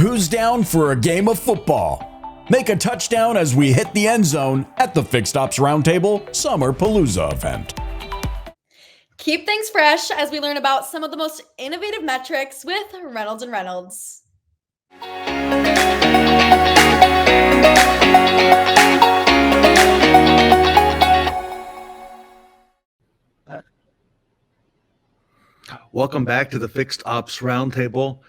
Who's down for a game of football? Make a touchdown as we hit the end zone at the Fixed Ops Roundtable Summer Palooza event. Keep things fresh as we learn about some of the most innovative metrics with Reynolds & Reynolds. Welcome back to the Fixed Ops Roundtable.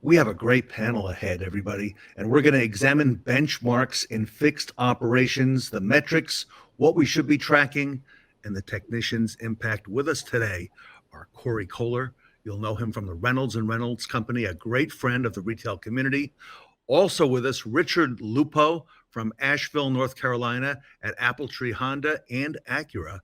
We have a great panel ahead, everybody, and we're going to examine benchmarks in fixed operations, the metrics, what we should be tracking, and the technicians' impact. With us today are Cory Kohler. You'll know him from the Reynolds & Reynolds Company, a great friend of the retail community. Also with us, Richard Lupo from Asheville, North Carolina at Appletree Honda and Acura.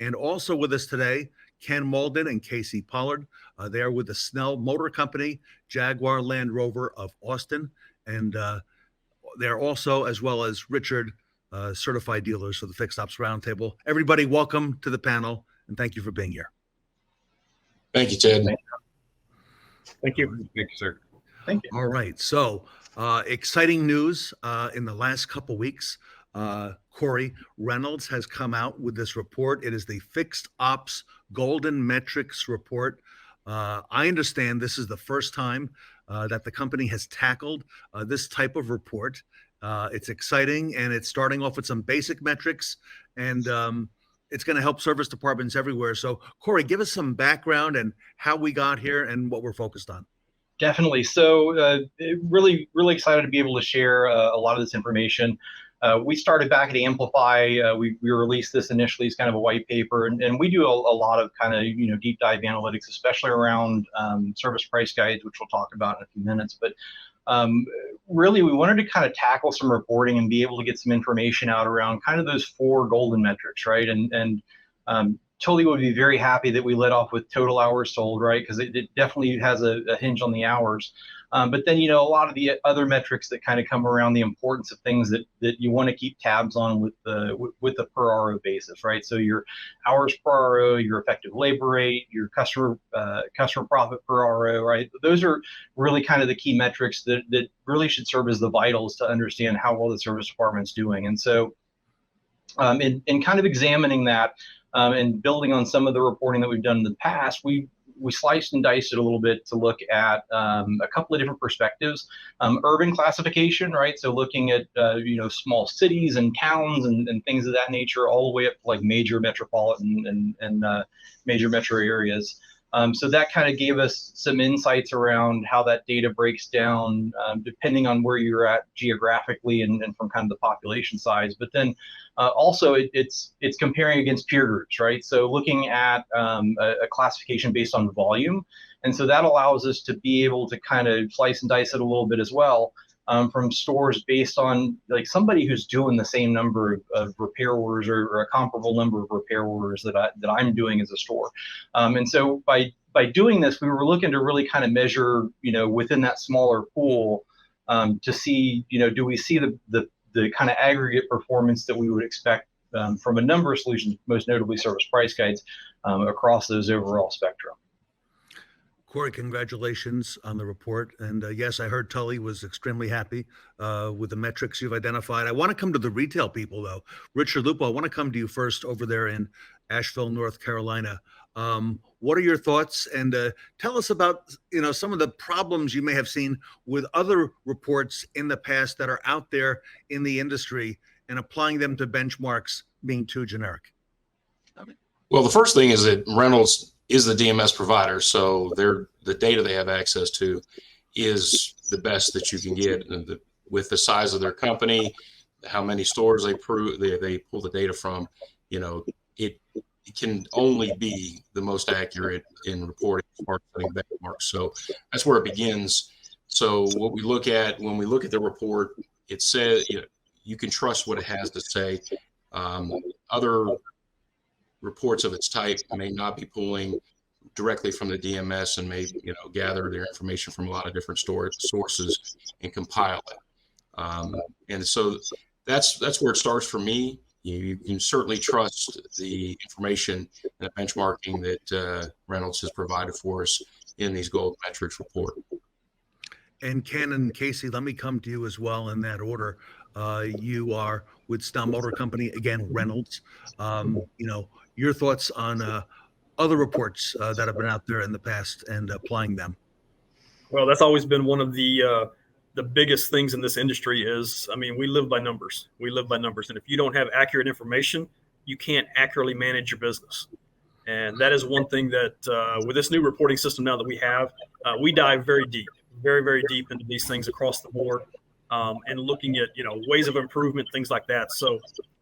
And also with us today, Ken Mauldin and Casey Pollard. They are with the Snell Motor Company, Jaguar Land Rover of Austin. And they're also, as well as Richard, certified dealers for the Fixed Ops Roundtable. Everybody, welcome to the panel, and thank you for being here. Thank you, Ted. Thank you. Thank you, sir. Thank you. All right. So exciting news in the last couple weeks. Cory, Reynolds has come out with this report. It is the Fixed Ops Golden Metrics Report. I understand this is the first time that the company has tackled this type of report. It's exciting, and it's starting off with some basic metrics, and it's going to help service departments everywhere. So, Cory, give us some background and how we got here and what we're focused on. Definitely. So really excited to be able to share a lot of this information. We started back at Amplify. We released this initially as kind of a white paper, and we do a lot of kind of, deep dive analytics, especially around service price guides, which we'll talk about in a few minutes. But really, we wanted to kind of tackle some reporting and be able to get some information out around kind of those four golden metrics, right? And Tully would be very happy that we led off with total hours sold, right? Because it definitely has a hinge on the hours. But then, a lot of the other metrics that kind of come around the importance of things that you want to keep tabs on with the per RO basis, right? So your hours per RO, your effective labor rate, your customer profit per RO, right? Those are really kind of the key metrics that really should serve as the vitals to understand how well the service department's doing. And so in kind of examining that and building on some of the reporting that we've done in the past, we sliced and diced it a little bit to look at a couple of different perspectives. Urban classification, right? So looking at, small cities and towns and things of that nature, all the way up to like major metropolitan and major metro areas. So that kind of gave us some insights around how that data breaks down, depending on where you're at geographically and from kind of the population size. But then also it's comparing against peer groups, right? So looking at a classification based on volume. And so that allows us to be able to kind of slice and dice it a little bit as well. From stores based on like somebody who's doing the same number of repair orders or a comparable number of repair orders that I'm doing as a store. And so by doing this, we were looking to really kind of measure, within that smaller pool to see, do we see the kind of aggregate performance that we would expect from a number of solutions, most notably service price guides, across those overall spectrum. Cory, congratulations on the report. And yes, I heard Tully was extremely happy with the metrics you've identified. I want to come to the retail people, though. Richard Lupo, I want to come to you first over there in Asheville, North Carolina. What are your thoughts? And tell us about, some of the problems you may have seen with other reports in the past that are out there in the industry and applying them to benchmarks being too generic. Well, the first thing is that Reynolds is the DMS provider, so the data they have access to is the best that you can get. And with the size of their company, how many stores they pull the data from, it can only be the most accurate in reporting benchmarks. So that's where it begins. So what we look at when we look at the report, it says you can trust what it has to say. Other reports of its type may not be pulling directly from the DMS and may gather their information from a lot of different sources and compile it. And so that's where it starts for me. You can certainly trust the information and the benchmarking that Reynolds has provided for us in these gold metrics report. And Ken and Casey, let me come to you as well in that order. You are with Stout Motor Company, again, Reynolds. Your thoughts on other reports that have been out there in the past and applying them. Well, that's always been one of the biggest things in this industry is, we live by numbers. We live by numbers. And if you don't have accurate information, you can't accurately manage your business. And that is one thing that with this new reporting system now that we have, we dive very deep, very, very deep into these things across the board and looking at, ways of improvement, things like that. So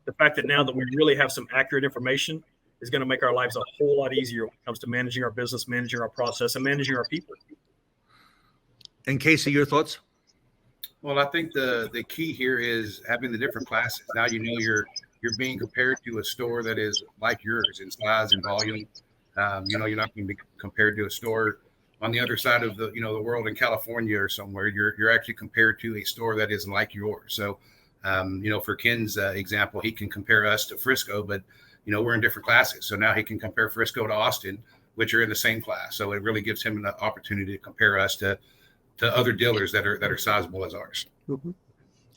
the fact that now that we really have some accurate information is going to make our lives a whole lot easier when it comes to managing our business, managing our process, and managing our people. And Casey, your thoughts? Well, I think the key here is having the different classes. Now you're being compared to a store that is like yours in size and volume. You're not going to be compared to a store on the other side of the world in California or somewhere. You're actually compared to a store that is like yours. So, for Ken's example, he can compare us to Frisco, but we're in different classes. So now he can compare Frisco to Austin, which are in the same class. So it really gives him an opportunity to compare us to other dealers that are sizable as ours. Mm-hmm.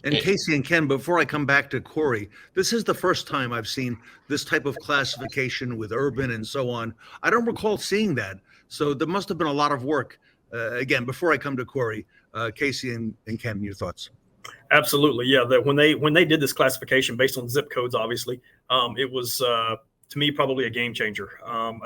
And Casey and Ken, before I come back to Cory, this is the first time I've seen this type of classification with urban and so on. I don't recall seeing that. So there must have been a lot of work. Again, before I come to Cory, Casey and Ken, your thoughts? Absolutely. Yeah. That when they did this classification based on zip codes, obviously, it was, to me, probably a game changer.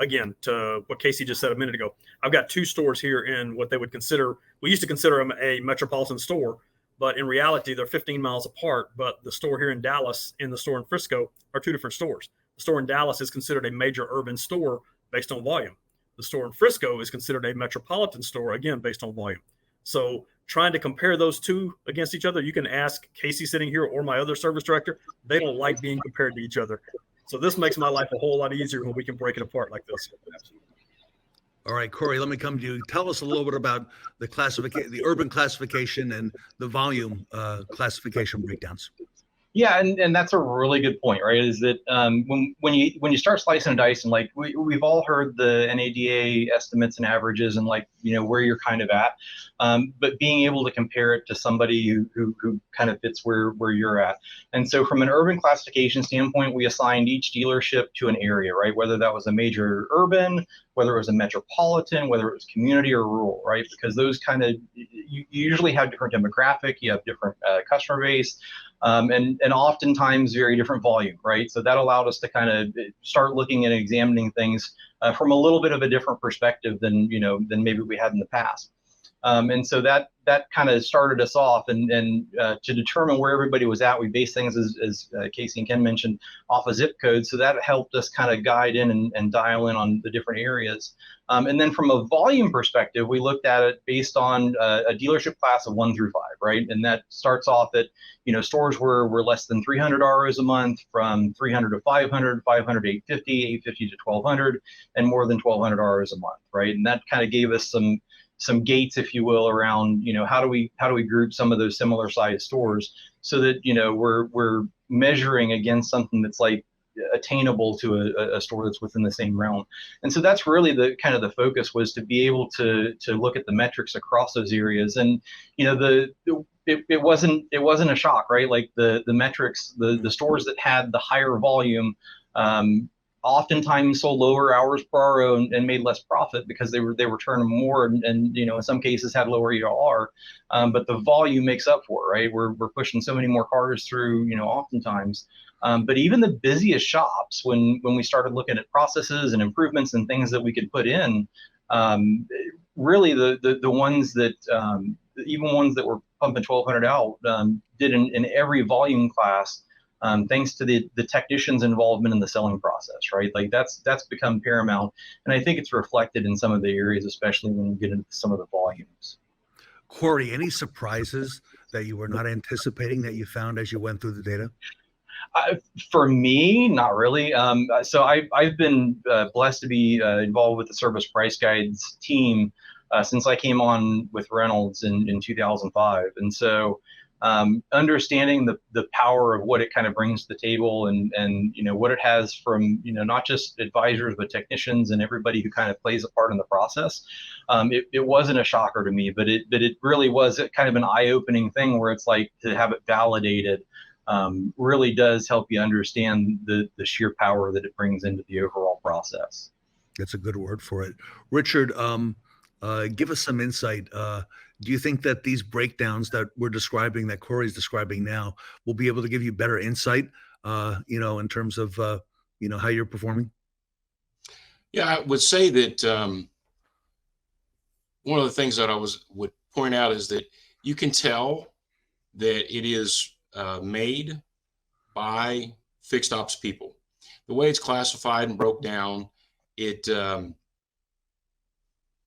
Again, to what Casey just said a minute ago, I've got two stores here in what they would consider, we used to consider them a metropolitan store, but in reality, they're 15 miles apart. But the store here in Dallas and the store in Frisco are two different stores. The store in Dallas is considered a major urban store based on volume. The store in Frisco is considered a metropolitan store, again, based on volume. So trying to compare those two against each other, you can ask Casey sitting here or my other service director. They don't like being compared to each other. So this makes my life a whole lot easier when we can break it apart like this. All right, Cory, let me come to you. Tell us a little bit about the urban classification and the volume classification breakdowns. Yeah, and that's a really good point, right? Is that when you start slicing and dicing, like we've all heard the NADA estimates and averages and where you're kind of at, but being able to compare it to somebody who kind of fits where you're at. And so from an urban classification standpoint, we assigned each dealership to an area, right? Whether that was a major urban, whether it was a metropolitan, whether it was community or rural, right? Because those kind of, you usually have different demographic, you have different customer base, and oftentimes very different volume, right? So that allowed us to kind of start looking and examining things from a little bit of a different perspective than maybe we had in the past. And so that kind of started us off, and to determine where everybody was at, we based things, as Casey and Ken mentioned, off a zip code. So that helped us kind of guide in and dial in on the different areas. And then from a volume perspective, we looked at it based on a dealership class of 1 through 5, right? And that starts off at, stores were less than 300 ROs a month, from 300 to 500, 500 to 850, 850 to 1200, and more than 1200 ROs a month, right? And that kind of gave us some gates, if you will, around, how do we group some of those similar sized stores so that, we're measuring against something that's like attainable to a store that's within the same realm. And so that's really the kind of the focus, was to be able to look at the metrics across those areas. And, it wasn't a shock, right? Like the metrics, the stores that had the higher volume, oftentimes sold lower hours per RO and made less profit because they were turning more and in some cases had lower ER. But the volume makes up for it, right? We're pushing so many more cars through, oftentimes. But even the busiest shops, when we started looking at processes and improvements and things that we could put in, really the ones that even ones that were pumping 1200 out did in every volume class. Thanks to the technicians' involvement in the selling process, right? Like that's become paramount. And I think it's reflected in some of the areas, especially when you get into some of the volumes. Cory, any surprises that you were not anticipating that you found as you went through the data? For me, not really. So I've been blessed to be involved with the Service Price Guides team since I came on with Reynolds in 2005. And so understanding the power of what it kind of brings to the table, and what it has from not just advisors but technicians and everybody who kind of plays a part in the process. It wasn't a shocker to me, but it really was kind of an eye-opening thing where it's like to have it validated really does help you understand the sheer power that it brings into the overall process. That's a good word for it. Richard, give us some insight. Do you think that these breakdowns that we're describing, that Cory's describing now, will be able to give you better insight, in terms of, how you're performing? Yeah, I would say that one of the things that would point out is that you can tell that it is made by fixed ops people. The way it's classified and broke down,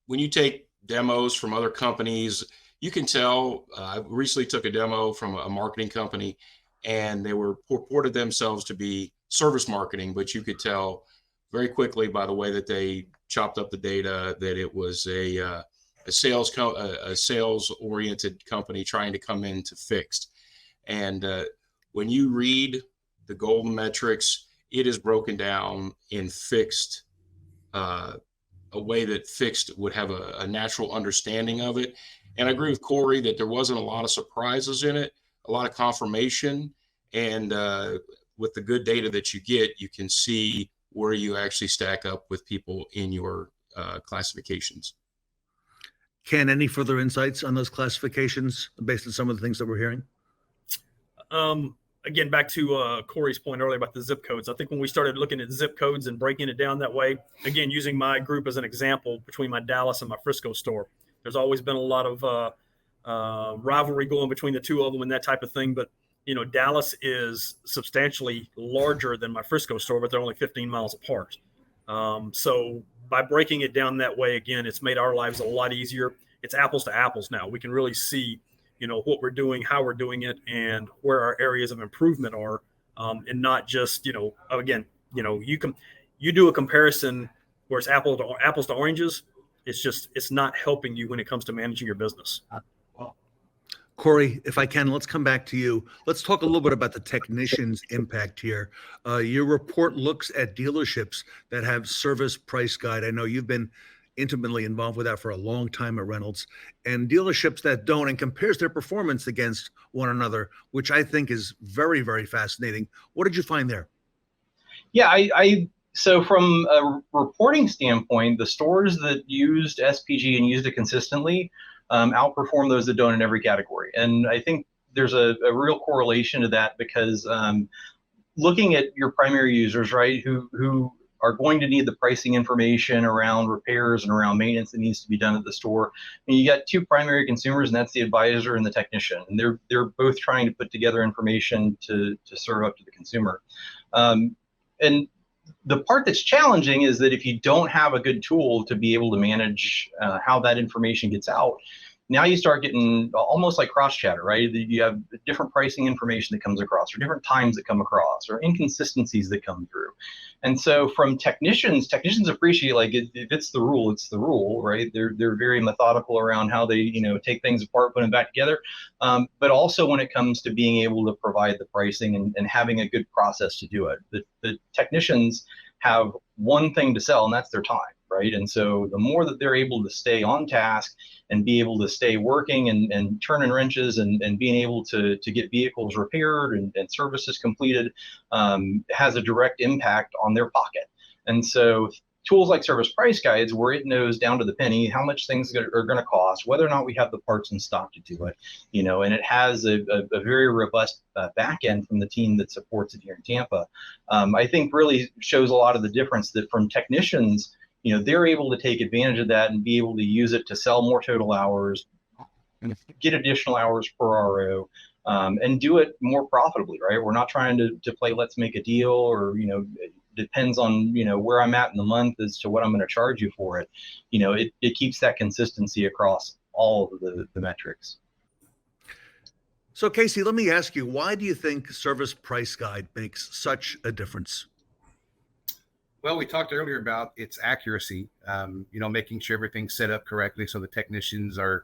when you take demos from other companies, you can tell. I recently took a demo from a marketing company, and they purported themselves to be service marketing, but you could tell very quickly by the way that they chopped up the data that it was a sales oriented company trying to come into fixed. And when you read the golden metrics, it is broken down in fixed, a way that fixed would have a natural understanding of it. And I agree with Cory that there wasn't a lot of surprises in it, a lot of confirmation. And with the good data that you get, you can see where you actually stack up with people in your classifications. Ken, any further insights on those classifications based on some of the things that we're hearing? Again, back to Cory's point earlier about the zip codes. I think when we started looking at zip codes and breaking it down that way, again, using my group as an example between my Dallas and my Frisco store, there's always been a lot of rivalry going between the two of them and that type of thing. But, Dallas is substantially larger than my Frisco store, but they're only 15 miles apart. So by breaking it down that way, again, it's made our lives a lot easier. It's apples to apples now. We can really see what we're doing, how we're doing it, and where our areas of improvement are, and not just, again, you do a comparison where it's apples to oranges. It's not helping you when it comes to managing your business. Cory, if I can, let's come back to you. Let's talk a little bit about the technician's impact here. Your report looks at dealerships that have service price guide. I know you've been intimately involved with that for a long time at Reynolds, and dealerships that don't, and compares their performance against one another, which I think is very, very fascinating. What did you find there? Yeah, so from a reporting standpoint, the stores that used SPG and used it consistently outperform those that don't in every category. And I think there's a real correlation to that because looking at your primary users, right, who are going to need the pricing information around repairs and around maintenance that needs to be done at the store. And you got two primary consumers, and that's the advisor and the technician. And they're both trying to put together information to serve up to the consumer. And the part that's challenging is that if you don't have a good tool to be able to manage how that information gets out, now you start getting almost like cross chatter, right? You have different pricing information that comes across, or different times that come across, or inconsistencies that come through. And so from technicians appreciate, like, if it's the rule, it's the rule, right? They're very methodical around how they, take things apart, put them back together. But also when it comes to being able to provide the pricing and having a good process to do it. The technicians have one thing to sell, and that's their time, right? And so the more that they're able to stay on task and be able to stay working and turning wrenches and being able to get vehicles repaired and services completed has a direct impact on their pocket. And so tools like service price guides, where it knows down to the penny how much things are going to cost, whether or not we have the parts in stock to do it, and it has a very robust back end from the team that supports it here in Tampa. I think really shows a lot of the difference that from technicians, they're able to take advantage of that and be able to use it to sell more total hours, get additional hours per RO, and do it more profitably, right? We're not trying to play let's make a deal, or, depends on, where I'm at in the month as to what I'm going to charge you for it. It keeps that consistency across all of the metrics. So Casey, let me ask you, why do you think service price guide makes such a difference? Well, we talked earlier about its accuracy, making sure everything's set up correctly so the technicians are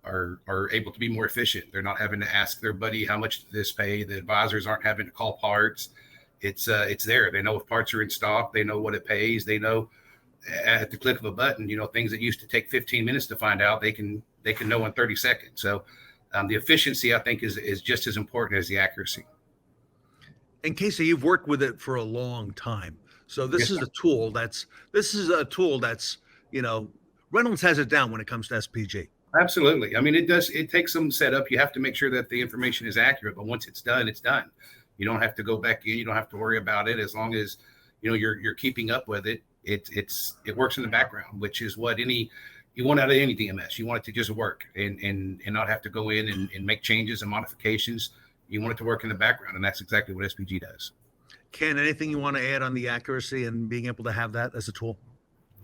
are able to be more efficient. They're not having to ask their buddy how much did this pay. The advisors aren't having to call parts. It's there. They know if parts are in stock. They know what it pays. They know at the click of a button, things that used to take 15 minutes to find out, they can know in 30 seconds. So the efficiency, I think, is just as important as the accuracy. And Casey, you've worked with it for a long time. So this is a tool that's Reynolds has it down when it comes to SPG. Absolutely. I mean, it takes some setup. You have to make sure that the information is accurate, but once it's done, it's done. You don't have to go back in. You don't have to worry about it. As long as, you're keeping up with it, it works in the background, which is what you want out of any DMS. You want it to just work and not have to go in and make changes and modifications. You want it to work in the background, and that's exactly what SPG does. Ken, anything you want to add on the accuracy and being able to have that as a tool?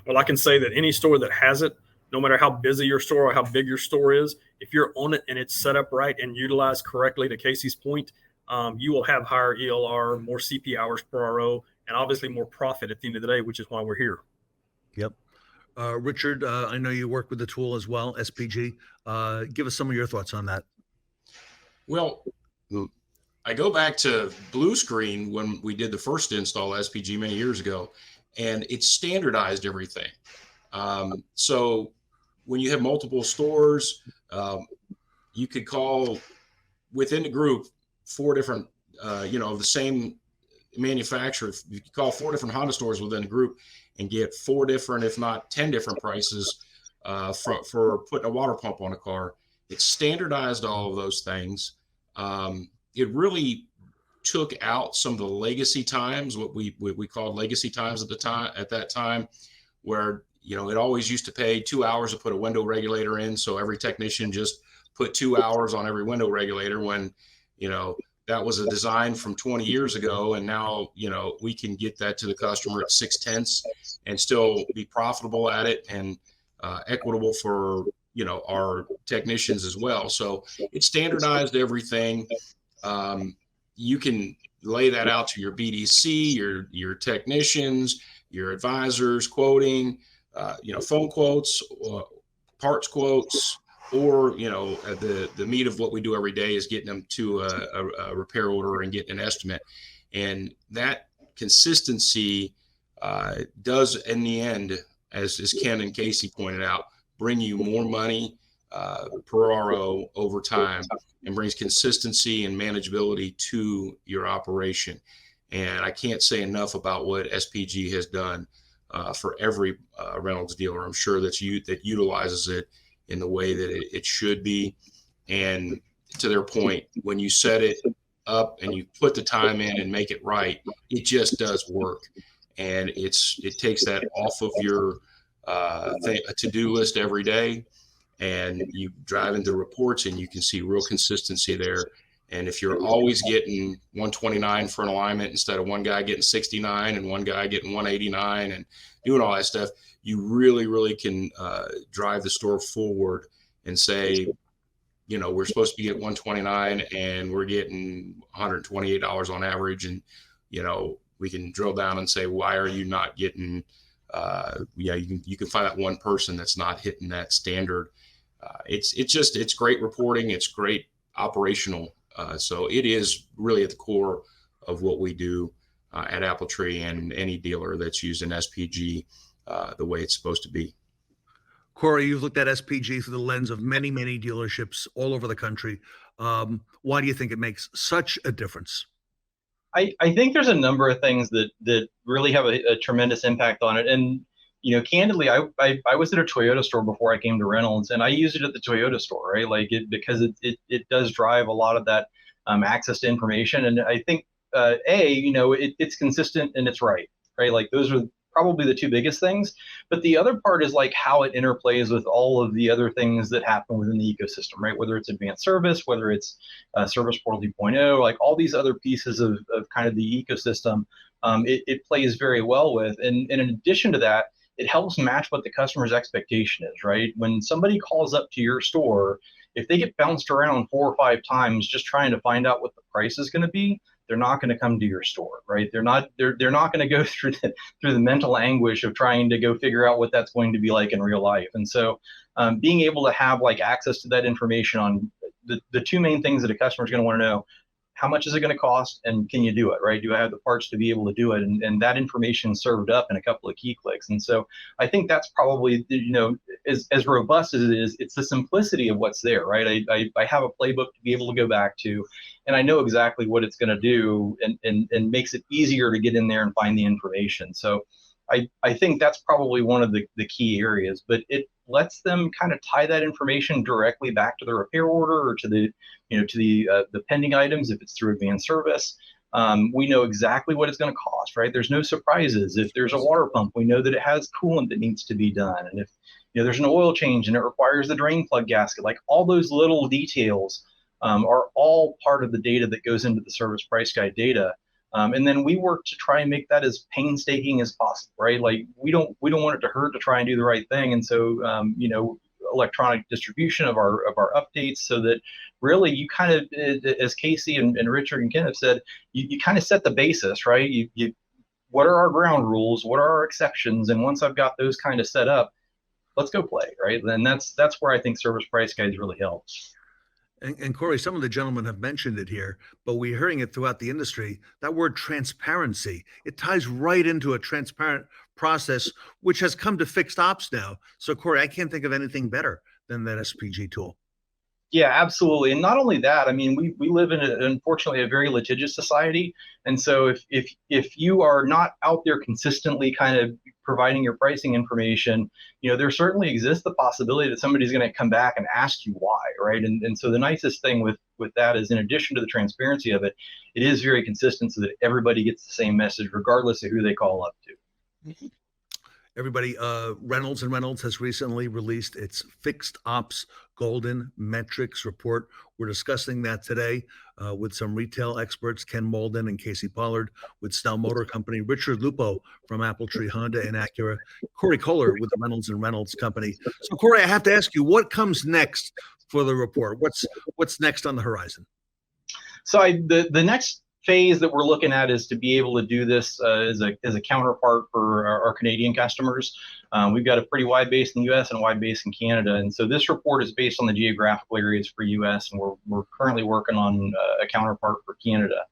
Well, I can say that any store that has it, no matter how busy your store or how big your store is, if you're on it and it's set up right and utilized correctly, to Casey's point, you will have higher ELR, more CP hours per RO, and obviously more profit at the end of the day, which is why we're here. Yep. Richard, I know you work with the tool as well, SPG. Give us some of your thoughts on that. Well, I go back to Blue Screen when we did the first install SPG many years ago, and it standardized everything. So when you have multiple stores, you could call within the group 4 different, of the same manufacturer. You could call 4 different Honda stores within the group and get 4 different, if not 10 different prices for putting a water pump on a car. It standardized all of those things. It really took out some of the legacy times, what we called legacy times at that time, where it always used to pay 2 hours to put a window regulator in, so every technician just put 2 hours on every window regulator when that was a design from 20 years ago, and now we can get that to the customer at 6/10 and still be profitable at it and equitable for our technicians as well. So it standardized everything. You can lay that out to your BDC, your technicians, your advisors, quoting, phone quotes, parts quotes, or the meat of what we do every day is getting them to a repair order and getting an estimate. And that consistency does, in the end, as Ken and Casey pointed out, bring you more money per RO over time, and brings consistency and manageability to your operation. And I can't say enough about what SPG has done for every Reynolds dealer. I'm sure that utilizes it in the way that it should be. And to their point, when you set it up and you put the time in and make it right, it just does work. And it takes that off of your to-do list every day, and you drive into reports and you can see real consistency there. And if you're always getting 129 for an alignment instead of one guy getting 69 and one guy getting 189 and doing all that stuff, you really, really can drive the store forward and say, we're supposed to be at 129 and we're getting $128 on average. And, we can drill down and say, why are you not getting, you can find that one person that's not hitting that standard. It's great reporting. It's great operational. So it is really at the core of what we do at Appletree and any dealer that's using SPG the way it's supposed to be. Cory, you've looked at SPG through the lens of many, many dealerships all over the country. Why do you think it makes such a difference? I think there's a number of things that really have a tremendous impact on it. And, candidly, I was at a Toyota store before I came to Reynolds, and I used it at the Toyota store, right? Because it does drive a lot of that access to information. And I think, it's consistent and it's right? Those are probably the 2 biggest things. But the other part is how it interplays with all of the other things that happen within the ecosystem, right? Whether it's advanced service, whether it's Service Portal 2.0, all these other pieces of kind of the ecosystem, it plays very well with. And in addition to that, it helps match what the customer's expectation is, right? When somebody calls up to your store, if they get bounced around 4 or 5 times just trying to find out what the price is going to be, they're not going to come to your store, right? They're not going to go through the mental anguish of trying to go figure out what that's going to be like in real life. And so being able to have like access to that information on the two main things that a customer is going to want to know: how much is it going to cost, and can you do it, right? Do I have the parts to be able to do it? And that information served up in a couple of key clicks. And so I think that's probably, as robust as it is, it's the simplicity of what's there, right? I have a playbook to be able to go back to, and I know exactly what it's going to do, and makes it easier to get in there and find the information. So I think that's probably one of the key areas, but it lets them kind of tie that information directly back to the repair order or to the pending items if it's through advanced service. We know exactly what it's going to cost, right? There's no surprises. If there's a water pump, we know that it has coolant that needs to be done. And if there's an oil change and it requires the drain plug gasket, like all those little details are all part of the data that goes into the service price guide data. And then we work to try and make that as painstaking as possible, right? Like we don't want it to hurt to try and do the right thing. And so, electronic distribution of our updates, so that really you kind of, as Casey and Richard and Ken have said, you kind of set the basis, right? You what are our ground rules? What are our exceptions? And once I've got those kind of set up, let's go play, right? Then that's where I think service price guides really helps. And Cory, some of the gentlemen have mentioned it here, but we're hearing it throughout the industry. That word transparency, it ties right into a transparent process, which has come to fixed ops now. So Cory, I can't think of anything better than that SPG tool. Yeah, absolutely. And not only that, I mean, we live in, unfortunately, a very litigious society. And so if you are not out there consistently kind of providing your pricing information, there certainly exists the possibility that somebody's going to come back and ask you why, right? And so the nicest thing with that is, in addition to the transparency of it, it is very consistent so that everybody gets the same message, regardless of who they call up to. Mm-hmm. Everybody, Reynolds and Reynolds has recently released its Fixed Ops Golden Metrics report. We're discussing that today with some retail experts, Ken Mauldin and Casey Pollard with Snell Motor Company, Richard Lupo from Appletree Honda and Acura, Cory Kohler with the Reynolds and Reynolds Company. So Cory, I have to ask you, what comes next for the report? What's next on the horizon? So the next phase that we're looking at is to be able to do this as a counterpart for our Canadian customers. We've got a pretty wide base in the U.S. and a wide base in Canada, and so this report is based on the geographical areas for U.S. and we're currently working on a counterpart for Canada.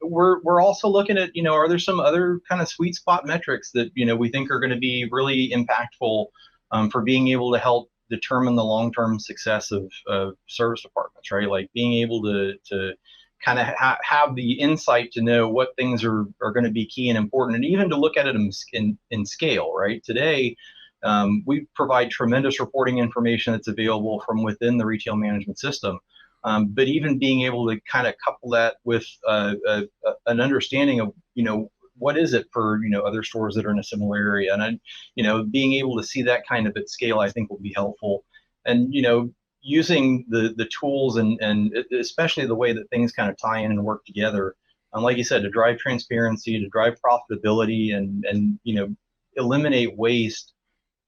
We're also looking at, are there some other kind of sweet spot metrics that we think are going to be really impactful for being able to help determine the long-term success of service departments, right? Like being able to kind of have the insight to know what things are going to be key and important, and even to look at it in scale, right? Today, we provide tremendous reporting information that's available from within the retail management system. But even being able to kind of couple that with an understanding of, what is it for, other stores that are in a similar area, and being able to see that kind of at scale, I think will be helpful. And, using the tools and especially the way that things kind of tie in and work together. And like you said, to drive transparency, to drive profitability and eliminate waste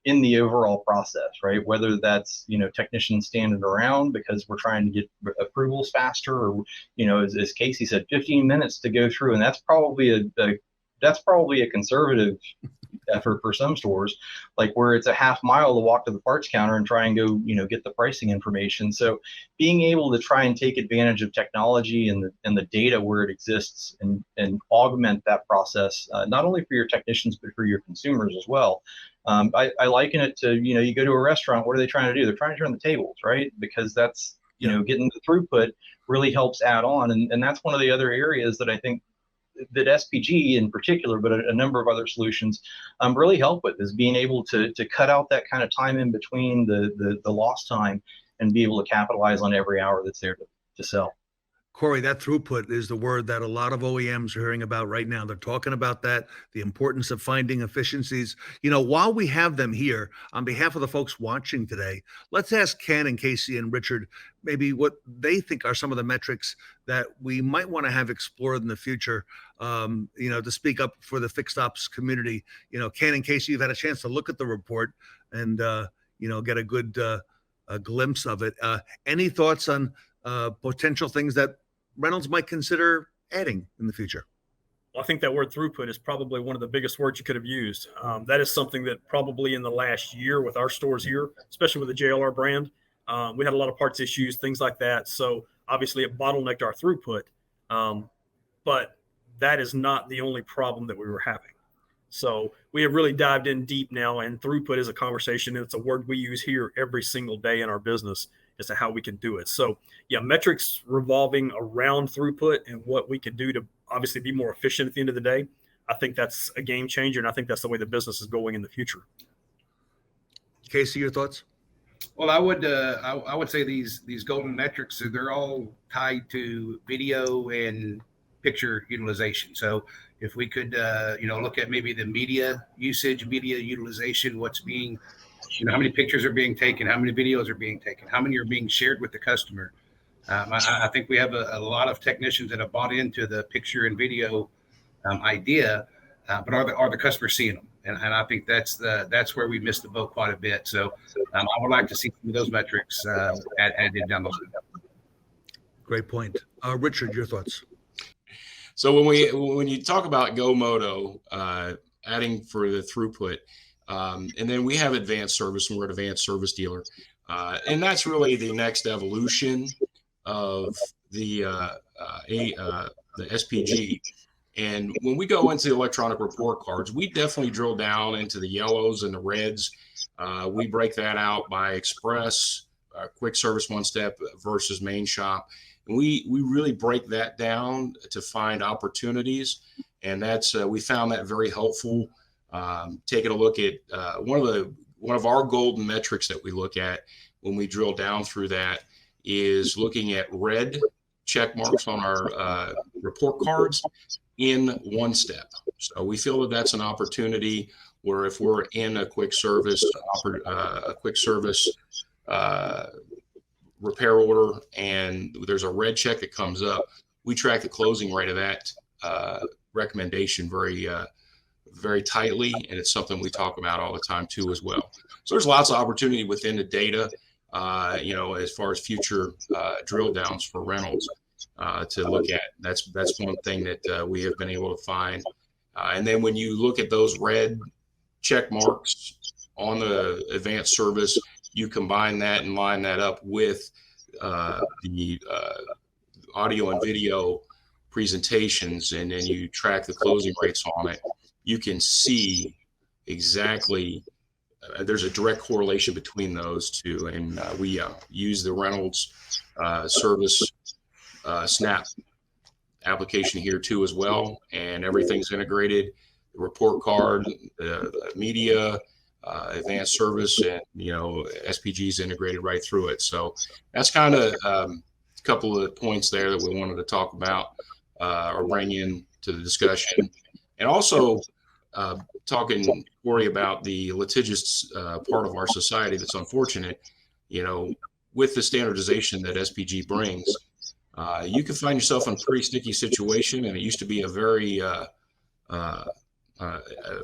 in the overall process, right? Whether that's, technicians standing around because we're trying to get approvals faster, or, as Casey said, 15 minutes to go through. And that's probably a conservative effort for some stores, like where it's a half mile to walk to the parts counter and try and go, get the pricing information. So being able to try and take advantage of technology and the data where it exists and augment that process, not only for your technicians, but for your consumers as well. I liken it to, you go to a restaurant, what are they trying to do? They're trying to turn the tables, right? Because that's, getting the throughput really helps add on. And that's one of the other areas that I think that SPG in particular, but a number of other solutions really help with, is being able to cut out that kind of time in between the lost time and be able to capitalize on every hour that's there to sell. Cory, that throughput is the word that a lot of OEMs are hearing about right now. They're talking about that, the importance of finding efficiencies. While we have them here, on behalf of the folks watching today, let's ask Ken and Casey and Richard maybe what they think are some of the metrics that we might want to have explored in the future, to speak up for the fixed ops community. Ken and Casey, you've had a chance to look at the report and, get a good a glimpse of it. Any thoughts on potential things that Reynolds might consider adding in the future? Well, I think that word throughput is probably one of the biggest words you could have used. That is something that probably in the last year with our stores here, especially with the JLR brand, we had a lot of parts issues, things like that. So obviously it bottlenecked our throughput, but that is not the only problem that we were having. So we have really dived in deep now, and throughput is a conversation, and it's a word we use here every single day in our business as to how we can do it. So yeah, metrics revolving around throughput and what we can do to obviously be more efficient at the end of the day. I think that's a game changer, and I think that's the way the business is going in the future. Casey, your thoughts? Well, I would say these golden metrics, they're all tied to video and picture utilization. So if we could, look at maybe the media usage, media utilization, what's being, how many pictures are being taken, how many videos are being taken, how many are being shared with the customer. I think we have a lot of technicians that have bought into the picture and video idea, but are the customers seeing them? And I think that's where we missed the boat quite a bit. So I would like to see some of those metrics added down the line. Great point. Richard, your thoughts? So when you talk about Go Moto, adding for the throughput, and then we have advanced service, and we're an advanced service dealer, and that's really the next evolution of the SPG. And when we go into the electronic report cards, we definitely drill down into the yellows and the reds. We break that out by express, quick service one step versus main shop. And we really break that down to find opportunities. And that's we found that very helpful. Taking a look at one of our golden metrics that we look at when we drill down through that is looking at red check marks on our report cards in one step. So we feel that that's an opportunity where if we're in a quick service repair order and there's a red check that comes up, we track the closing rate of that recommendation very tightly, and it's something we talk about all the time too as well. So there's lots of opportunity within the data, as far as future drill downs for Reynolds to look at. That's one thing that we have been able to find. And then when you look at those red check marks on the advanced service, you combine that and line that up with the audio and video presentations, and then you track the closing rates on it. You can see exactly there's a direct correlation between those two, and we use the Reynolds service Snap application here too as well, and everything's integrated. The report card, the media, advanced service, and SPG's integrated right through it. So that's kind of a couple of points there that we wanted to talk about or bring in to the discussion. And also talking, Cory, about the litigious part of our society that's unfortunate. With the standardization that SPG brings, you can find yourself in a pretty sticky situation. And it used to be a very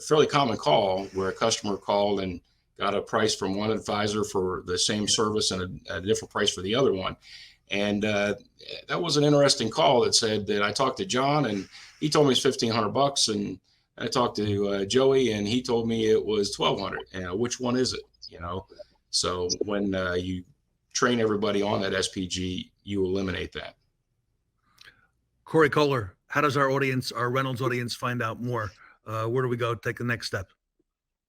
fairly common call where a customer called and got a price from one advisor for the same service and a different price for the other one. And that was an interesting call that said that I talked to John and he told me it's $1,500, and I talked to Joey and he told me it was $1,200. And which one is it? So when you train everybody on that SPG, you eliminate that. Cory Kohler, how does our Reynolds audience find out more? Where do we go take the next step?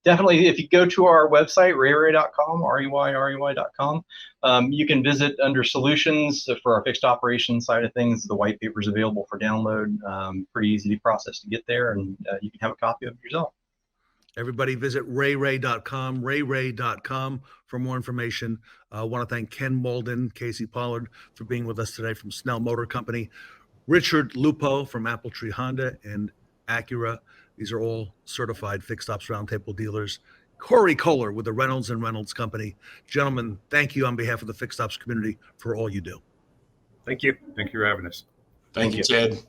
Definitely, if you go to our website, reyrey.com, REYREY.com, you can visit under solutions for our fixed operations side of things. The white paper is available for download. Pretty easy to process to get there, and you can have a copy of it yourself. Everybody visit reyrey.com, reyrey.com for more information. I want to thank Ken Mauldin, Casey Pollard for being with us today from Snell Motor Company, Richard Lupo from Appletree Honda and Acura. These are all certified Fixed Ops Roundtable dealers. Cory Kohler with the Reynolds and Reynolds Company. Gentlemen, thank you on behalf of the Fixed Ops community for all you do. Thank you. Thank you for having us. Thank you, Ted.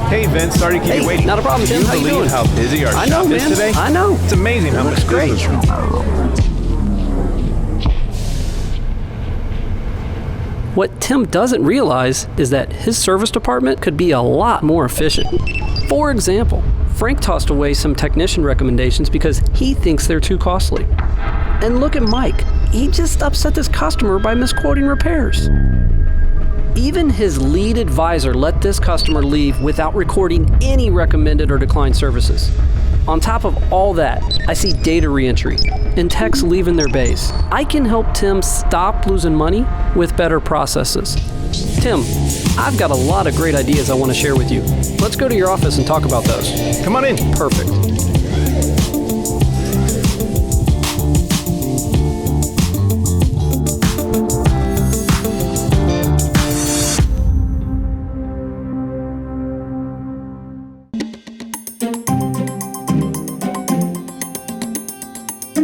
Hey Vince, sorry to keep you waiting. Not a problem, Tim. How you doing? How busy our I know, shop man. is today? I know. It's amazing how much great. business. What Tim doesn't realize is that his service department could be a lot more efficient. For example, Frank tossed away some technician recommendations because he thinks they're too costly. And look at Mike. He just upset this customer by misquoting repairs. Even his lead advisor let this customer leave without recording any recommended or declined services. On top of all that, I see data reentry and techs leaving their base. I can help Tim stop losing money with better processes. Tim, I've got a lot of great ideas I want to share with you. Let's go to your office and talk about those. Come on in. Perfect.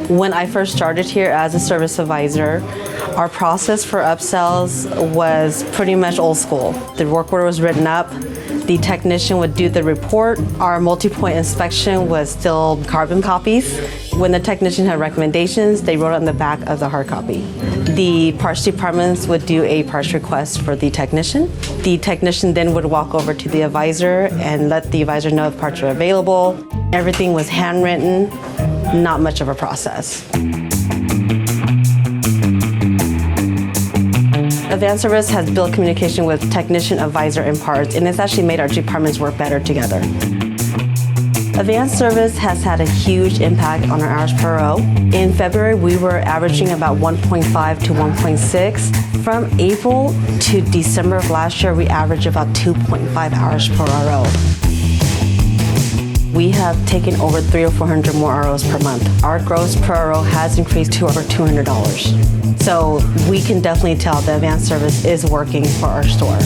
When I first started here as a service advisor, our process for upsells was pretty much old school. The work order was written up, the technician would do the report. Our multi-point inspection was still carbon copies. When the technician had recommendations, they wrote it on the back of the hard copy. The parts departments would do a parts request for the technician. The technician then would walk over to the advisor and let the advisor know if parts are available. Everything was handwritten, not much of a process. Advanced Service has built communication with technician, advisor, and parts, and it's actually made our departments work better together. Advanced Service has had a huge impact on our hours per row. In February, we were averaging about 1.5 to 1.6. From April to December of last year, we averaged about 2.5 hours per RO. We have taken over 300 or 400 more ROs per month. Our gross per RO has increased to over $200. So we can definitely tell the Advanced Service is working for our store.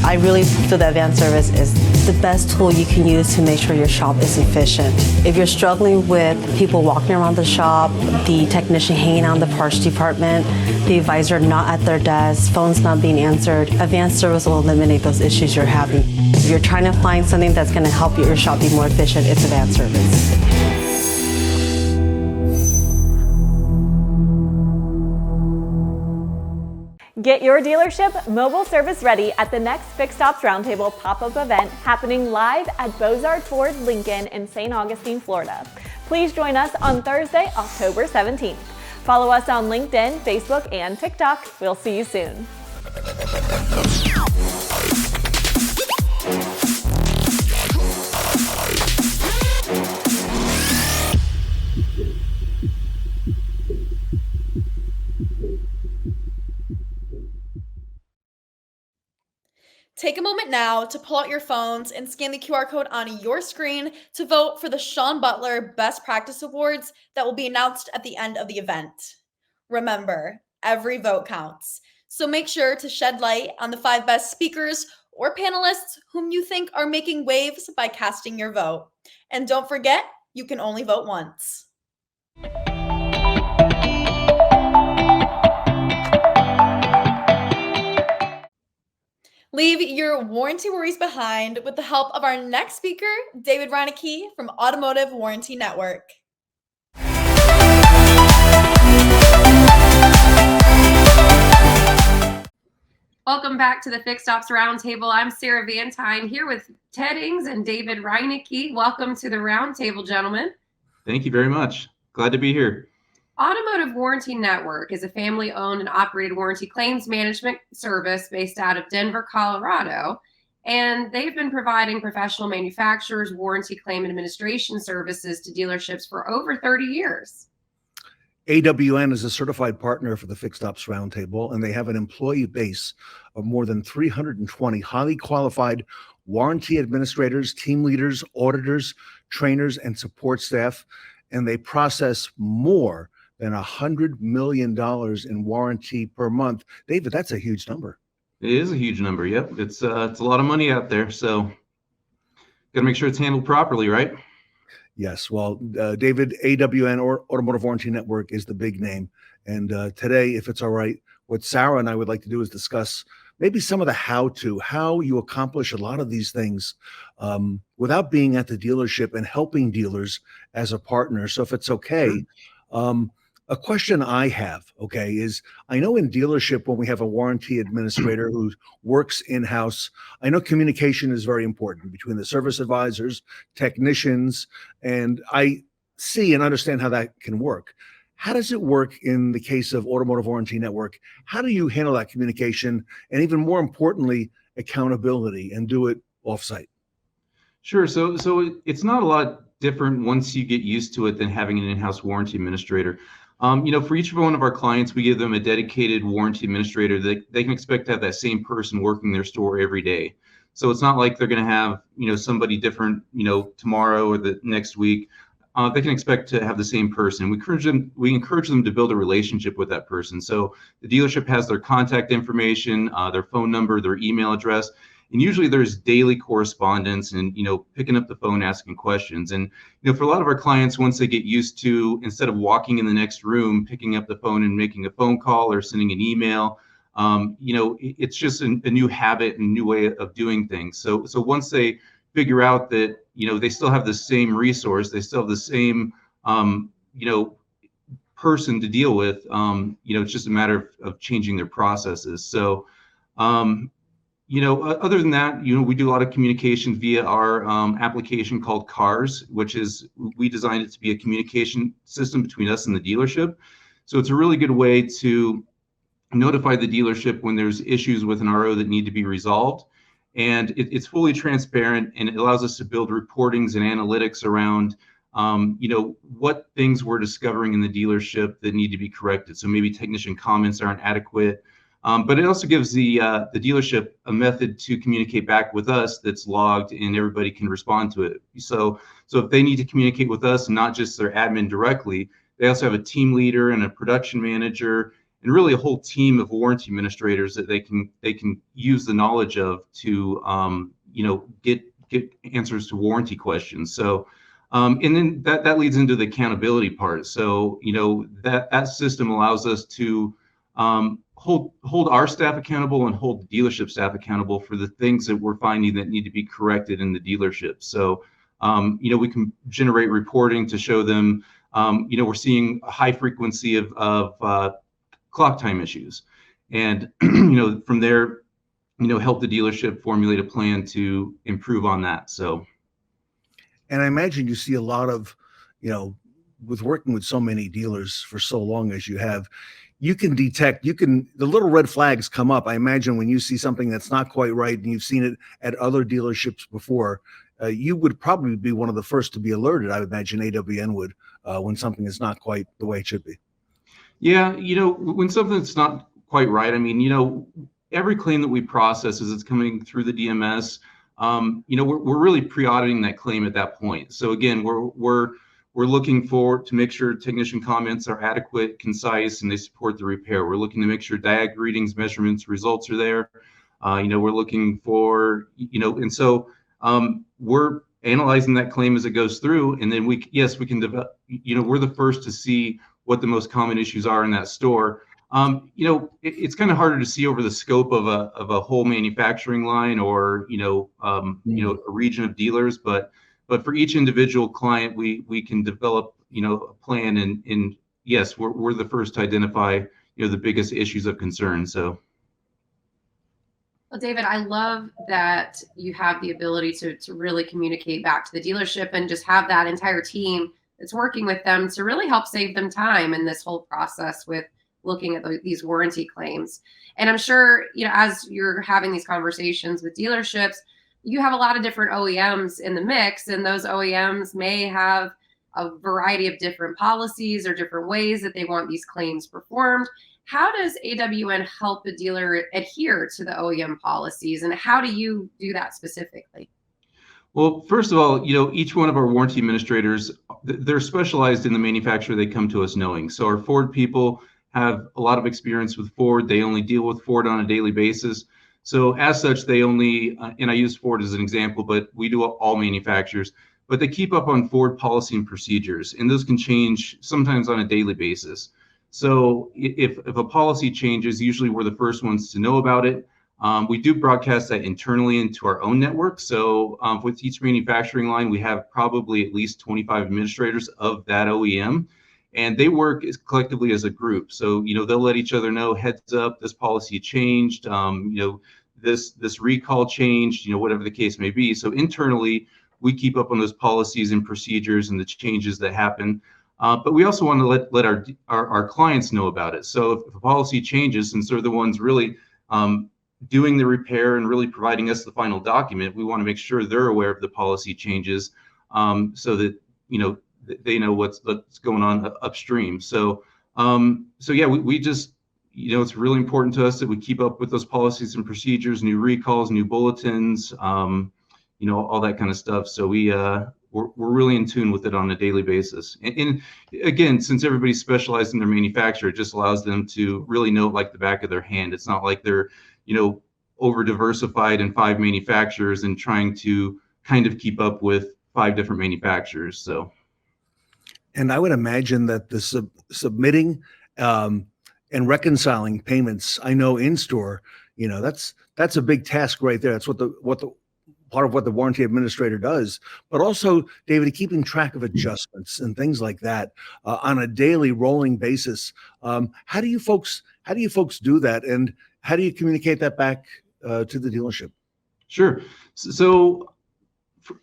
I really feel that Advanced Service is the best tool you can use to make sure your shop is efficient. If you're struggling with people walking around the shop, the technician hanging out in the parts department, the advisor not at their desk, phones not being answered, Advanced Service will eliminate those issues you're having. If you're trying to find something that's going to help your shop be more efficient, it's Advanced Service. Get your dealership mobile service ready at the next Fixed Ops Roundtable pop-up event happening live at Bozard Ford Lincoln in St. Augustine, Florida. Please join us on Thursday, October 17th. Follow us on LinkedIn, Facebook, and TikTok. We'll see you soon. Take a moment now to pull out your phones and scan the QR code on your screen to vote for the Shon Butler Best Practice Awards that will be announced at the end of the event. Remember, every vote counts. So make sure to shed light on the 5 best speakers or panelists whom you think are making waves by casting your vote. And don't forget, you can only vote once. Leave your warranty worries behind with the help of our next speaker, David Reinicke from Automotive Warranty Network. Welcome back to the Fixed Ops Roundtable. I'm Sarah Vantine here with Ted Ings and David Reinicke. Welcome to the Roundtable, gentlemen. Thank you very much. Glad to be here. Automotive Warranty Network is a family-owned and operated warranty claims management service based out of Denver, Colorado, and they've been providing professional manufacturers warranty claim administration services to dealerships for over 30 years. AWN is a certified partner for the Fixed Ops Roundtable, and they have an employee base of more than 320 highly qualified warranty administrators, team leaders, auditors, trainers, and support staff, and they process more than $100 million in warranty per month. David, that's a huge number. It is a huge number. Yep. It's a lot of money out there. So got to make sure it's handled properly, right? Yes. Well, David, AWN or Automotive Warranty Network is the big name. And today, if it's all right, what Sarah and I would like to do is discuss maybe some of the how you accomplish a lot of these things without being at the dealership and helping dealers as a partner. So if it's okay, A question I have, okay, is I know in dealership when we have a warranty administrator who works in-house, I know communication is very important between the service advisors, technicians, and I see and understand how that can work. How does it work in the case of Automotive Warranty Network? How do you handle that communication and even more importantly, accountability and do it offsite? Sure. So it's not a lot different once you get used to it than having an in-house warranty administrator. For each one of our clients, we give them a dedicated warranty administrator that they can expect to have that same person working their store every day. So it's not like they're going to have, somebody different, tomorrow or the next week. They can expect to have the same person. We encourage them to build a relationship with that person. So the dealership has their contact information, their phone number, their email address. And usually there's daily correspondence and, picking up the phone, asking questions. And, for a lot of our clients, once they get used to, instead of walking in the next room, picking up the phone and making a phone call or sending an email, it's just a new habit and new way of doing things. So once they figure out that, they still have the same resource, they still have the same, person to deal with, it's just a matter of changing their processes. So, other than that, we do a lot of communication via our application called CARS, we designed it to be a communication system between us and the dealership. So it's a really good way to notify the dealership when there's issues with an RO that need to be resolved. And it's fully transparent, and it allows us to build reportings and analytics around, what things we're discovering in the dealership that need to be corrected. So maybe technician comments aren't adequate. But it also gives the dealership a method to communicate back with us that's logged and everybody can respond to it. So if they need to communicate with us, not just their admin directly, they also have a team leader and a production manager and really a whole team of warranty administrators that they can use the knowledge of to get answers to warranty questions. So and then that leads into the accountability part. So that system allows us to hold our staff accountable and hold the dealership staff accountable for the things that we're finding that need to be corrected in the dealership. So, we can generate reporting to show them, we're seeing a high frequency of clock time issues. And, from there, help the dealership formulate a plan to improve on that. So. And I imagine you see a lot of, with working with so many dealers for so long as you have, you can detect, the little red flags come up. I imagine when you see something that's not quite right and you've seen it at other dealerships before, you would probably be one of the first to be alerted. I would imagine AWN would, when something is not quite the way it should be. Yeah. When something's not quite right, every claim that we process as it's coming through the DMS, we're really pre-auditing that claim at that point. So again, we're looking to make sure technician comments are adequate, concise, and they support the repair. We're looking to make sure diag readings, measurements, results are there. We're looking for, and so we're analyzing that claim as it goes through. And then we can develop, we're the first to see what the most common issues are in that store. It's kind of harder to see over the scope of a whole manufacturing line or, a region of dealers, but for each individual client, we can develop, a plan and yes, we're the first to identify, the biggest issues of concern. So. Well, David, I love that you have the ability to really communicate back to the dealership and just have that entire team that's working with them to really help save them time in this whole process with looking at these warranty claims. And I'm sure, as you're having these conversations with dealerships, you have a lot of different OEMs in the mix, and those OEMs may have a variety of different policies or different ways that they want these claims performed. How does AWN help a dealer adhere to the OEM policies, and how do you do that specifically? Well, first of all, each one of our warranty administrators, they're specialized in the manufacturer they come to us knowing. So our Ford people have a lot of experience with Ford. They only deal with Ford on a daily basis. So as such, they only, and I use Ford as an example, but we do all manufacturers, but they keep up on Ford policy and procedures, and those can change sometimes on a daily basis. So if a policy changes, usually we're the first ones to know about it. We do broadcast that internally into our own network. So with each manufacturing line, we have probably at least 25 administrators of that OEM. and they work collectively as a group. So, they'll let each other know, heads up, this policy changed, this recall changed, whatever the case may be. So internally, we keep up on those policies and procedures and the changes that happen. But we also want to let our clients know about it. So if a policy changes, since they're the ones really doing the repair and really providing us the final document, we want to make sure they're aware of the policy changes, so that they know what's going on upstream. So yeah, we just, it's really important to us that we keep up with those policies and procedures, new recalls, new bulletins, all that kind of stuff. So we're really in tune with it on a daily basis. And again, since everybody's specialized in their manufacturer, it just allows them to really know it like the back of their hand. It's not like they're, over diversified in 5 manufacturers and trying to kind of keep up with 5 different manufacturers. So. And I would imagine that the submitting and reconciling payments, I know in store, that's a big task right there. That's what the part of what the warranty administrator does. But also, David, keeping track of adjustments and things like that on a daily rolling basis. How do you folks do that, and how do you communicate that back to the dealership? Sure. So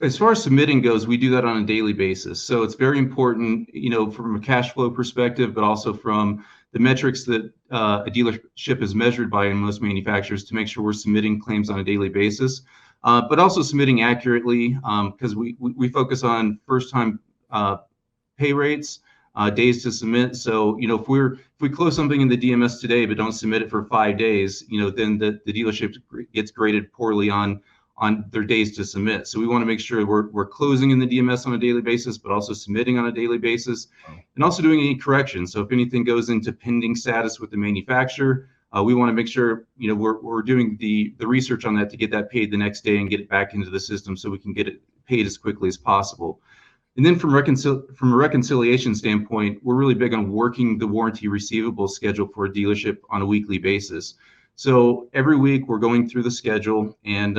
as far as submitting goes, we do that on a daily basis. So it's very important, from a cash flow perspective, but also from the metrics that a dealership is measured by in most manufacturers, to make sure we're submitting claims on a daily basis, but also submitting accurately, because we focus on first-time pay rates, days to submit. So, if we close something in the DMS today but don't submit it for 5 days, then the dealership gets graded poorly on their days to submit. So we want to make sure we're closing in the DMS on a daily basis, but also submitting on a daily basis, and also doing any corrections. So if anything goes into pending status with the manufacturer, we want to make sure we're doing the research on that to get that paid the next day and get it back into the system so we can get it paid as quickly as possible. And then from a reconciliation standpoint, we're really big on working the warranty receivable schedule for a dealership on a weekly basis. So every week we're going through the schedule, and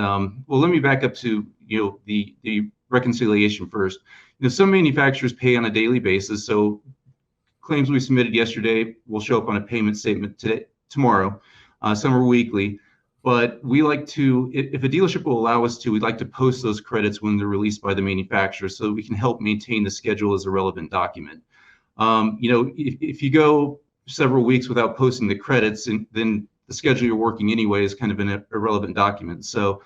let me back up to the reconciliation first. Some manufacturers pay on a daily basis, so claims we submitted yesterday will show up on a payment statement tomorrow. Some are weekly, but we like to, if a dealership will allow us to, we'd like to post those credits when they're released by the manufacturer, so that we can help maintain the schedule as a relevant document. If you go several weeks without posting the credits, and then the schedule you're working anyway is kind of an irrelevant document. So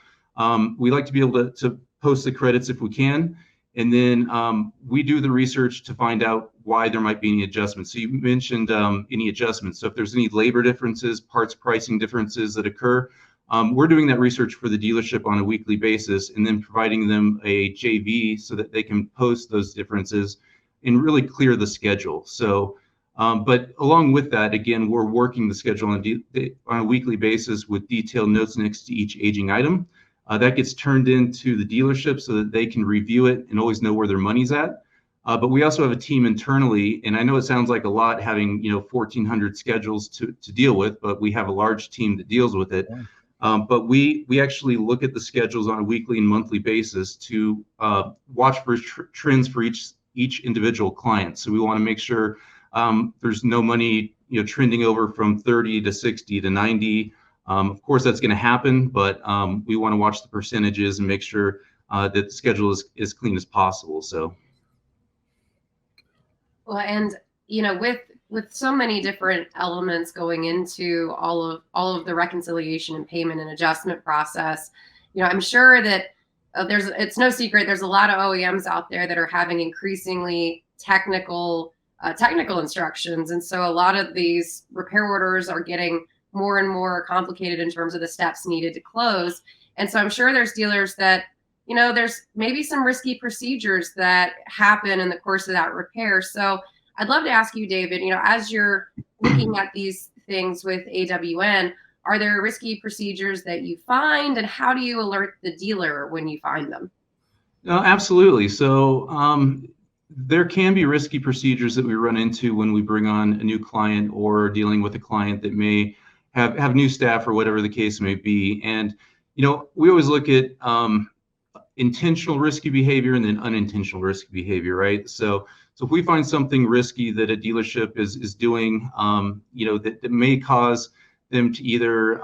we like to be able to post the credits if we can. And then we do the research to find out why there might be any adjustments. So you mentioned any adjustments. So if there's any labor differences, parts pricing differences that occur, we're doing that research for the dealership on a weekly basis, and then providing them a JV so that they can post those differences and really clear the schedule. So but along with that, again, we're working the schedule on a weekly basis with detailed notes next to each aging item. That gets turned into the dealership so that they can review it and always know where their money's at. But we also have a team internally, and I know it sounds like a lot having 1,400 schedules to deal with, but we have a large team that deals with it. But we actually look at the schedules on a weekly and monthly basis to watch for trends for each individual client. So we want to make sure there's no money, trending over from 30 to 60 to 90. Of course, that's going to happen, but we want to watch the percentages and make sure that the schedule is as clean as possible. So, well, and with so many different elements going into all of the reconciliation and payment and adjustment process, I'm sure that it's no secret there's a lot of OEMs out there that are having increasingly technical instructions. And so a lot of these repair orders are getting more and more complicated in terms of the steps needed to close. And so I'm sure there's dealers that, there's maybe some risky procedures that happen in the course of that repair. So I'd love to ask you, David, as you're looking at these things with AWN, are there risky procedures that you find, and how do you alert the dealer when you find them? No, absolutely. So, there can be risky procedures that we run into when we bring on a new client or dealing with a client that may have new staff or whatever the case may be. And, we always look at, intentional risky behavior and then unintentional risky behavior, right? So if we find something risky that a dealership is doing, that may cause them to either,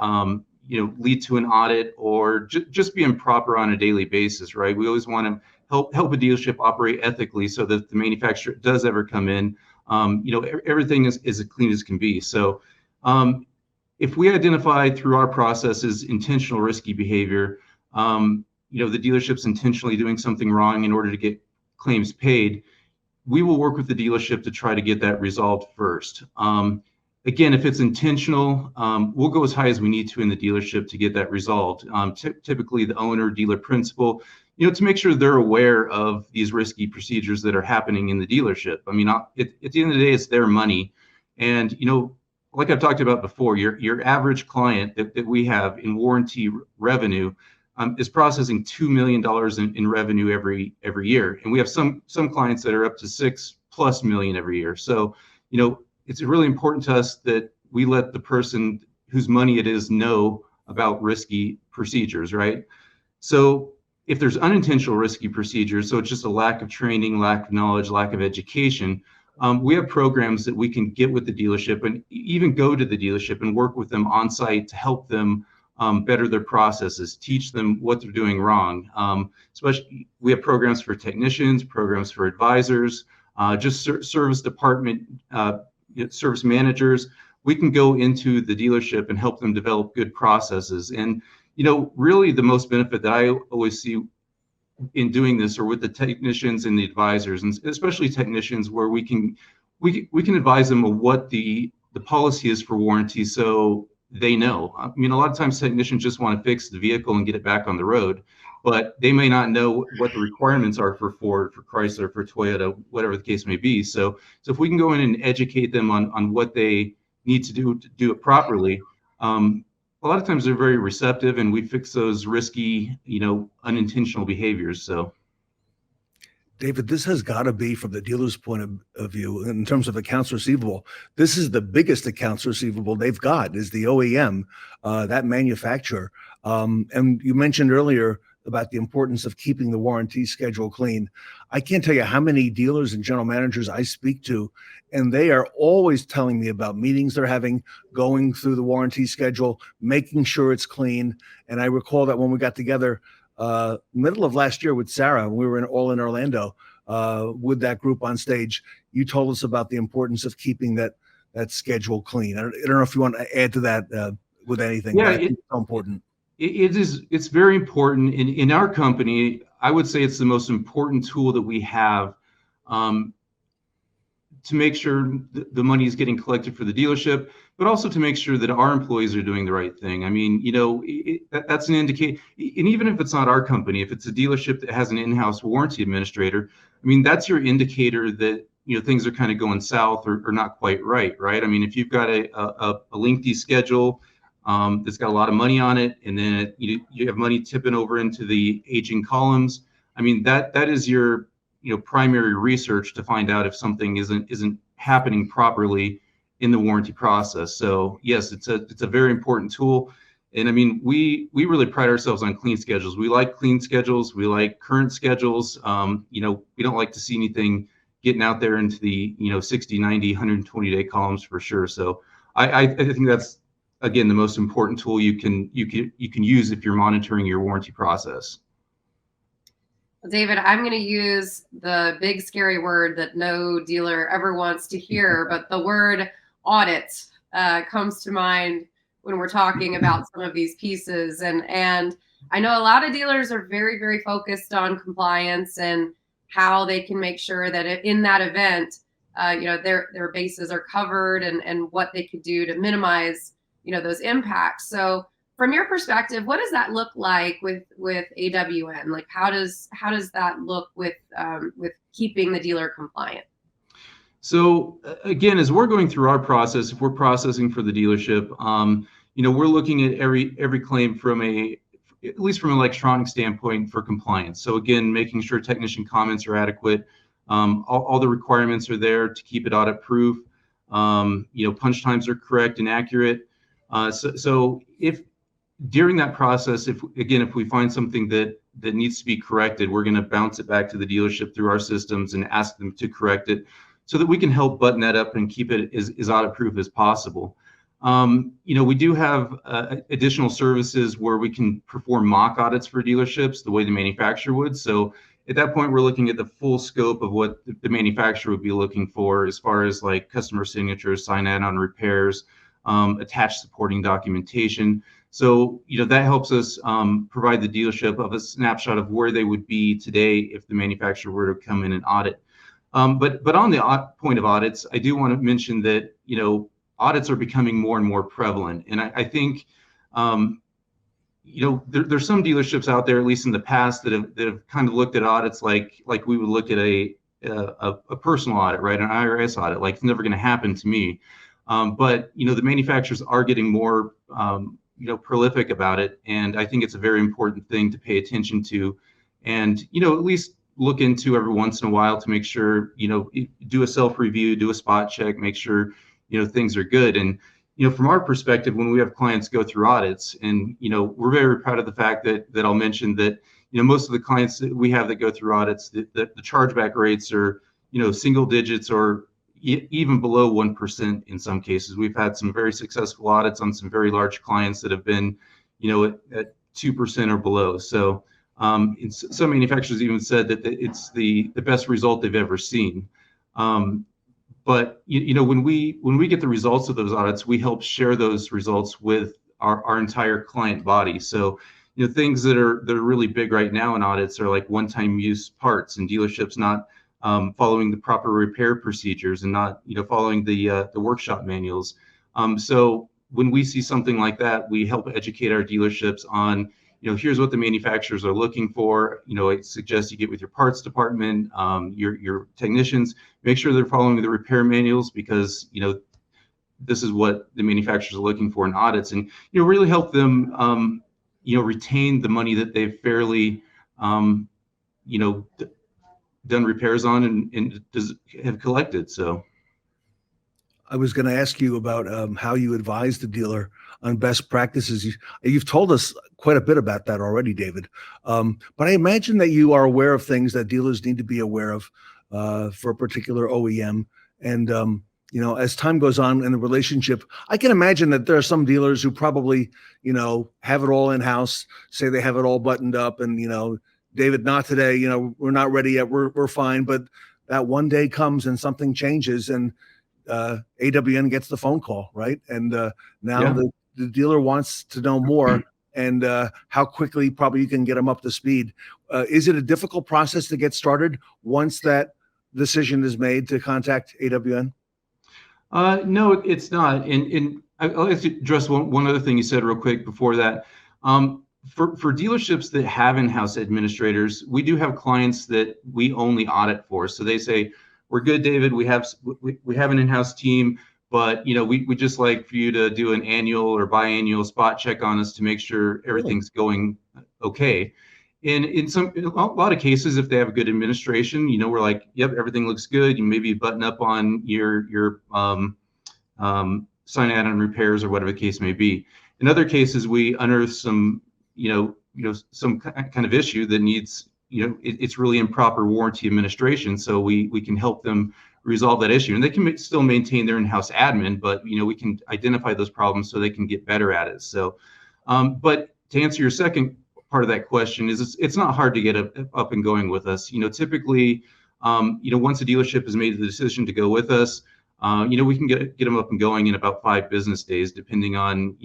lead to an audit or just be improper on a daily basis, right? We always want to help a dealership operate ethically so that the manufacturer does ever come in, everything is as clean as can be. So if we identify through our processes intentional risky behavior, the dealership's intentionally doing something wrong in order to get claims paid, we will work with the dealership to try to get that resolved first. Again, if it's intentional, we'll go as high as we need to in the dealership to get that resolved. Typically the owner, dealer principal, to make sure they're aware of these risky procedures that are happening in the dealership. I mean, at the end of the day, it's their money. And, like I've talked about before, your average client that we have in warranty revenue is processing $2 million in revenue every year. And we have some clients that are up to $6+ million every year. So, it's really important to us that we let the person whose money it is know about risky procedures, right? So if there's unintentional risky procedures, so it's just a lack of training, lack of knowledge, lack of education, we have programs that we can get with the dealership and even go to the dealership and work with them on site to help them better their processes, teach them what they're doing wrong. Especially, we have programs for technicians, programs for advisors, service department, service managers. We can go into the dealership and help them develop good processes. And, really the most benefit that I always see in doing this are with the technicians and the advisors, and especially technicians, where we can advise them of what the policy is for warranty, so they know. I mean, a lot of times technicians just want to fix the vehicle and get it back on the road, but they may not know what the requirements are for Ford, for Chrysler, for Toyota, whatever the case may be. So if we can go in and educate them on what they need to do it properly, a lot of times they're very receptive, and we fix those risky, unintentional behaviors. So, David, this has got to be, from the dealer's point of view, in terms of accounts receivable, this is the biggest accounts receivable they've got, is the OEM, that manufacturer. And you mentioned earlier about the importance of keeping the warranty schedule clean. I can't tell you how many dealers and general managers I speak to, and they are always telling me about meetings they're having, going through the warranty schedule, making sure it's clean. And I recall that when we got together middle of last year with Sarah, we were all in Orlando with that group on stage, you told us about the importance of keeping that schedule clean. I don't know if you want to add to that with anything. Yeah, it's so important. It's very important in our company. I would say it's the most important tool that we have to make sure the money is getting collected for the dealership, but also to make sure that our employees are doing the right thing. I mean, that's an indicator. And even if it's not our company, if it's a dealership that has an in-house warranty administrator, I mean, that's your indicator that, things are kind of going south or not quite right? I mean, if you've got a lengthy schedule that's got a lot of money on it, and then you have money tipping over into the aging columns, I mean, that is your primary research to find out if something isn't happening properly in the warranty process. So yes, it's a very important tool. And I mean, we really pride ourselves on clean schedules. We like clean schedules. We like current schedules. We don't like to see anything getting out there into the 60, 90, 120 day columns for sure. So I think that's, again, the most important tool you can use if you're monitoring your warranty process. David, I'm going to use the big scary word that no dealer ever wants to hear, but the word audit comes to mind when we're talking about some of these pieces. And I know a lot of dealers are very, very focused on compliance and how they can make sure that in that event, their bases are covered and what they could do to minimize, those impacts. So from your perspective, what does that look like with AWN? Like, how does that look with keeping the dealer compliant? So again, as we're going through our process, if we're processing for the dealership, we're looking at every claim at least from an electronic standpoint for compliance. So again, making sure technician comments are adequate, all the requirements are there to keep it audit proof. Punch times are correct and accurate. So if during that process, if we find something that that needs to be corrected, we're going to bounce it back to the dealership through our systems and ask them to correct it so that we can help button that up and keep it as audit-proof as possible. We do have additional services where we can perform mock audits for dealerships the way the manufacturer would. So at that point, we're looking at the full scope of what the manufacturer would be looking for as far as like customer signatures, sign add-on repairs, attached supporting documentation. So, that helps us provide the dealership of a snapshot of where they would be today if the manufacturer were to come in and audit. But on the point of audits, I do want to mention that, audits are becoming more and more prevalent. And I think, there's some dealerships out there, at least in the past, that have kind of looked at audits like we would look at a personal audit, right? An IRS audit, like it's never going to happen to me. But the manufacturers are getting more, prolific about it. And I think it's a very important thing to pay attention to and, at least look into every once in a while to make sure, do a self-review, do a spot check, make sure, things are good. And, from our perspective, when we have clients go through audits and, we're very proud of the fact that I'll mention that, most of the clients that we have that go through audits, the chargeback rates are, single digits or even below 1% in some cases. We've had some very successful audits on some very large clients that have been, at 2% or below. So some manufacturers even said that it's the best result they've ever seen. But when we get the results of those audits, we help share those results with our entire client body. So things that are really big right now in audits are like one-time use parts and dealerships not following the proper repair procedures and not following the workshop manuals. So when we see something like that, we help educate our dealerships on here's what the manufacturers are looking for. I suggest you get with your parts department, your technicians, make sure they're following the repair manuals because, this is what the manufacturers are looking for in audits and, really help them, retain the money that they've fairly, done repairs on and have collected. So I was going to ask you about how you advise the dealer on best practices. You've told us quite a bit about that already, David. But I imagine that you are aware of things that dealers need to be aware of for a particular OEM. And, as time goes on in the relationship, I can imagine that there are some dealers who probably, have it all in-house, say they have it all buttoned up and, David, not today, we're not ready yet. We're fine. But that one day comes and something changes and AWN gets the phone call, right? And now the dealer wants to know more and how quickly probably you can get them up to speed. Is it a difficult process to get started once that decision is made to contact AWN? No, it's not. And I'll address one other thing you said real quick before that. For dealerships that have in-house administrators, we do have clients that we only audit for. So they say, we're good, David. We have an in-house team, but we just like for you to do an annual or biannual spot check on us to make sure everything's going okay. And in a lot of cases, if they have a good administration, we're like, yep, everything looks good. You maybe button up on your sign add-on repairs or whatever the case may be. In other cases, we unearth some some kind of issue that needs it's really improper warranty administration. So we can help them resolve that issue, and they can still maintain their in-house admin, but we can identify those problems so they can get better at it. So, but to answer your second part of that question is it's not hard to get up and going with us. Typically, once a dealership has made the decision to go with us, we can get them up and going in about 5 business days, depending on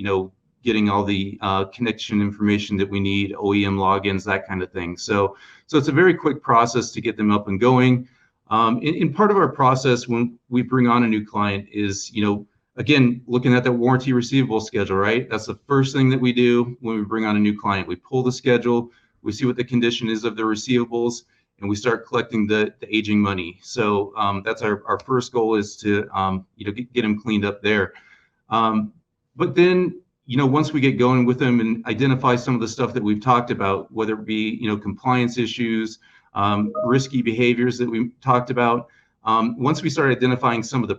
getting all the connection information that we need, OEM logins, that kind of thing. So it's a very quick process to get them up and going. And part of our process when we bring on a new client is, again, looking at that warranty receivable schedule, right? That's the first thing that we do when we bring on a new client. We pull the schedule, we see what the condition is of the receivables, and we start collecting the aging money. So that's our first goal is to, get them cleaned up there. But then, once we get going with them and identify some of the stuff that we've talked about, whether it be, compliance issues, risky behaviors that we talked about, once we start identifying some of the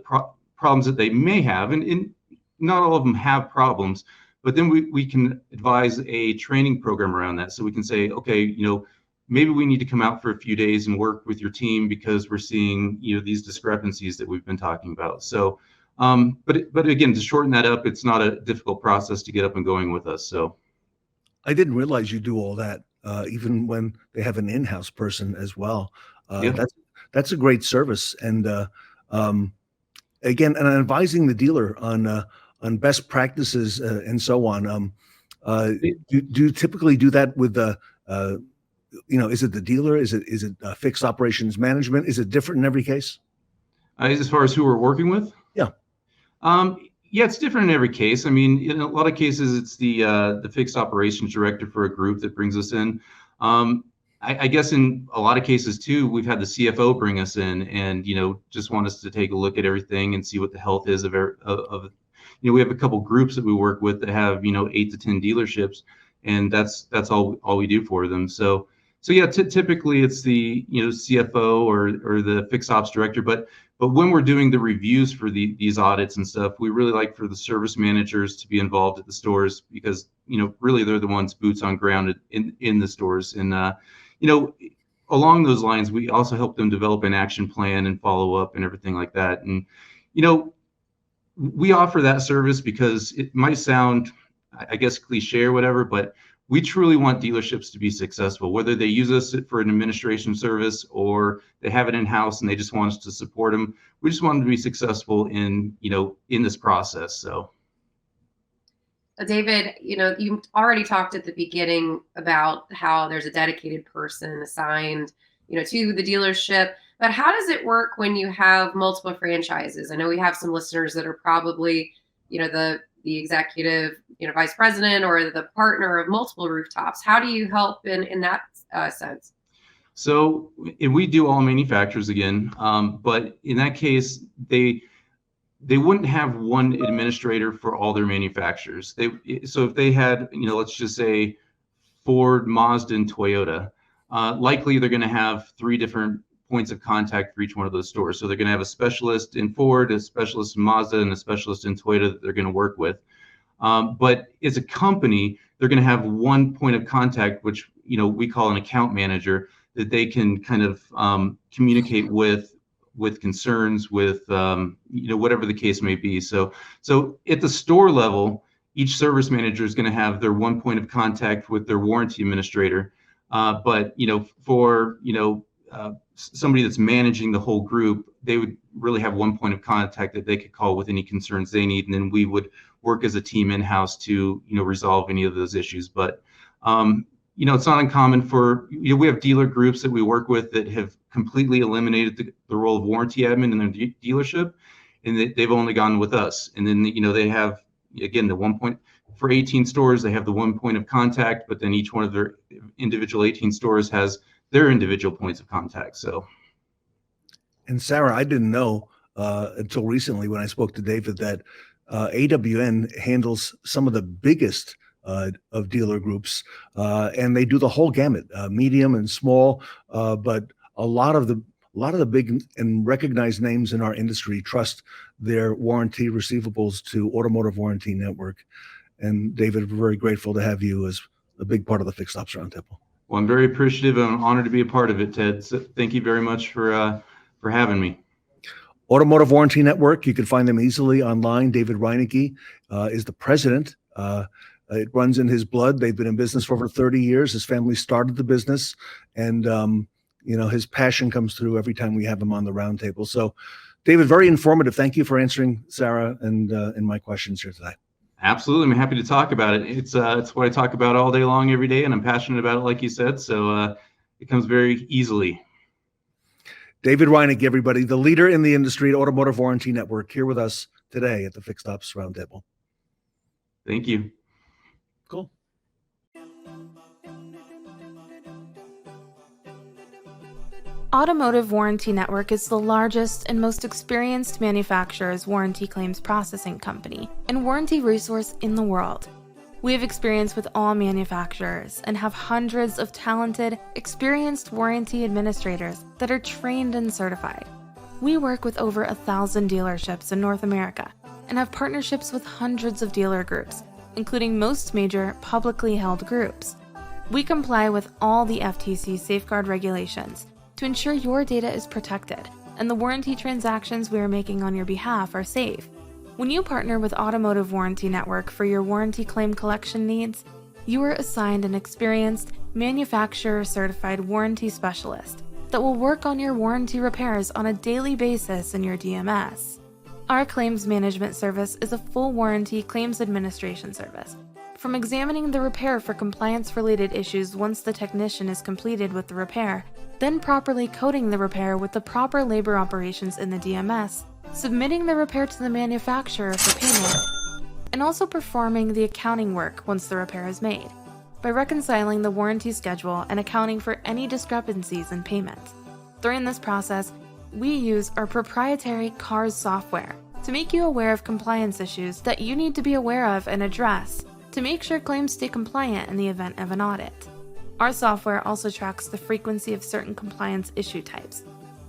problems that they may have, and not all of them have problems, But then we can advise a training program around that. So we can say, okay, maybe we need to come out for a few days and work with your team because we're seeing, these discrepancies that we've been talking about. So, but again, to shorten that up, it's not a difficult process to get up and going with us. So I didn't realize you do all that, even when they have an in-house person as well. That's a great service. And again, and advising the dealer on best practices and so on. Do you typically do that with the is it the dealer? Is it fixed operations management? Is it different in every case? As far as who we're working with? Yeah. Yeah, it's different in every case. I mean, in a lot of cases, it's the fixed operations director for a group that brings us in. I guess in a lot of cases too, we've had the CFO bring us in and just want us to take a look at everything and see what the health is of we have a couple groups that we work with that have 8 to 10 dealerships, and that's all we do for them. So yeah, typically it's the CFO or the fixed ops director, but when we're doing the reviews for these audits and stuff, we really like for the service managers to be involved at the stores because really they're the ones boots on ground in the stores. And along those lines, we also help them develop an action plan and follow up and everything like that. And we offer that service because it might sound, I guess, cliche or whatever, but we truly want dealerships to be successful, whether they use us for an administration service or they have it in-house and they just want us to support them. We just want them to be successful in this process. So, David, you already talked at the beginning about how there's a dedicated person assigned, to the dealership. But how does it work when you have multiple franchises? I know we have some listeners that are probably, the executive, vice president or the partner of multiple rooftops. How do you help in that sense? So we do all manufacturers again, but in that case, they wouldn't have one administrator for all their manufacturers. So if they had, let's just say Ford, Mazda, and Toyota, likely they're going to have 3 different points of contact for each one of those stores. So they're going to have a specialist in Ford, a specialist in Mazda, and a specialist in Toyota that they're going to work with. But as a company, they're going to have one point of contact, which we call an account manager, that they can kind of communicate with concerns, with whatever the case may be. So at the store level, each service manager is going to have their one point of contact with their warranty administrator. But for somebody that's managing the whole group, they would really have one point of contact that they could call with any concerns they need, and then we would work as a team in-house to resolve any of those issues. But it's not uncommon for we have dealer groups that we work with that have completely eliminated the role of warranty admin in their dealership, and they've only gone with us. And then they have, again, the one point for 18 stores, they have the one point of contact, but then each one of their individual 18 stores has their individual points of contact. So, and Sarah, I didn't know until recently when I spoke to David that AWN handles some of the biggest of dealer groups, and they do the whole gamut, medium and small. But a lot of the big and recognized names in our industry trust their warranty receivables to Automotive Warranty Network. And David, we're very grateful to have you as a big part of the Fixed Ops Roundtable. Well, I'm very appreciative and I'm honored to be a part of it, Ted. So thank you very much for having me. Automotive Warranty Network, you can find them easily online. David Reinicke is the president. It runs in his blood. They've been in business for over 30 years. His family started the business, and his passion comes through every time we have him on the roundtable. So, David, very informative. Thank you for answering Sarah and my questions here today. Absolutely. I'm happy to talk about it. It's what I talk about all day long, every day, and I'm passionate about it, like you said. So it comes very easily. David Reinicke, everybody, the leader in the industry at Automotive Warranty Network, here with us today at the Fixed Ops Roundtable. Thank you. Cool. Automotive Warranty Network is the largest and most experienced manufacturer's warranty claims processing company and warranty resource in the world. We have experience with all manufacturers and have hundreds of talented, experienced warranty administrators that are trained and certified. We work with over 1,000 dealerships in North America and have partnerships with hundreds of dealer groups including most major publicly held groups. We comply with all the FTC safeguard regulations to ensure your data is protected and the warranty transactions we are making on your behalf are safe. When you partner with Automotive Warranty Network for your warranty claim collection needs, you are assigned an experienced, manufacturer-certified warranty specialist that will work on your warranty repairs on a daily basis in your DMS. Our claims management service is a full warranty claims administration service. From examining the repair for compliance-related issues once the technician is completed with the repair, then properly coding the repair with the proper labor operations in the DMS, submitting the repair to the manufacturer for payment, and also performing the accounting work once the repair is made, by reconciling the warranty schedule and accounting for any discrepancies in payment. During this process, we use our proprietary CARS software to make you aware of compliance issues that you need to be aware of and address to make sure claims stay compliant in the event of an audit. Our software also tracks the frequency of certain compliance issue types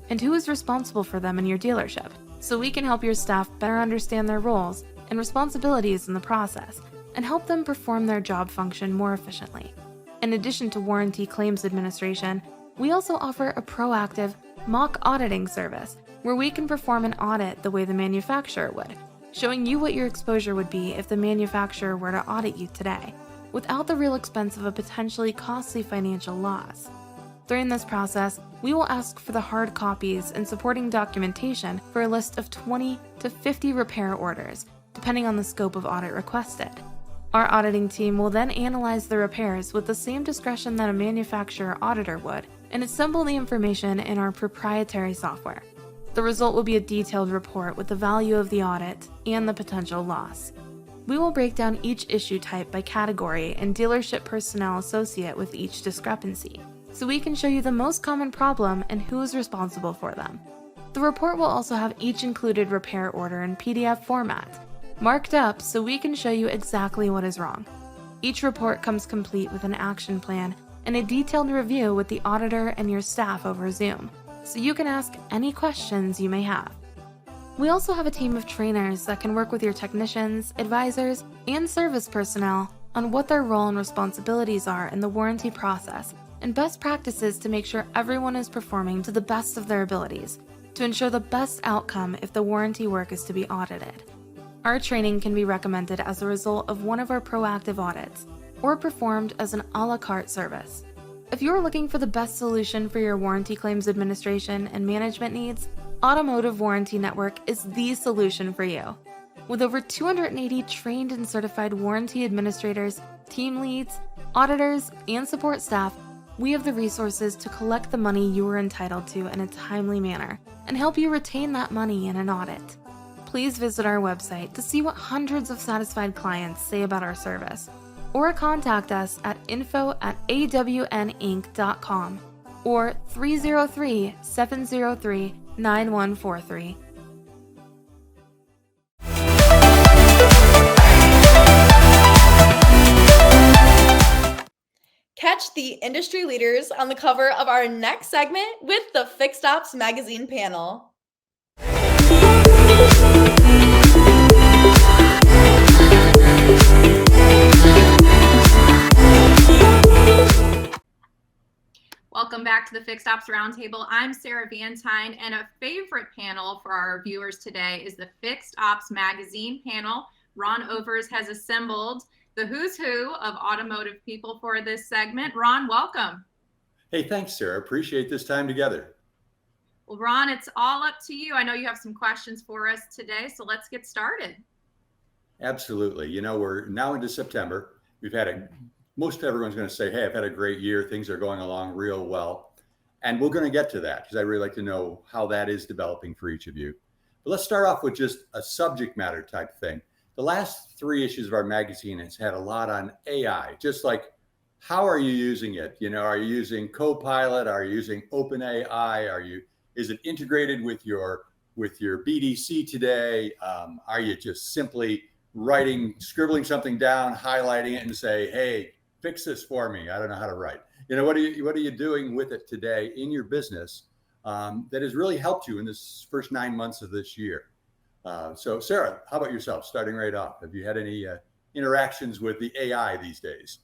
and who is responsible for them in your dealership, so we can help your staff better understand their roles and responsibilities in the process and help them perform their job function more efficiently. In addition to warranty claims administration, we also offer a proactive mock auditing service where we can perform an audit the way the manufacturer would, showing you what your exposure would be if the manufacturer were to audit you today, without the real expense of a potentially costly financial loss. During this process, we will ask for the hard copies and supporting documentation for a list of 20 to 50 repair orders, depending on the scope of audit requested. Our auditing team will then analyze the repairs with the same discretion that a manufacturer auditor would and assemble the information in our proprietary software. The result will be a detailed report with the value of the audit and the potential loss. We will break down each issue type by category and dealership personnel associate with each discrepancy, so we can show you the most common problem and who is responsible for them. The report will also have each included repair order in PDF format, marked up so we can show you exactly what is wrong. Each report comes complete with an action plan and a detailed review with the auditor and your staff over Zoom, so you can ask any questions you may have. We also have a team of trainers that can work with your technicians, advisors, and service personnel on what their role and responsibilities are in the warranty process and best practices to make sure everyone is performing to the best of their abilities to ensure the best outcome if the warranty work is to be audited. Our training can be recommended as a result of one of our proactive audits or performed as an a la carte service. If you're looking for the best solution for your warranty claims administration and management needs, Automotive Warranty Network is the solution for you. With over 280 trained and certified warranty administrators, team leads, auditors, and support staff, we have the resources to collect the money you are entitled to in a timely manner and help you retain that money in an audit. Please visit our website to see what hundreds of satisfied clients say about our service, or contact us at info@awninc.com or 303-703-9143. Catch the industry leaders on the cover of our next segment with the Fixed Ops magazine panel. Welcome back to the Fixed Ops Roundtable. I'm Sarah Vantine, and a favorite panel for our viewers today is the Fixed Ops Magazine panel. Ron Overs has assembled the who's who of automotive people for this segment. Ron, welcome. Hey, thanks, Sarah. Appreciate this time together. Well, Ron, it's all up to you. I know you have some questions for us today, so let's get started. Absolutely. You know, we're now into September. We've had most everyone's going to say, hey, I've had a great year. Things are going along real well. And we're going to get to that because I really like to know how that is developing for each of you. But let's start off with just a subject matter type thing. The last 3 issues of our magazine has had a lot on AI, just like how are you using it? You know, are you using Copilot? Are you using OpenAI? Is it integrated with your BDC today? Are you just simply scribbling something down, highlighting it and say, hey, fix this for me. I don't know how to write. You know, what are you doing with it today in your business that has really helped you in this first 9 months of this year? So Sarah, how about yourself? Starting right off, have you had any interactions with the AI these days?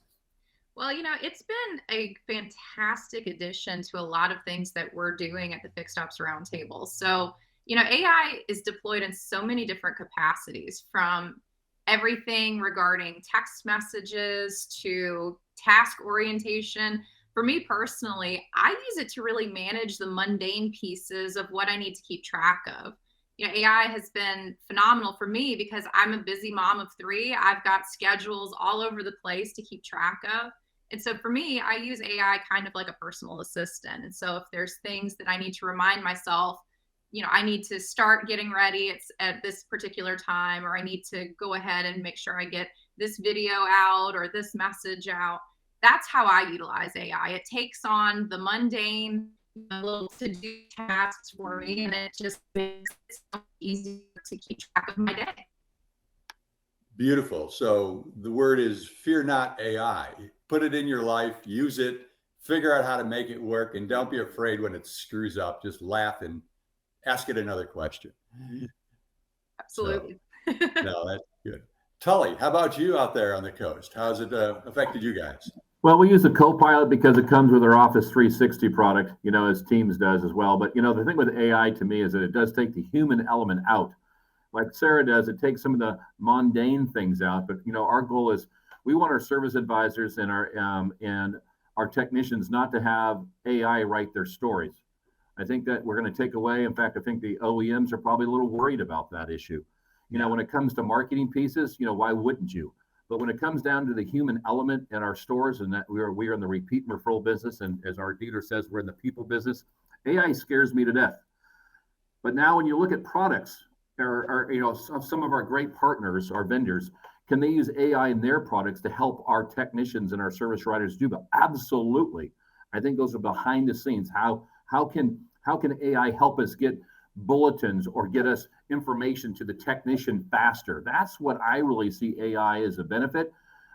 Well, it's been a fantastic addition to a lot of things that we're doing at the Fixed Ops Roundtable. So, AI is deployed in so many different capacities, from everything regarding text messages to task orientation. For me personally, I use it to really manage the mundane pieces of what I need to keep track of. AI has been phenomenal for me because I'm a busy mom of 3. I've got schedules all over the place to keep track of. And so for me, I use AI kind of like a personal assistant. And so if there's things that I need to remind myself, I need to start getting ready at this particular time, or I need to go ahead and make sure I get this video out or this message out. That's how I utilize AI. It takes on the mundane little to-do tasks for me, and it just makes it so easy to keep track of my day. Beautiful. So the word is fear not AI. Put it in your life, use it, figure out how to make it work, and don't be afraid when it screws up. Just laugh and ask it another question. Absolutely. So, no, that's good. Tully, how about you out there on the coast? How's it affected you guys? Well, we use the Copilot because it comes with our Office 360 product, as Teams does as well. But, the thing with AI to me is that it does take the human element out. Like Sarah does, it takes some of the mundane things out. But, our goal is we want our service advisors and our technicians not to have AI write their stories. I think that we're going to take away. In fact, I think the OEMs are probably a little worried about that issue. When it comes to marketing pieces, why wouldn't you? But when it comes down to the human element in our stores, and that we are in the repeat and referral business, and as our dealer says, we're in the people business, AI scares me to death. But now when you look at products, or some of our great partners, our vendors, can they use AI in their products to help our technicians and our service writers do that? Absolutely. I think those are behind the scenes. How can AI help us get bulletins or get us information to the technician faster? That's what I really see AI as a benefit.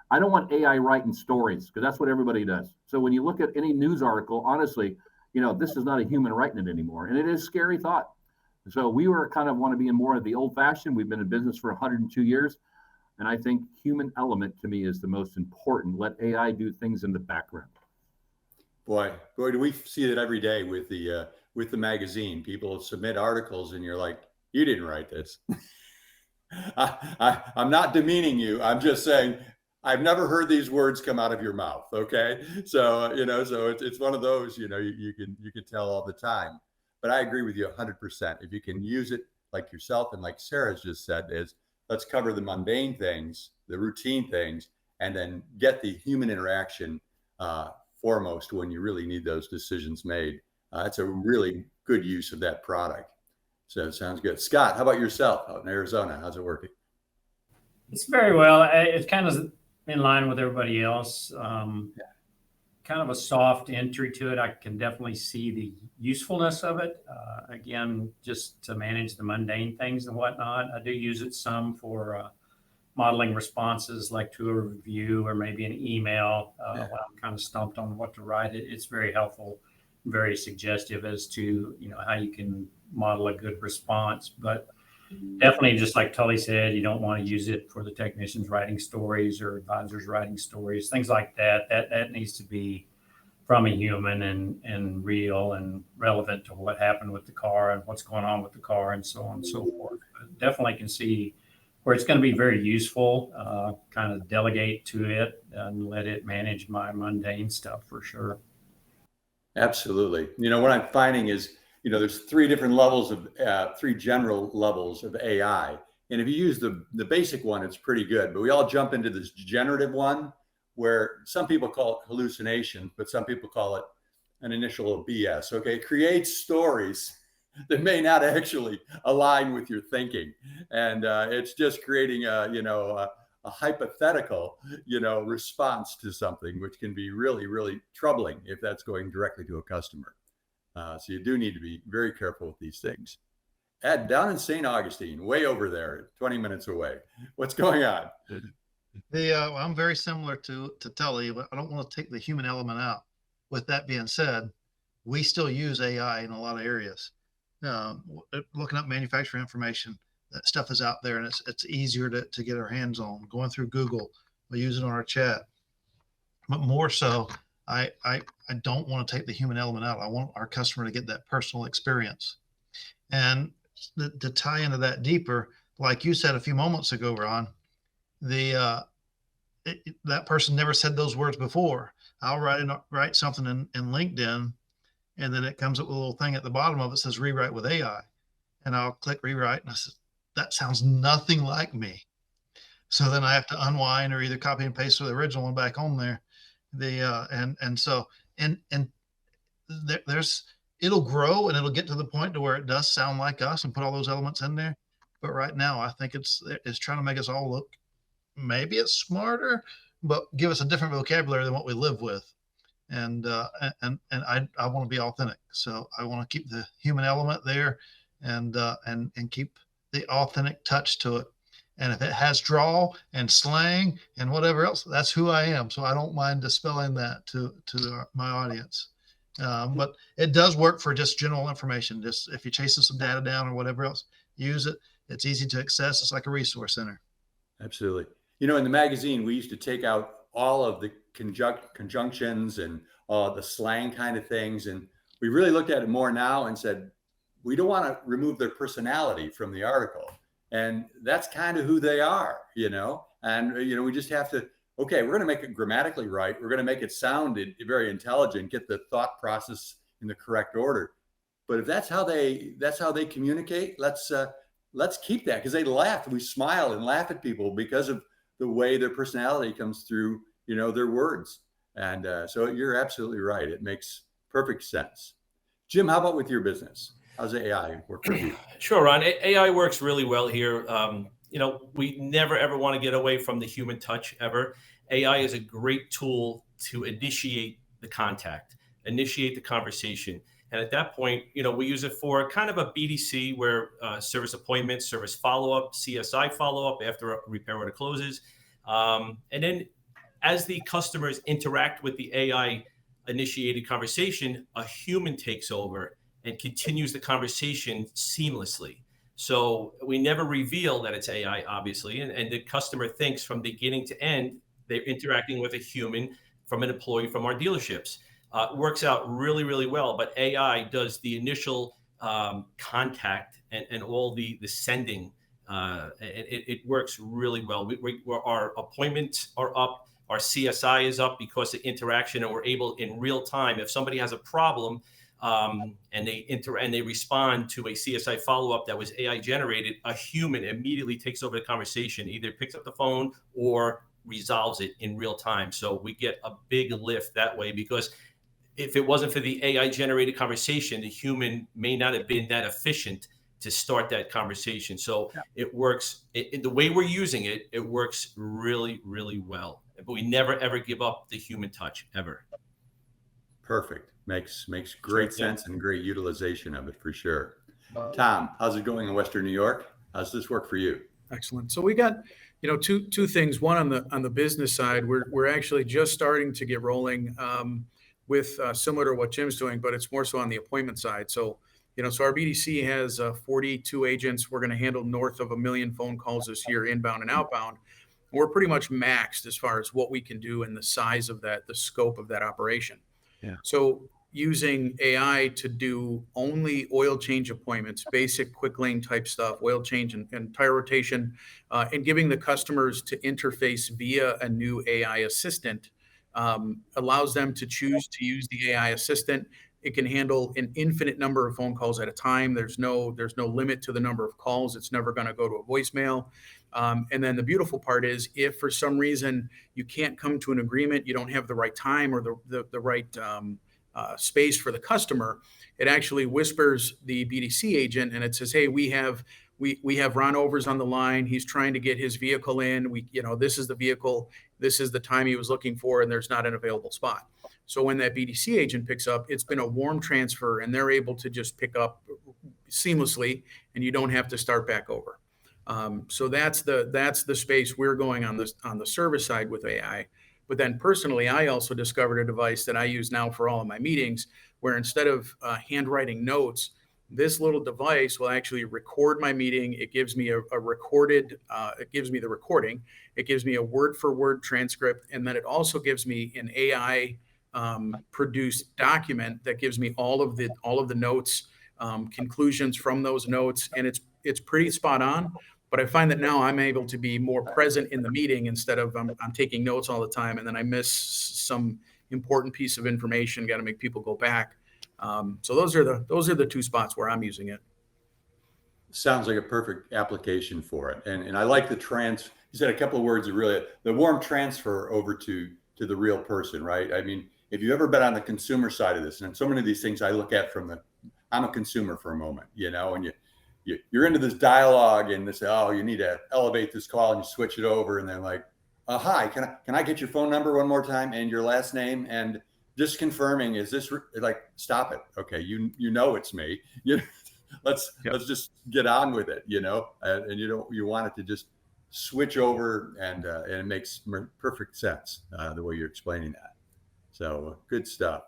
I don't want AI writing stories because that's what everybody does. So when you look at any news article, honestly, this is not a human writing it anymore. And it is a scary thought. So we want to be in more of the old fashioned. We've been in business for 102 years. And I think human element to me is the most important. Let AI do things in the background. Boy, do we see it every day with the magazine. People submit articles and you're like, you didn't write this. I'm not demeaning you. I'm just saying, I've never heard these words come out of your mouth. Okay. So, so it's one of those, you can tell all the time, but I agree with you 100%. If you can use it like yourself and like Sarah's just said, is let's cover the mundane things, the routine things, and then get the human interaction foremost when you really need those decisions made. That's a really good use of that product. So it sounds good. Scott, how about yourself out in Arizona? How's it working? It's very well. It's kind of in line with everybody else. Kind of a soft entry to it. I can definitely see the usefulness of it. Again, just to manage the mundane things and whatnot. I do use it some for modeling responses, like to a review or maybe an email when I'm kind of stumped on what to write. It's very helpful, very suggestive as to how you can model a good response. But definitely, just like Tully said, you don't want to use it for the technicians writing stories or advisors writing stories, things like that. That needs to be from a human and real and relevant to what happened with the car and what's going on with the car and so on and so forth. But definitely can see where it's going to be very useful, kind of delegate to it and let it manage my mundane stuff for sure. Absolutely. What I'm finding is, there's three different levels of, three general levels of AI. And if you use the basic one, it's pretty good. But we all jump into this generative one where some people call it hallucination, but some people call it an initial of BS. Okay. It creates stories that may not actually align with your thinking. And it's just creating a hypothetical, response to something, which can be really, really troubling if that's going directly to a customer. So you do need to be very careful with these things. Ed, down in St. Augustine, way over there, 20 minutes away. What's going on? I'm very similar to Tully, but I don't want to take the human element out. With that being said, we still use AI in a lot of areas. Looking up manufacturer information, that stuff is out there and it's easier to get our hands on. Going through Google, we use it on our chat. But more so, I don't want to take the human element out. I want our customer to get that personal experience. And to tie into that deeper, like you said a few moments ago, Ron, that person never said those words before. I'll write something in LinkedIn, and then it comes up with a little thing at the bottom of it says rewrite with AI. And I'll click rewrite, and I said, that sounds nothing like me. So then I have to unwind or either copy and paste the original one back on there. It'll grow and it'll get to the point to where it does sound like us and put all those elements in there. But right now, I think it's trying to make us all look, maybe it's smarter, but give us a different vocabulary than what we live with. And I want to be authentic. So I want to keep the human element there and keep the authentic touch to it. And if it has drawl and slang and whatever else, that's who I am. So I don't mind dispelling that to my audience. But it does work for just general information. Just if you're chasing some data down or whatever else, use it. It's easy to access. It's like a resource center. Absolutely. You know, in the magazine, we used to take out all of the conjunctions and the slang kind of things. And we really looked at it more now and said, we don't want to remove their personality from the article. And that's kind of who they are, you know, and, you know, we just have to, okay, we're going to make it grammatically right. We're going to make it sound very intelligent, get the thought process in the correct order. But if that's how they communicate, let's keep that, because they laugh. We smile and laugh at people because of the way their personality comes through, you know, their words. And so you're absolutely right. It makes perfect sense. Jim, how about with your business? How's AI work for you? Sure, Ron. AI works really well here. You know, we never, ever want to get away from the human touch ever. AI is a great tool to initiate the contact, initiate the conversation. And at that point, you know, we use it for kind of a BDC where service appointments, service follow-up, CSI follow-up after a repair order closes. And then as the customers interact with the AI initiated conversation, a human takes over and continues the conversation seamlessly. So we never reveal that it's AI, obviously, and the customer thinks from beginning to end, they're interacting with a human from an employee from our dealerships. It works out really, really well, but AI does the initial contact and all the sending. It works really well. Our appointments are up, our CSI is up because of interaction, and we're able in real time, if somebody has a problem, and they respond to a CSI follow-up that was AI generated, a human immediately takes over the conversation, either picks up the phone or resolves it in real time. So we get a big lift that way, because if it wasn't for the AI generated conversation, the human may not have been that efficient to start that conversation. So it works, the way we're using it, it works really, really well. But we never, ever give up the human touch, ever. Perfect. Makes great sense and great utilization of it for sure. Tom, how's it going in Western New York? How's this work for you? Excellent. So we got, you know, two things. One on the business side, we're actually just starting to get rolling with similar to what Jim's doing, but it's more so on the appointment side. So, you know, so our BDC has 42 agents. We're going to handle north of 1 million phone calls this year, inbound and outbound. We're pretty much maxed as far as what we can do and the size of that, the scope of that operation. Yeah. So using AI to do only oil change appointments, basic quick lane type stuff, oil change and tire rotation, and giving the customers to interface via a new AI assistant allows them to choose to use the AI assistant. It can handle an infinite number of phone calls at a time. There's no limit to the number of calls. It's never going to go to a voicemail. And then the beautiful part is, if for some reason you can't come to an agreement, you don't have the right time or the right space for the customer, it actually whispers the BDC agent and it says, hey, we have Ron Overs on the line. He's trying to get his vehicle in. This is the vehicle. This is the time he was looking for, and there's not an available spot. So when that BDC agent picks up, it's been a warm transfer and they're able to just pick up seamlessly and you don't have to start back over. So that's the space we're going on the service side with AI. But then personally, I also discovered a device that I use now for all of my meetings, where instead of handwriting notes, This little device will actually record my meeting. It gives me a recorded, it gives me the recording. It gives me a word for word transcript. And then it also gives me an AI produced document that gives me all of the notes, conclusions from those notes. And it's pretty spot on. But I find that now I'm able to be more present in the meeting instead of I'm taking notes all the time. And then I miss some important piece of information, got to make people go back. So those are the two spots where I'm using it. Sounds like a perfect application for it. And I like the you said a couple of words that really, the warm transfer over to the real person, right? I mean, if you've ever been on the consumer side of this, and so many of these things I look at I'm a consumer for a moment, and you're into this dialogue and they say, oh, you need to elevate this call, and you switch it over and they're like, hi, can I get your phone number one more time and your last name? And just confirming, is this like, stop it. Okay. You know, it's me. Let's just get on with it, and you want it to just switch over and it makes perfect sense the way you're explaining that. So good stuff.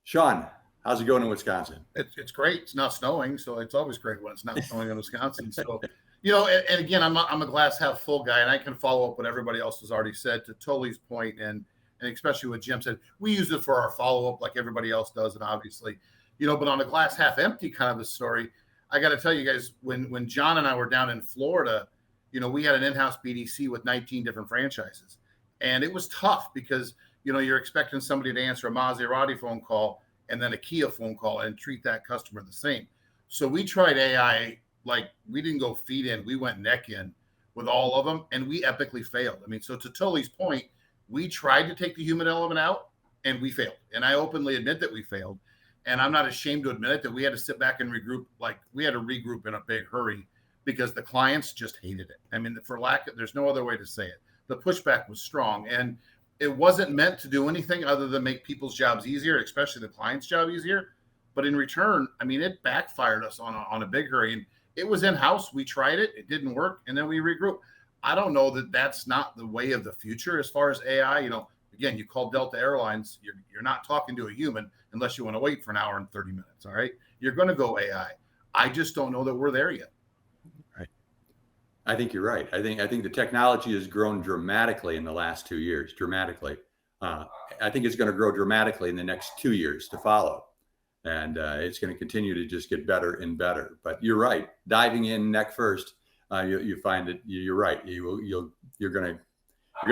Shon, how's it going in Wisconsin? It's great. It's not snowing, so it's always great when it's not snowing in Wisconsin. So, and again, I'm a glass half full guy, and I can follow up what everybody else has already said to Tully's point, and especially what Jim said. We use it for our follow up like everybody else does, and obviously, but on a glass half empty kind of a story, I got to tell you guys, when John and I were down in Florida, we had an in-house BDC with 19 different franchises, and it was tough because you're expecting somebody to answer a Maserati phone call and then a Kia phone call and treat that customer the same. So we tried AI, like we didn't go feet in, we went neck in with all of them, and we epically failed. I mean, so to Tully's point, we tried to take the human element out and we failed. And I openly admit that we failed. And I'm not ashamed to admit it, that we had to sit back and regroup. Like we had to regroup in a big hurry because the clients just hated it. I mean, there's no other way to say it. The pushback was strong, and it wasn't meant to do anything other than make people's jobs easier, especially the client's job easier. But in return, I mean, it backfired us on a big hurry. And it was in-house. We tried it. It didn't work. And then we regrouped. I don't know that that's not the way of the future as far as AI. Again, you call Delta Airlines, you're not talking to a human unless you want to wait for an hour and 30 minutes. All right. You're going to go AI. I just don't know that we're there yet. Right. I think you're right. I think the technology has grown dramatically in the last 2 years, dramatically. I think it's going to grow dramatically in the next 2 years to follow. And it's going to continue to just get better and better. But you're right. Diving in neck first, you find that you're right. You're going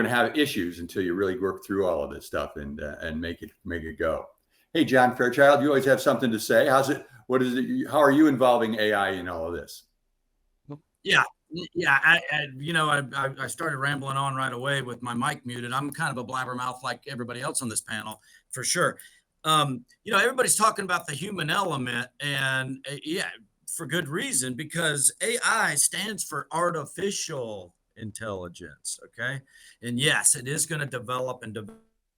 to have issues until you really work through all of this stuff and make it go. Hey, John Fairchild, you always have something to say. How's it? What is it? How are you involving AI in all of this? Yeah. I started rambling on right away with my mic muted. I'm kind of a blabbermouth like everybody else on this panel, for sure. Everybody's talking about the human element, and for good reason, because AI stands for artificial intelligence. Okay. And yes, it is going to develop and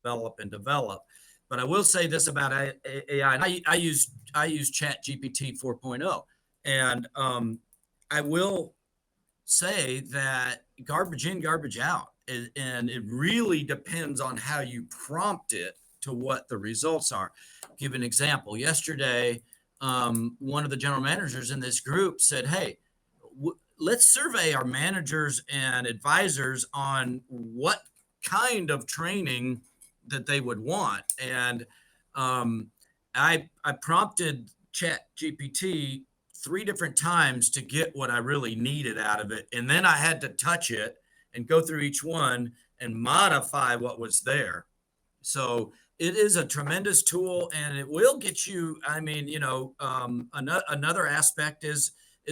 develop and develop. But I will say this about AI. I use ChatGPT 4.0, and I will say that garbage in, garbage out, and it really depends on how you prompt it to what the results are. I'll give an example. Yesterday, one of the general managers in this group said, "Hey, let's survey our managers and advisors on what kind of training that they would want." And I prompted ChatGPT 3 different times to get what I really needed out of it. And then I had to touch it and go through each one and modify what was there. So it is a tremendous tool, and it will get you, another aspect is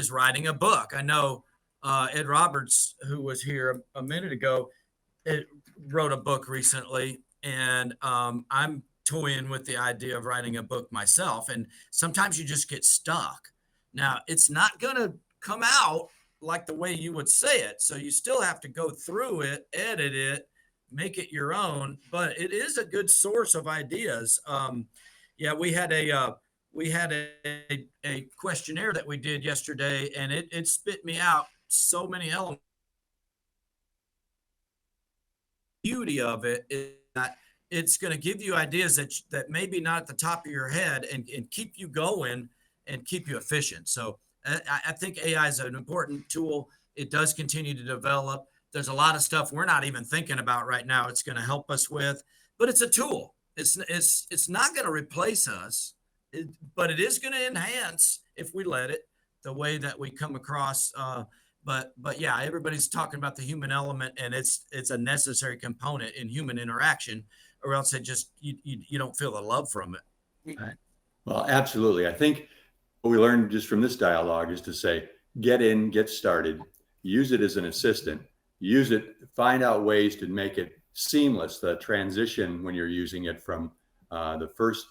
writing a book. I know Ed Roberts, who was here a minute ago, wrote a book recently, and I'm toying with the idea of writing a book myself. And sometimes you just get stuck. Now, it's not going to come out like the way you would say it. So you still have to go through it, edit it, make it your own, but it is a good source of ideas. We had a questionnaire that we did yesterday, and it spit me out so many elements. The beauty of it is that it's going to give you ideas that maybe not at the top of your head and keep you going and keep you efficient. So I think AI is an important tool. It does continue to develop. There's a lot of stuff we're not even thinking about right now. It's going to help us with, but it's a tool. It's not going to replace us, but it is going to enhance, if we let it, the way that we come across. But yeah, everybody's talking about the human element, and it's a necessary component in human interaction, or else it just you don't feel the love from it. Right. Well, absolutely. I think what we learned just from this dialogue is to say, get in, get started, use it as an assistant, use it, find out ways to make it seamless, the transition when you're using it from the first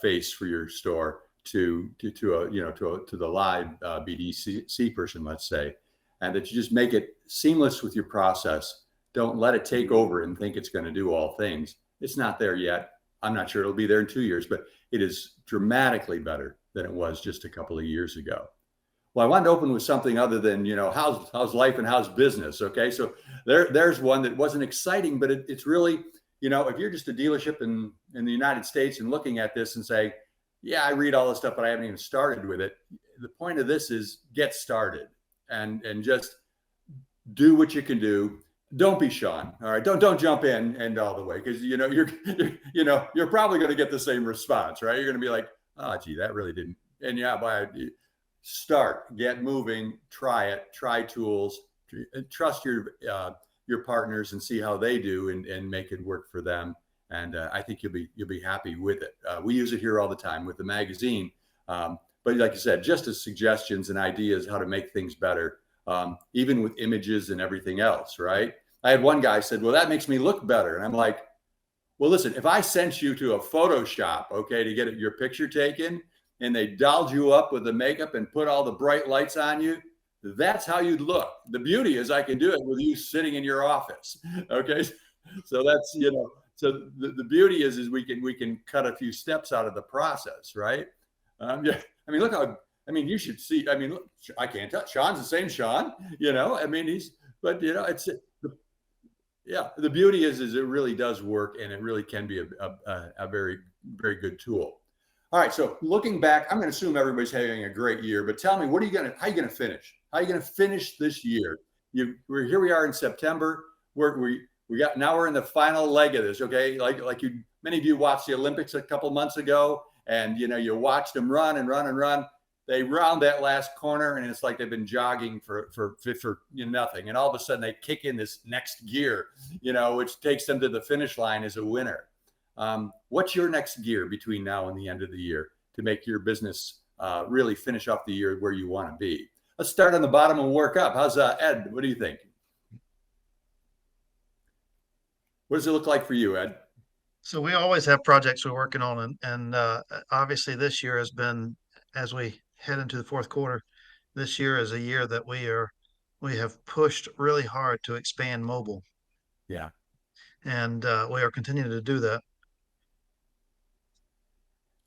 face for your store to the live BDC person, let's say, and that you just make it seamless with your process. Don't let it take over and think it's going to do all things. It's not there yet. I'm not sure it'll be there in 2 years, but it is dramatically better than it was just a couple of years ago. Well, I wanted to open with something other than, how's life and how's business. Okay. So there's one that wasn't exciting, but it's really, if you're just a dealership in the United States and looking at this and say, yeah, I read all this stuff, but I haven't even started with it. The point of this is get started and just do what you can do. Don't be Shon. All right. Don't jump in and all the way. Cause you're probably going to get the same response, right? You're going to be like, oh, gee, that really didn't. And yeah, start, get moving, try tools, trust your partners and see how they do and make it work for them. And I think you'll be happy with it. We use it here all the time with the magazine. But like you said, just as suggestions and ideas how to make things better, even with images and everything else, right? I had one guy said, well, that makes me look better. And I'm like, well, listen, if I sent you to a Photoshop, okay, to get your picture taken, and they dolled you up with the makeup and put all the bright lights on you, that's how you'd look. The beauty is I can do it with you sitting in your office. Okay. So that's, so the beauty is we can cut a few steps out of the process, right? Yeah. I mean, look how, you should see, look, I can't tell. Shon's the same Shon, the beauty is it really does work, and it really can be a very, very good tool. All right. So looking back, I'm going to assume everybody's having a great year, but tell me, how are you going to finish? How are you going to finish this year? Here we are in September. Now we're in the final leg of this. Okay. Many of you watched the Olympics a couple months ago, and you watched them run and run and run. They round that last corner, and it's like they've been jogging for nothing. And all of a sudden they kick in this next gear, which takes them to the finish line as a winner. What's your next gear between now and the end of the year to make your business really finish off the year where you want to be? Let's start on the bottom and work up. How's Ed? What do you think? What does it look like for you, Ed? So we always have projects we're working on, and obviously this year has been, as we head into the fourth quarter, this year is a year that we have pushed really hard to expand mobile. Yeah. And we are continuing to do that.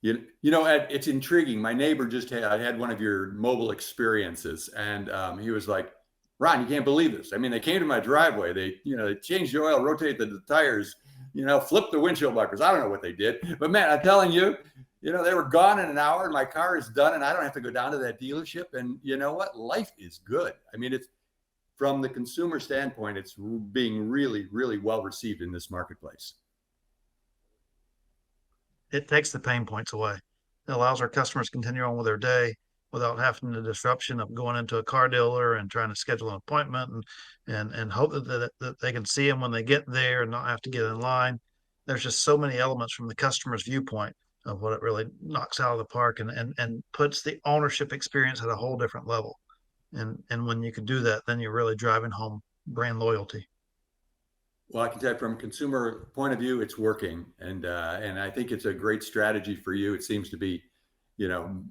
Ed, it's intriguing. My neighbor just had one of your mobile experiences, and he was like, Ron, you can't believe this. They came to my driveway. They changed the oil, rotated the tires, flipped the windshield wipers. I don't know what they did, but man, I'm telling you, they were gone in an hour, and my car is done, and I don't have to go down to that dealership. And you know what? Life is good. It's from the consumer standpoint, it's being really, really well received in this marketplace. It takes the pain points away. It allows our customers to continue on with their day without having the disruption of going into a car dealer and trying to schedule an appointment and hope that they can see them when they get there and not have to get in line. There's just so many elements from the customer's viewpoint of what it really knocks out of the park and puts the ownership experience at a whole different level. And when you can do that, then you're really driving home brand loyalty. Well, I can tell you from a consumer point of view, it's working. And I think it's a great strategy for you. It seems to be,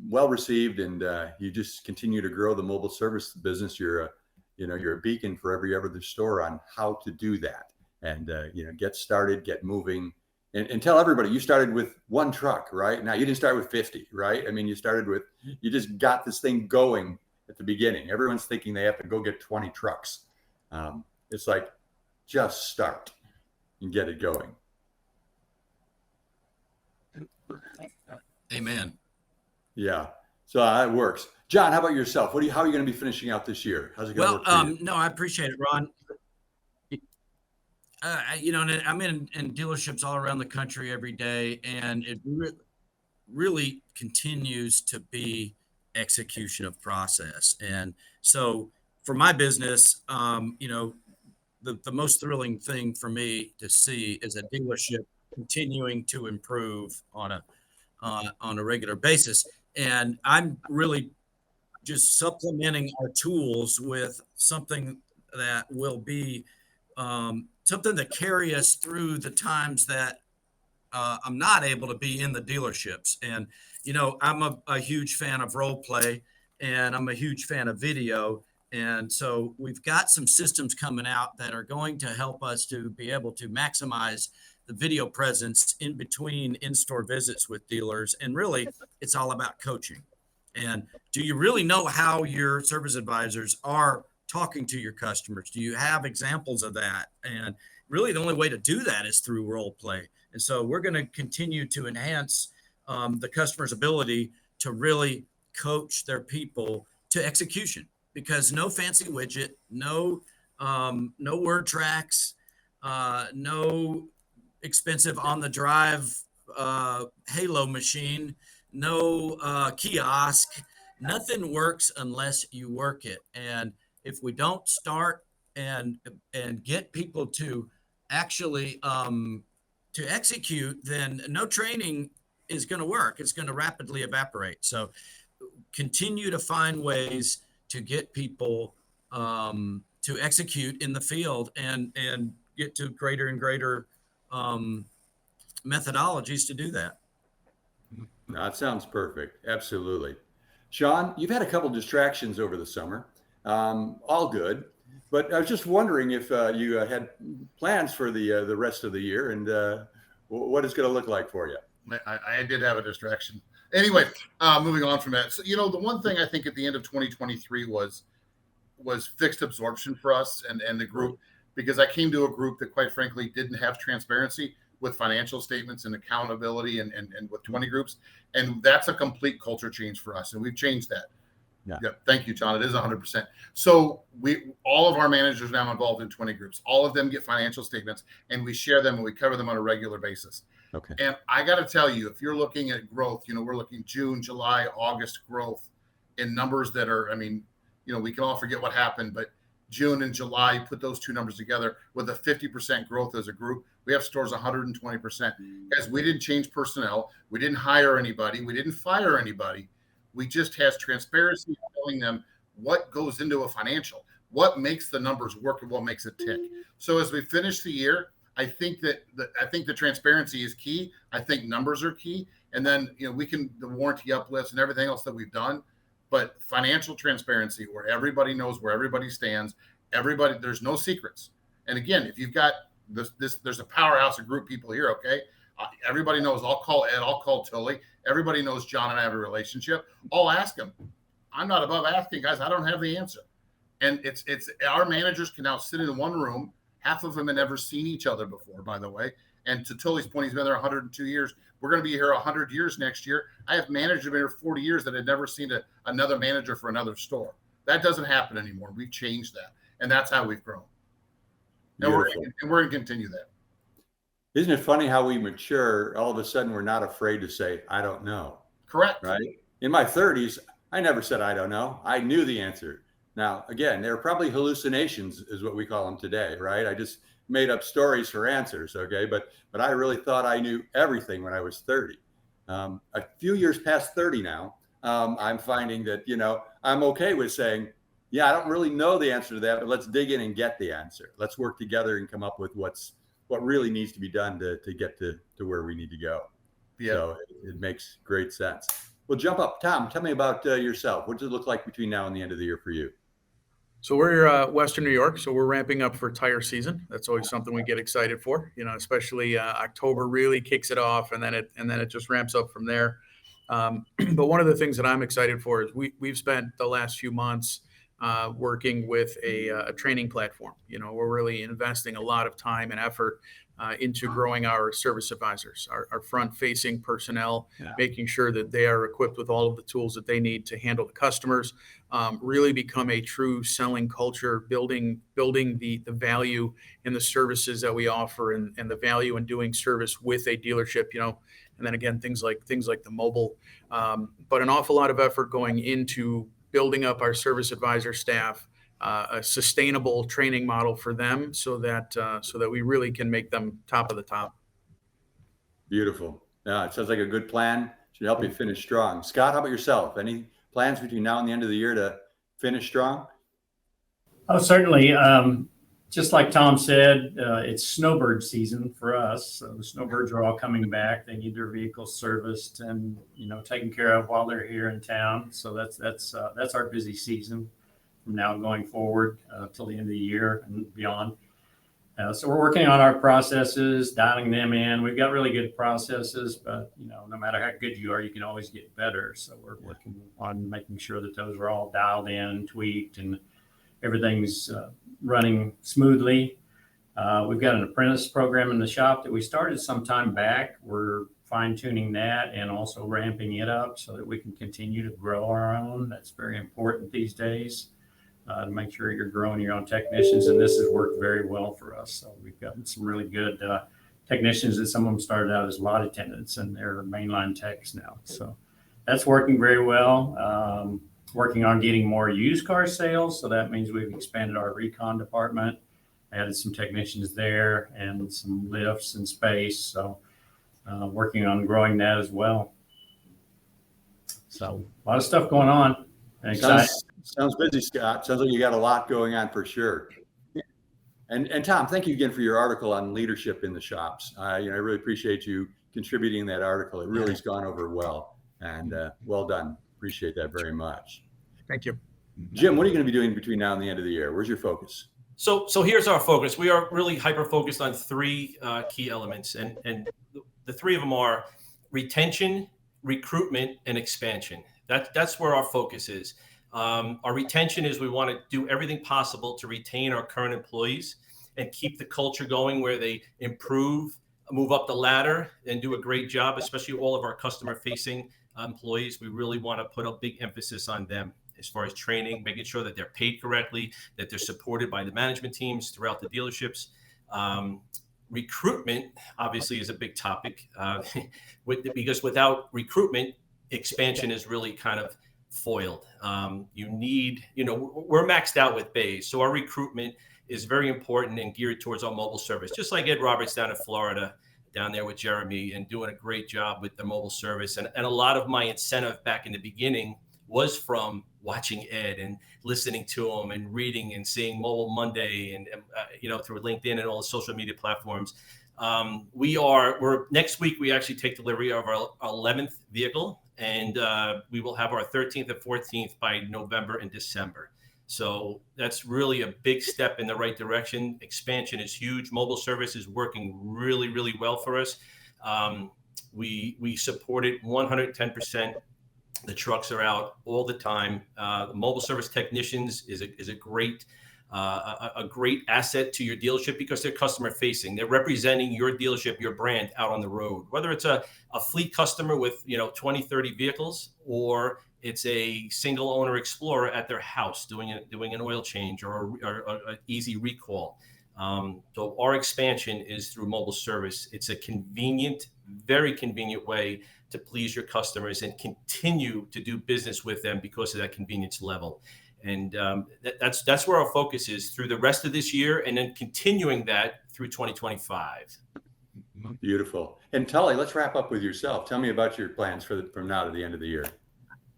well received, and you just continue to grow the mobile service business. You're a beacon for every other store on how to do that. And, get started, get moving, and tell everybody you started with one truck, right? Now you didn't start with 50, right? You just got this thing going at the beginning. Everyone's thinking they have to go get 20 trucks. It's like, just start and get it going. Amen. Yeah. So it works. John, how about yourself? How are you going to be finishing out this year? How's it going to work for you? No, I appreciate it, Ron. And I'm in dealerships all around the country every day, and it really continues to be execution of process. And so for my business, the most thrilling thing for me to see is a dealership continuing to improve on a regular basis. And I'm really just supplementing our tools with something that will be something that carry us through the times that I'm not able to be in the dealerships. And, I'm a huge fan of role play, and I'm a huge fan of video. And so we've got some systems coming out that are going to help us to be able to maximize the video presence in between in-store visits with dealers. And really, it's all about coaching. And do you really know how your service advisors are talking to your customers? Do you have examples of that? And really, the only way to do that is through role play. And so we're going to continue to enhance the customer's ability to really coach their people to execution, because no fancy widget, no word tracks, no expensive on the drive halo machine, no kiosk, nothing works unless you work it. And if we don't start and get people to actually to execute, then no training is going to work. It's going to rapidly evaporate. So continue to find ways to get people to execute in the field and get to greater and greater methodologies to do that. That sounds perfect. Absolutely. Shon, you've had a couple distractions over the summer. All good. But I was just wondering if you had plans for the rest of the year, and what it's going to look like for you. I did have a distraction. Anyway, moving on from that. So, the one thing I think at the end of 2023 was fixed absorption for us and the group, because I came to a group that, quite frankly, didn't have transparency with financial statements and accountability and with 20 groups. And that's a complete culture change for us. And we've changed that. Yeah. Thank you, John. It is 100%. So all of our managers now involved in 20 groups. All of them get financial statements, and we share them and we cover them on a regular basis. Okay. And I got to tell you, if you're looking at growth, we're looking June, July, August growth in numbers that are, we can all forget what happened, but June and July, put those two numbers together with a 50% growth as a group. We have stores 120%. Guys, we didn't change personnel. We didn't hire anybody. We didn't fire anybody. We just has transparency telling them what goes into a financial, what makes the numbers work and what makes it tick. So as we finish the year, I think the transparency is key. I think numbers are key. And then, we can, the warranty uplifts and everything else that we've done, but financial transparency where everybody knows where everybody stands, there's no secrets. And again, if you've got there's a powerhouse of group people here. Okay. Everybody knows I'll call Ed, I'll call Tully. Everybody knows John and I have a relationship. I'll ask them. I'm not above asking, guys. I don't have the answer. And it's our managers can now sit in one room. Half of them had never seen each other before, by the way. And to Tully's point, he's been there 102 years. We're going to be here 100 years next year. I have managers been here 40 years that had never seen another manager for another store. That doesn't happen anymore. We've changed that. And that's how we've grown. And we're going to continue that. Isn't it funny how we mature? All of a sudden, we're not afraid to say, I don't know. Correct. Right? In my 30s, I never said, I don't know. I knew the answer. Now, again, they're probably hallucinations is what we call them today, right? I just made up stories for answers, okay? But I really thought I knew everything when I was 30. A few years past 30 now, I'm finding that, I'm okay with saying, yeah, I don't really know the answer to that, but let's dig in and get the answer. Let's work together and come up with what really needs to be done to get to where we need to go. Yeah. So it makes great sense. Well, jump up. Tom, tell me about yourself. What does it look like between now and the end of the year for you? So we're Western New York, so we're ramping up for tire season. That's always something we get excited for, especially October really kicks it off, and then it just ramps up from there. But one of the things that I'm excited for is we've spent the last few months working with a training platform. We're really investing a lot of time and effort into growing our service advisors, our front-facing personnel, making sure that they are equipped with all of the tools that they need to handle the customers, really become a true selling culture, building the value in the services that we offer and the value in doing service with a dealership, and then again, things like the mobile, but an awful lot of effort going into building up our service advisor staff, a sustainable training model for them so that we really can make them top of the top. Beautiful. Yeah, it sounds like a good plan. Should help you finish strong. Scott, how about yourself? Any plans between now and the end of the year to finish strong? Oh, certainly. Just like Tom said, it's snowbird season for us. So the snowbirds are all coming back. They need their vehicles serviced and taken care of while they're here in town. So that's our busy season from now going forward till the end of the year and beyond. So we're working on our processes, dialing them in. We've got really good processes, but no matter how good you are, you can always get better. So we're working on making sure that those are all dialed in, tweaked, and everything's running smoothly. We've got an apprentice program in the shop that we started some time back. We're fine-tuning that and also ramping it up so that we can continue to grow our own. That's very important these days. To make sure you're growing your own technicians, and this has worked very well for us. So we've gotten some really good technicians, and some of them started out as lot attendants, and they're mainline techs now. So that's working very well. Working on getting more used car sales, so that means we've expanded our recon department, added some technicians there, and some lifts and space. So working on growing that as well. So a lot of stuff going on. Sounds busy, Scott. Sounds like you got a lot going on for sure. And Tom, thank you again for your article on leadership in the shops. I really appreciate you contributing that article. It really has gone over well, and well done. Appreciate that very much. Thank you. Jim, what are you going to be doing between now and the end of the year? Where's your focus? So here's our focus. We are really hyper-focused on three key elements, and the three of them are retention, recruitment, and expansion. That's where our focus is. Our retention is we want to do everything possible to retain our current employees and keep the culture going where they improve, move up the ladder, and do a great job, especially all of our customer-facing employees. We really want to put a big emphasis on them as far as training, making sure that they're paid correctly, that they're supported by the management teams throughout the dealerships. Recruitment, obviously, is a big topic because without recruitment, expansion is really kind of foiled. You need, we're maxed out with bays. So our recruitment is very important and geared towards our mobile service, just like Ed Roberts down in Florida, down there with Jeremy, and doing a great job with the mobile service. And a lot of my incentive back in the beginning was from watching Ed and listening to him and reading and seeing Mobile Monday and through LinkedIn and all the social media platforms. We're next week, we actually take delivery of our 11th vehicle, and we will have our 13th and 14th by November and December. So that's really a big step in the right direction. Expansion is huge. Mobile service is working really, really well for us. We support it 110%. The trucks are out all the time. The mobile service technicians is a great asset to your dealership because they're customer facing. They're representing your dealership, your brand out on the road, whether it's a fleet customer with 20, 30 vehicles, or it's a single owner Explorer at their house doing an oil change or an easy recall. So our expansion is through mobile service. It's a convenient, very convenient way to please your customers and continue to do business with them because of that convenience level. And that's where our focus is through the rest of this year, and then continuing that through 2025. Beautiful. And Tully, let's wrap up with yourself. Tell me about your plans from now to the end of the year.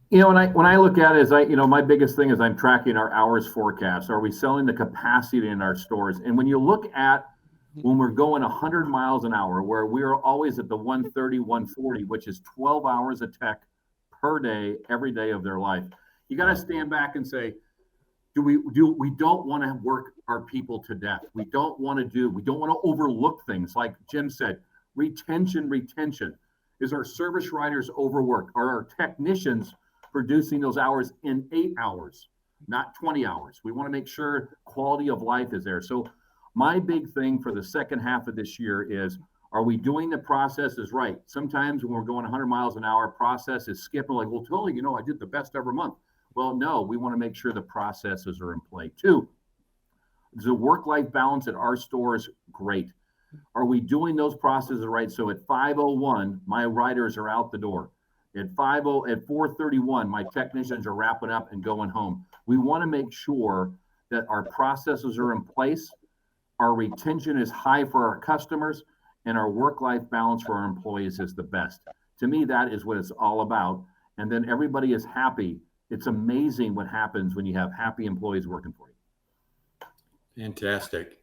When I look at it, my biggest thing is I'm tracking our hours forecast. Are we selling the capacity in our stores? And when you look at when we're going 100 miles an hour, where we're always at the 130, 140, which is 12 hours of tech per day, every day of their life, you got to stand back and say, we don't want to work our people to death. We don't want to overlook things. Like Jim said, retention. Is our service riders overworked? Are our technicians producing those hours in 8 hours? not 20 hours. We want to make sure quality of life is there. So my big thing for the second half of this year is, are we doing the processes right? Sometimes when we're going 100 miles an hour, process is skipping, like, well, Tully, I did the best ever month. Well, no, we want to make sure the processes are in play. 2, the work-life balance at our stores, great. Are we doing those processes right? So at 5:01, my riders are out the door. At 4:31, my technicians are wrapping up and going home. We want to make sure that our processes are in place, our retention is high for our customers, and our work-life balance for our employees is the best. To me, that is what it's all about. And then everybody is happy. It's amazing what happens when you have happy employees working for you. Fantastic.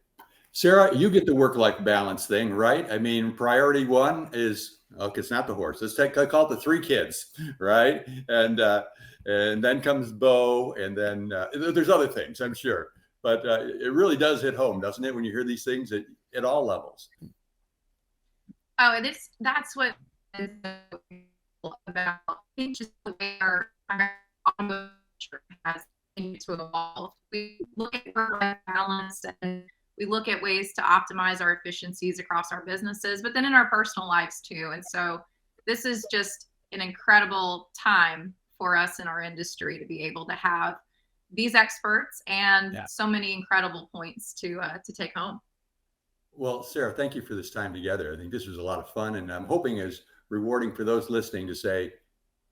Sarah, you get the work-life balance thing, right? I mean, priority 1 is, okay, it's not the horse. I call it the 3 kids, right? And then comes Bo, and then there's other things, I'm sure. But it really does hit home, doesn't it, when you hear these things at all levels? Oh, that's what is about. I think just the way our automotive has continued to evolve. We look at work-life balance, and we look at ways to optimize our efficiencies across our businesses, but then in our personal lives too. And so this is just an incredible time for us in our industry to be able to have these experts and so many incredible points to take home. Well, Sarah, thank you for this time together. I think this was a lot of fun, and I'm hoping is rewarding for those listening to say,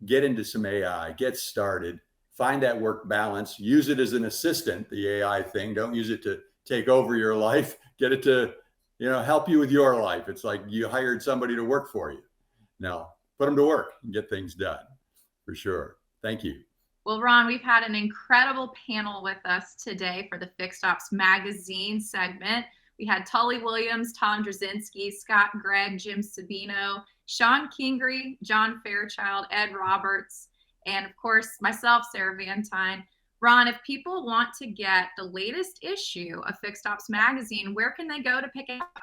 get into some AI, get started, find that work balance, use it as an assistant, the AI thing. Don't use it to take over your life. Get it to, help you with your life. It's like you hired somebody to work for you. Now, put them to work and get things done, for sure. Thank you. Well, Ron, we've had an incredible panel with us today for the Fixed Ops Magazine segment. We had Tully Williams, Tom Druzynski, Scott Gregg, Jim Sabino, Shon Kingrey, John Fairchild, Ed Roberts, and of course, myself, Sarah Van Tine. Ron, if people want to get the latest issue of Fixed Ops Magazine, where can they go to pick it up?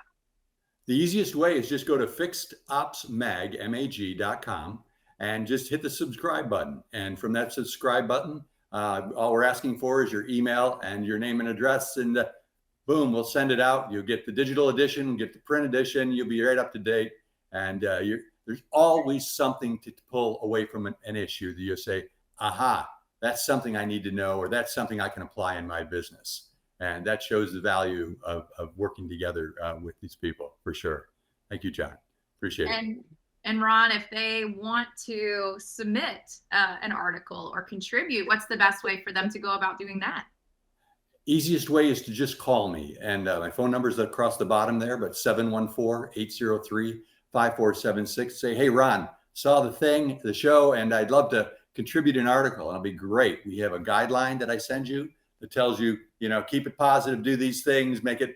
The easiest way is just go to fixedopsmag.com and just hit the subscribe button. And from that subscribe button, all we're asking for is your email and your name and address, and boom, we'll send it out. You'll get the digital edition, get the print edition. You'll be right up to date. And there's always something to pull away from an issue that you say, aha, that's something I need to know, or that's something I can apply in my business. And that shows the value of working together with these people, for sure. Thank you, John. Appreciate it. And Ron, if they want to submit an article or contribute, what's the best way for them to go about doing that? Easiest way is to just call me. And my phone number is across the bottom there, but 714-803-5476. Say, hey, Ron, saw the show, and I'd love to contribute an article. And it'll be great. We have a guideline that I send you that tells you, keep it positive, do these things, make it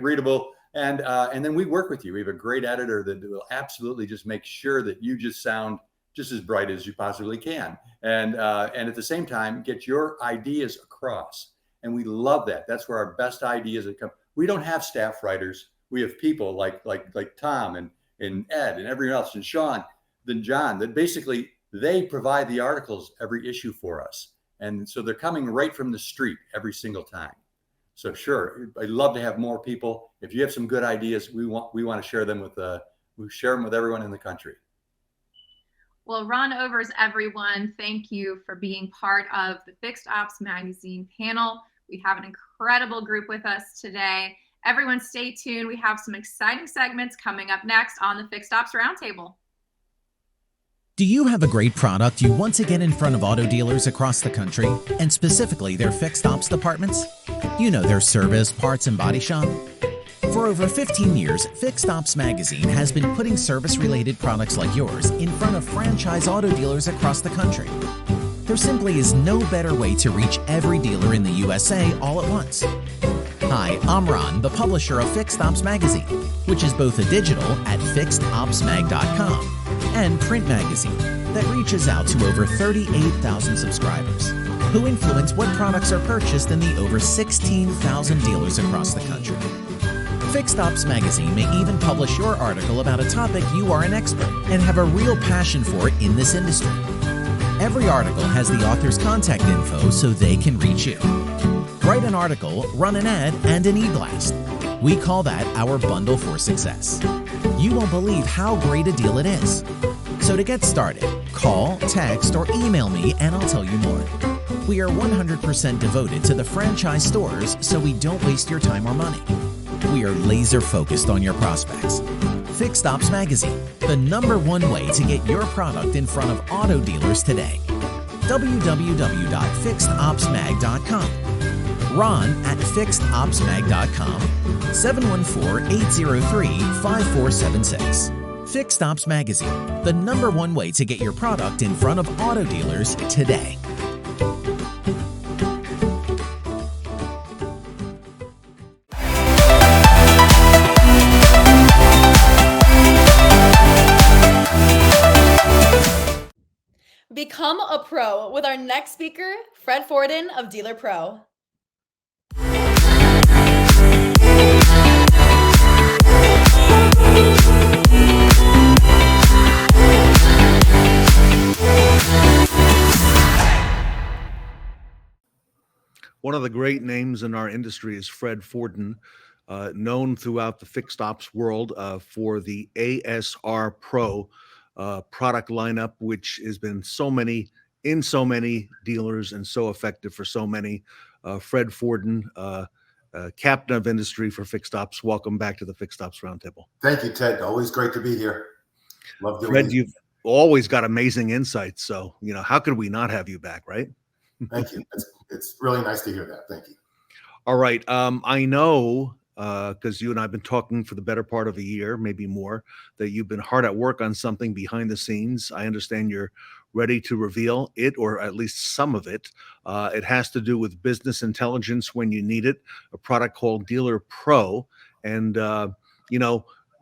readable. And then we work with you. We have a great editor that will absolutely just make sure that you just sound just as bright as you possibly can. And at the same time, get your ideas across. And we love that. That's where our best ideas come. We don't have staff writers. We have people like Tom and Ed and everyone else, and Shon, then John, that basically they provide the articles every issue for us. And so they're coming right from the street every single time. So sure, I'd love to have more people. If you have some good ideas, we want to share them with everyone in the country. Well, Ron Overs, everyone, thank you for being part of the Fixed Ops Magazine panel. We have an incredible group with us today. Everyone stay tuned. We have some exciting segments coming up next on the Fixed Ops Roundtable. Do you have a great product you want to get in front of auto dealers across the country, and specifically their fixed ops departments? You know, their service, parts, and body shop. For over 15 years, Fixed Ops Magazine has been putting service-related products like yours in front of franchise auto dealers across the country. There simply is no better way to reach every dealer in the USA all at once. Hi, I'm Ron, the publisher of Fixed Ops Magazine, which is both a digital at fixedopsmag.com and print magazine that reaches out to over 38,000 subscribers who influence what products are purchased in the over 16,000 dealers across the country. Fixed Ops Magazine may even publish your article about a topic you are an expert and have a real passion for in this industry. Every article has the author's contact info so they can reach you. Write an article, run an ad, and an e-blast. We call that our bundle for success. You won't believe how great a deal it is. So to get started, call, text, or email me and I'll tell you more. We are 100% devoted to the franchise stores so we don't waste your time or money. We are laser focused on your prospects. Fixed Ops Magazine, the #1 way to get your product in front of auto dealers today. www.fixedopsmag.com. Ron at fixedopsmag.com. 714-803-5476. Fixed Ops Magazine, the #1 way to get your product in front of auto dealers today. Become a pro with our next speaker, Fred Fordin of DeelrPro. One of the great names in our industry is Fred Fordin, known throughout the fixed ops world for the ASR Pro product lineup, which has been in so many dealers and so effective for so many. Fred Fordin, captain of industry for fixed ops. Welcome back to the Fixed Ops Roundtable. Thank you, Ted. Always great to be here. Love doing Fred, these. you've always got amazing insights. So, how could we not have you back, right? Thank you. It's really nice to hear that. Thank you. All right. I know, because you and I have been talking for the better part of a year, maybe more, that you've been hard at work on something behind the scenes. I understand you're ready to reveal it, or at least some of it. It has to do with business intelligence when you need it, a product called DeelrPro. And,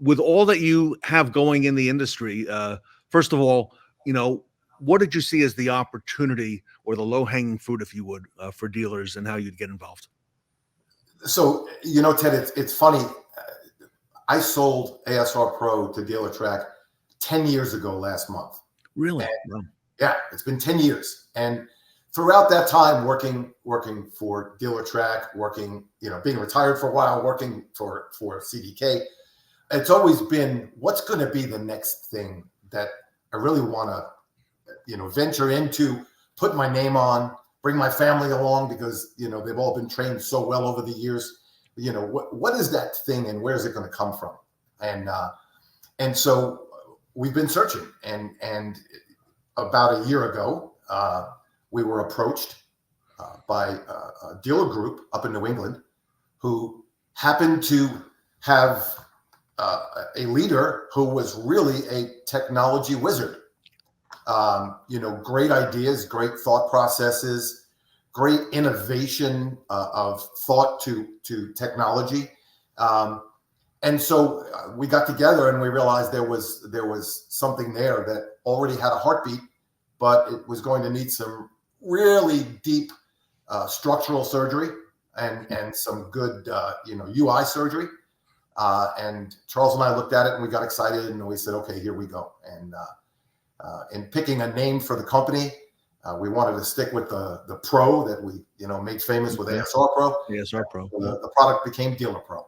with all that you have going in the industry, first of all, what did you see as the opportunity or the low-hanging fruit, if you would, for dealers and how you'd get involved? So, Ted, it's funny. I sold ASR Pro to DeelrTrack 10 years ago last month. Really? Wow. Yeah, it's been 10 years. And throughout that time, working for DeelrTrack, being retired for a while, working for CDK, it's always been, what's going to be the next thing that I really want to, venture into, put my name on, bring my family along, because, they've all been trained so well over the years. What is that thing and where is it going to come from? And so we've been searching, and about a year ago, we were approached by a dealer group up in New England who happened to have a leader who was really a technology wizard. Great ideas, great thought processes, great innovation of thought to technology. And so we got together and we realized there was something there that already had a heartbeat, but it was going to need some really deep structural surgery and some good UI surgery. And Charles and I looked at it and we got excited and we said, okay, here we go. And in picking a name for the company, we wanted to stick with the Pro that we made famous with ASR Pro. ASR Pro. So the product became DeelrPro.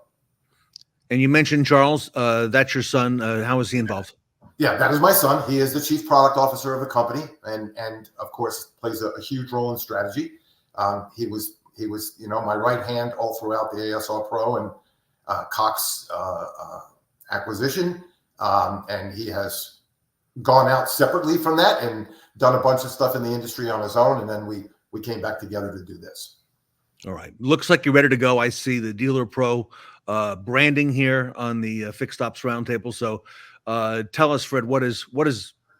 And you mentioned Charles. That's your son. How is he involved? Yeah, that is my son. He is the chief product officer of the company, and of course plays a huge role in strategy. He was my right hand all throughout the ASR Pro and Cox acquisition, and he has gone out separately from that and done a bunch of stuff in the industry on his own, and then we came back together to do this. All right, looks like you're ready to go. I see the DeelrPro branding here on the Fixed Ops Roundtable. So tell us, Fred, what is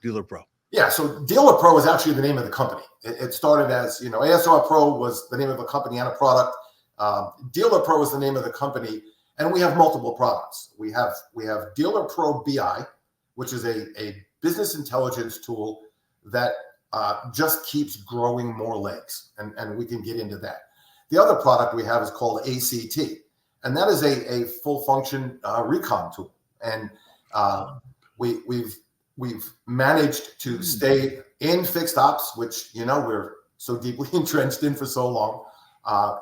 DeelrPro? Yeah, so DeelrPro is actually the name of the company. It started as, ASR Pro was the name of a company and a product. DeelrPro is the name of the company, and we have multiple products. We have DeelrPro BI, which is a business intelligence tool that just keeps growing more legs, and we can get into that. The other product we have is called ACT, and that is a full function recon tool. And we've we've managed to stay in fixed ops, which, you know, we're so deeply entrenched in for so long.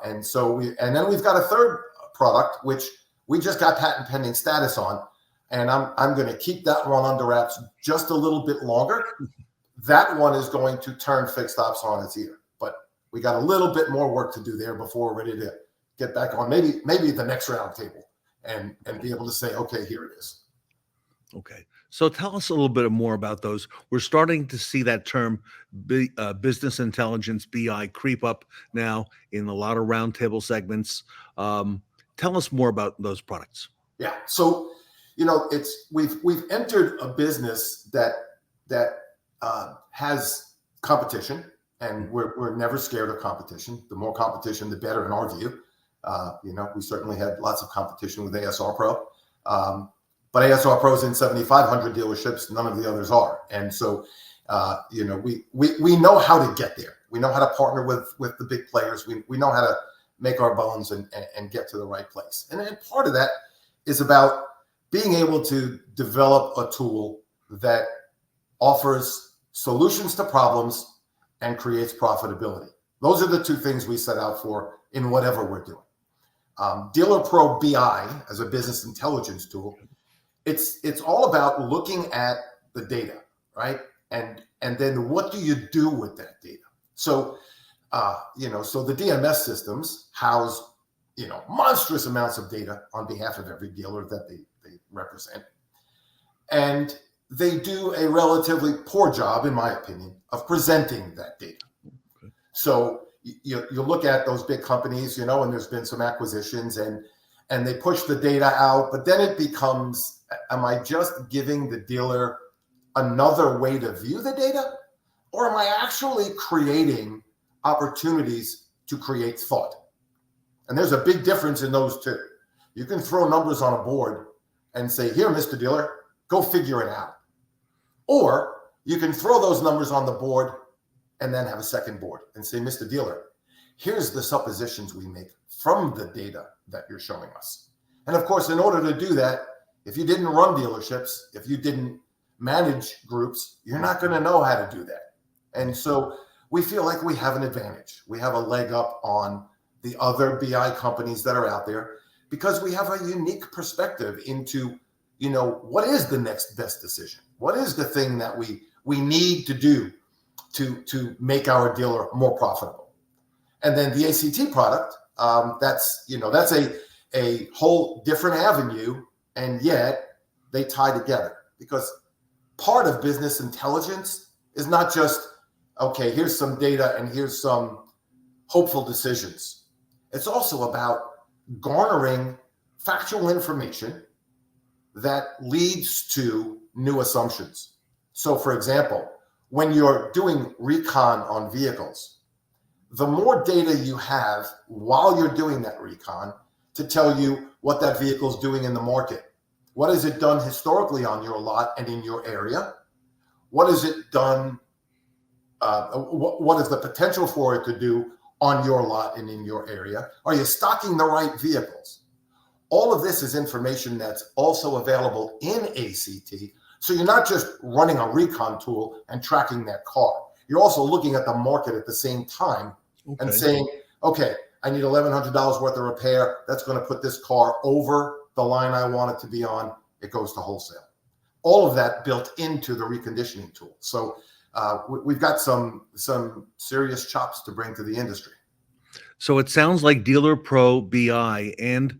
And then we've got a third product, which we just got patent pending status on. And I'm going to keep that one under wraps just a little bit longer. That one is going to turn fixed ops on its ear, but we got a little bit more work to do there before we're ready to get back on maybe the next roundtable and be able to say, okay, here it is. Okay. So tell us a little bit more about those. We're starting to see that term business intelligence, BI, creep up now in a lot of roundtable segments. Tell us more about those products. Yeah. So, you know, we've entered a business that has competition, and we're never scared of competition. The more competition, the better in our view. You know, we certainly had lots of competition with ASR Pro. But ASR Pro's in 7,500 dealerships. None of the others are. And so, you know, we know how to get there. We know how to partner with the big players. We know how to make our bones and get to the right place. And part of that is about being able to develop a tool that offers solutions to problems and creates profitability. Those are the two things we set out for in whatever we're doing. DeelrPro BI as a business intelligence tool, it's all about looking at the data, right? And then what do you do with that data? So, you know, so the DMS systems house, you know, monstrous amounts of data on behalf of every dealer that they represent. And they do a relatively poor job, in my opinion, of presenting that data. Okay. So you look at those big companies, you know, and there's been some acquisitions and they push the data out, but then it becomes, am I just giving the dealer another way to view the data? Or am I actually creating opportunities to create thought? And there's a big difference in those two. You can throw numbers on a board and say, here, Mr. Dealer, go figure it out. Or you can throw those numbers on the board and then have a second board and say, Mr. Dealer, here's the suppositions we make from the data that you're showing us. And of course, in order to do that, if you didn't run dealerships, if you didn't manage groups, you're not going to know how to do that. And so we feel like we have an advantage. We have a leg up on the other BI companies that are out there because we have a unique perspective into, you know, what is the next best decision? What is the thing that we need to do to make our dealer more profitable? And then the ACT product, that's a whole different avenue, and yet they tie together because part of business intelligence is not just, okay, here's some data and here's some hopeful decisions. It's also about garnering factual information that leads to new assumptions. So for example, when you're doing recon on vehicles, the more data you have while you're doing that recon to tell you what that vehicle is doing in the market. What has it done historically on your lot and in your area? What has it done? What is the potential for it to do on your lot and in your area? Are you stocking the right vehicles? All of this is information that's also available in ACT. So you're not just running a recon tool and tracking that car. You're also looking at the market at the same time and saying, okay, I need $1,100 worth of repair. That's going to put this car over the line I want it to be on. It goes to wholesale. All of that built into the reconditioning tool. So we've got some serious chops to bring to the industry. So it sounds like DeelrPro BI and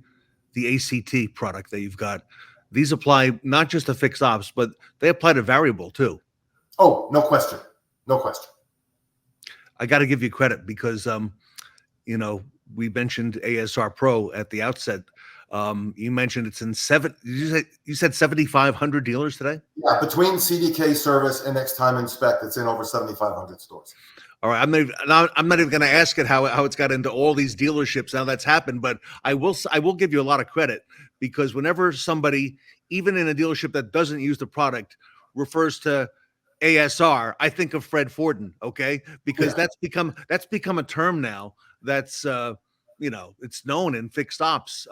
the ACT product that you've got, these apply not just to fixed ops, but they apply to variable too. Oh, no question. No question. I got to give you credit because, you know, we mentioned ASR Pro at the outset. You mentioned it's in you said 7,500 dealers today? Yeah, between CDK service and next time inspect, it's in over 7,500 stores. All right, I'm not even going to ask it how it's got into all these dealerships now that's happened, but I will give you a lot of credit because whenever somebody, even in a dealership that doesn't use the product, refers to ASR, I think of Fred Fordin, okay? Because that's become a term now that's you know, it's known in fixed ops,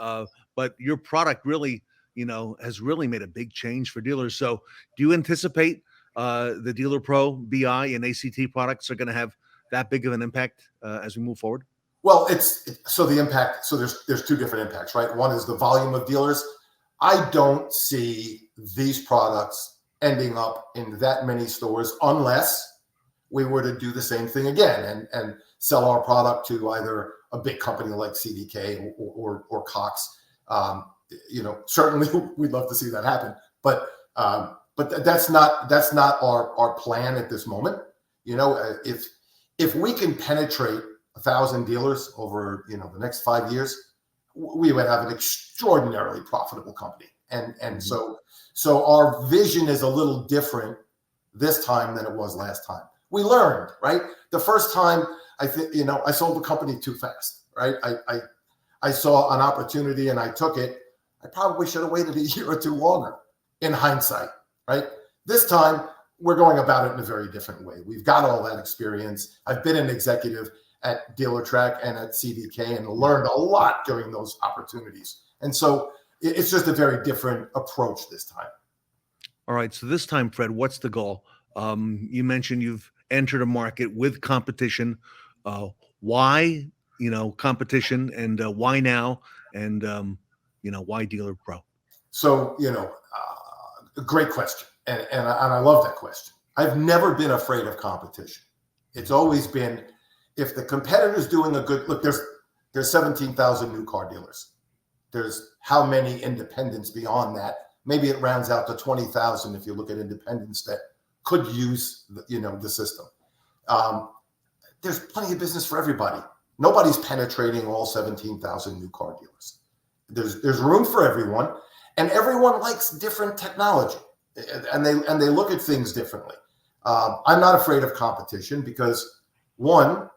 but your product really, you know, has really made a big change for dealers. So do you anticipate the DeelrPro BI and ACT products are going to have that big of an impact as we move forward? Well, the impact. So there's two different impacts, right? One is the volume of dealers. I don't see these products ending up in that many stores unless we were to do the same thing again and sell our product to either a big company like CDK or Cox. Certainly we'd love to see that happen, but that's not our plan at this moment. If we can penetrate 1,000 dealers over the next 5 years, we would have an extraordinarily profitable company. And so our vision is a little different this time than it was last time. We learned, right? The first time I sold the company too fast, right? I saw an opportunity and I took it. I probably should have waited a year or two longer in hindsight, right? This time we're going about it in a very different way. We've got all that experience. I've been an executive at DeelrTrack and at CDK and learned a lot during those opportunities. And so it's just a very different approach this time. All right. So this time, Fred, what's the goal? You mentioned you've entered a market with competition. Why, competition, and why now? And, why DeelrPro? So, great question. And I love that question. I've never been afraid of competition. It's always been, if the competitor's doing a good, look, there's 17,000 new car dealers. There's how many independents beyond that? Maybe it rounds out to 20,000 if you look at independents that could use the system. There's plenty of business for everybody. Nobody's penetrating all 17,000 new car dealers. There's room for everyone, and everyone likes different technology, and they look at things differently. I'm not afraid of competition because, one,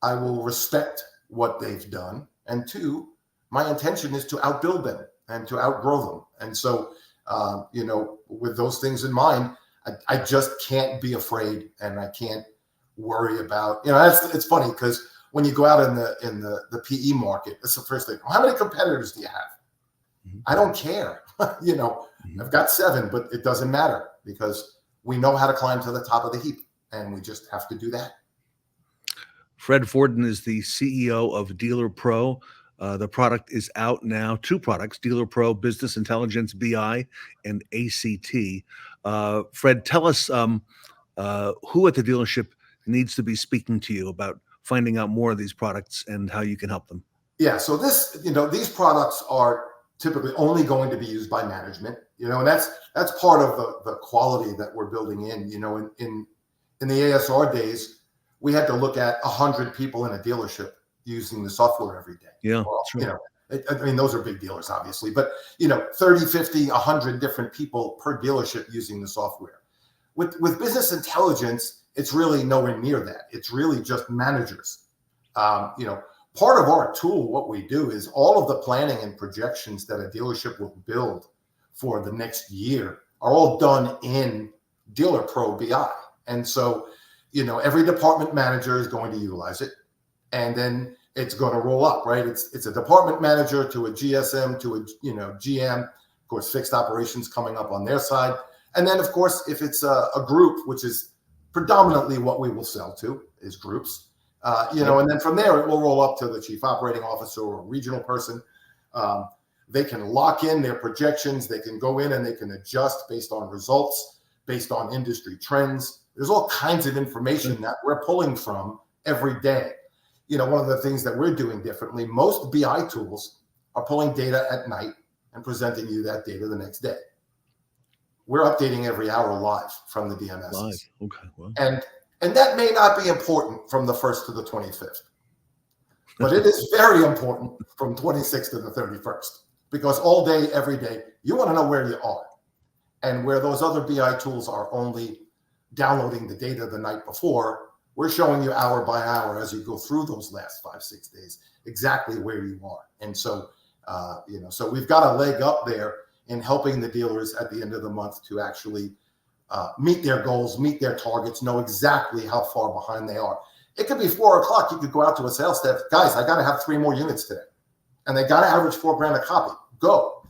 I will respect what they've done, and two, my intention is to outbuild them and to outgrow them. And so, with those things in mind, I just can't be afraid, and I can't worry about, it's funny because when you go out in the PE market, it's the first thing. How many competitors do you have? Mm-hmm. I don't care. I've got 7, but it doesn't matter because we know how to climb to the top of the heap, and we just have to do that. Fred Fordin is the CEO of DeelrPro. The product is out now. 2 products, DeelrPro Business Intelligence BI and ACT. Fred, tell us who at the dealership needs to be speaking to you about finding out more of these products and how you can help them. Yeah, so these products are typically only going to be used by management, and that's part of the quality that we're building in. In the ASR days, we had to look at 100 people in a dealership using the software every day. Yeah, well, true. Those are big dealers, obviously, but 30, 50, 100 different people per dealership using the software. With business intelligence, it's really nowhere near that. It's really just managers. Part of our tool, what we do is all of the planning and projections that a dealership will build for the next year are all done in DeelrPro BI. And so, every department manager is going to utilize it, and then it's going to roll up, right? It's a department manager to a GSM to a GM, of course, fixed operations coming up on their side. And then, of course, if it's a group, which is predominantly what we will sell to, is groups, and then from there, it will roll up to the chief operating officer or a regional person. They can lock in their projections. They can go in and they can adjust based on results, based on industry trends. There's all kinds of information that we're pulling from every day. One of the things that we're doing differently, most BI tools are pulling data at night and presenting you that data the next day. We're updating every hour live from the DMS. Live, okay. Well. And that may not be important from the 1st to the 25th, but it is very important from 26th to the 31st, because all day, every day, you want to know where you are. And where those other BI tools are only downloading the data the night before, we're showing you hour by hour as you go through those last 5-6 days, exactly where you are. And so, so we've got a leg up there in helping the dealers at the end of the month to actually meet their goals, meet their targets, know exactly how far behind they are. It could be 4 o'clock. You could go out to a sales staff, guys, I got to have 3 more units today. And they got to average $4,000 a copy. Go.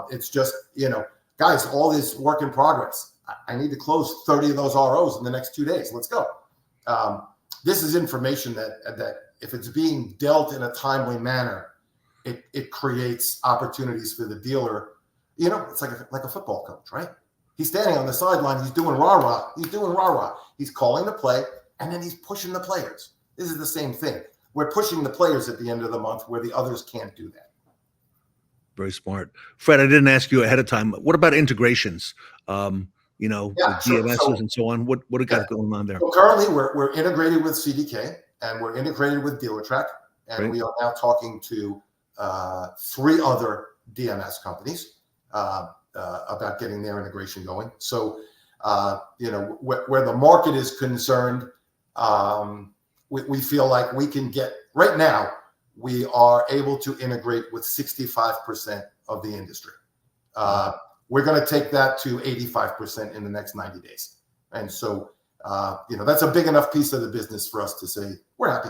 It's just, guys, all this work in progress. I need to close 30 of those ROs in the next 2 days. Let's go. This is information that if it's being dealt in a timely manner, it creates opportunities for the dealer. You know, it's like a football coach, right? He's standing on the sideline. He's doing rah-rah. He's calling the play, and then he's pushing the players. This is the same thing. We're pushing the players at the end of the month where the others can't do that. Very smart. Fred, I didn't ask you ahead of time. What about integrations? You know, Yeah, with sure. DMSs and so on. What do got going on there? So currently, we're integrated with CDK, and we're integrated with DeelrTrack, and Great. we are now talking to 3 other DMS companies about getting their integration going. So, you know, where the market is concerned, we feel like we can get, right now, we are able to integrate with 65% of the industry. We're going to take that to 85% in the next 90 days. And so, you know, that's a big enough piece of the business for us to say, we're happy.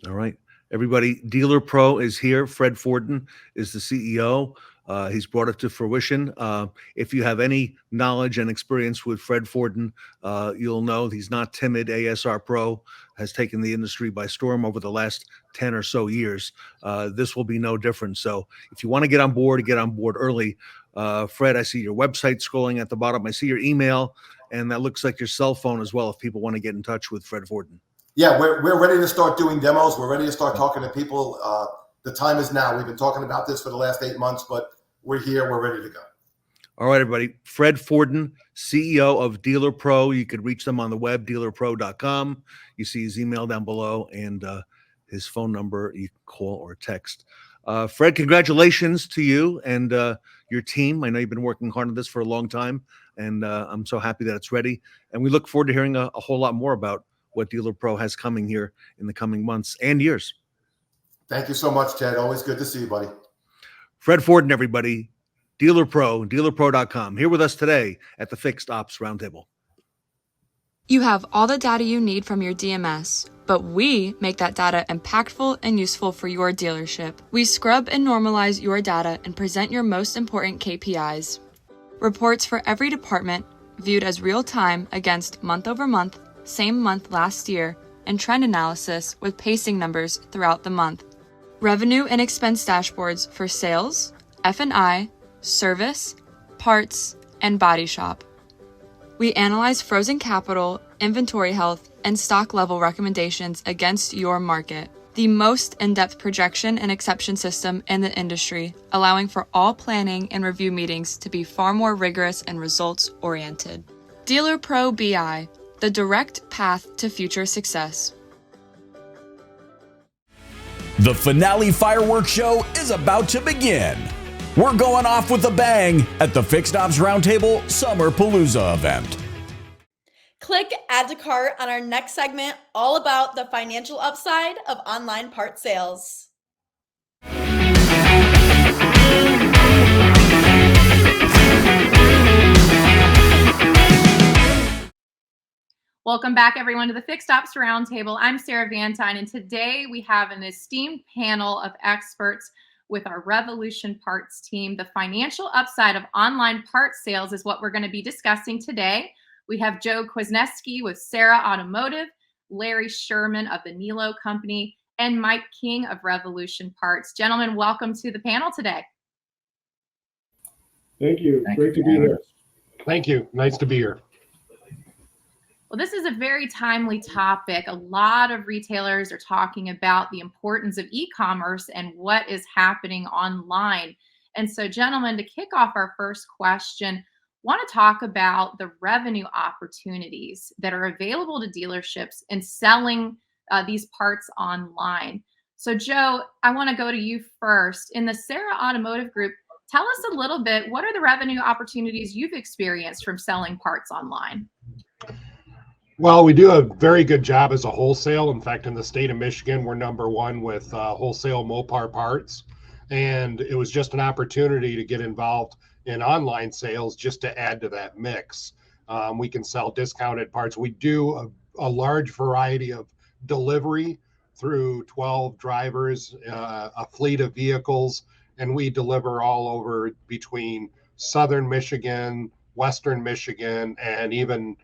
All right. Everybody, DeelrPro is here. Fred Fordin is the CEO. He's brought it to fruition. If you have any knowledge and experience with Fred Fordin, you'll know he's not timid. ASR Pro has taken the industry by storm over the last 10 or so years. This will be no different. So if you want to get on board early. Fred, I see your website scrolling at the bottom. I see your email, and that looks like your cell phone as well if people want to get in touch with Fred Fordin. Yeah, we're ready to start doing demos. We're ready to start talking to people. The time is now. We've been talking about this for the last 8 months, but we're here. We're ready to go. All right, everybody. Fred Fordin, CEO of DeelrPro. You could reach them on the web, DeelrPro.com. You see his email down below and his phone number. You can call or text. Fred, congratulations to you and your team. I know you've been working hard on this for a long time, and I'm so happy that it's ready. And we look forward to hearing a whole lot more about what DeelrPro has coming here in the coming months and years. Thank you so much, Ted. Always good to see you, buddy. Fred Fordin, everybody. DeelrPro, DeelrPro.com. Here with us today at the Fixed Ops Roundtable. You have all the data you need from your DMS, but we make that data impactful and useful for your dealership. We scrub and normalize your data and present your most important KPIs. Reports for every department viewed as real time against month over month, same month last year, and trend analysis with pacing numbers throughout the month. Revenue and expense dashboards for sales, F&I, service, parts, and body shop. We analyze frozen capital, inventory health, and stock level recommendations against your market. The most in-depth projection and exception system in the industry, allowing for all planning and review meetings to be far more rigorous and results-oriented. DeelrPro BI, the direct path to future success. The finale fireworks show is about to begin. We're going off with a bang at the Fixed Ops Roundtable Summer Palooza event. Click Add to Cart on our next segment, all about the financial upside of online part sales. Welcome back, everyone, to the Fixed Ops Roundtable. I'm Sarah Vantine, and today we have an esteemed panel of experts with our RevolutionParts team. The financial upside of online parts sales is what we're going to be discussing today. We have Joe Kwasneski with Sarah Automotive, Larry Sherman of the Nilo Company, and Mike King of RevolutionParts. Gentlemen, welcome to the panel today. Thank you. Great to be here. Thank you. Nice to be here. Well, this is a very timely topic. A lot of retailers are talking about the importance of e-commerce and what is happening online. And so, gentlemen, to kick off our first question, want to talk about the revenue opportunities that are available to dealerships in selling these parts online. So, Joe, I want to go to you first. In the Sarah Automotive Group, tell us a little bit, what are the revenue opportunities you've experienced from selling parts online? Well, we do a very good job as a wholesale. In fact, in the state of Michigan, we're #1 with wholesale Mopar parts. And it was just an opportunity to get involved in online sales just to add to that mix. We can sell discounted parts. We do a large variety of delivery through 12 drivers, a fleet of vehicles, and we deliver all over between Southern Michigan, Western Michigan, and even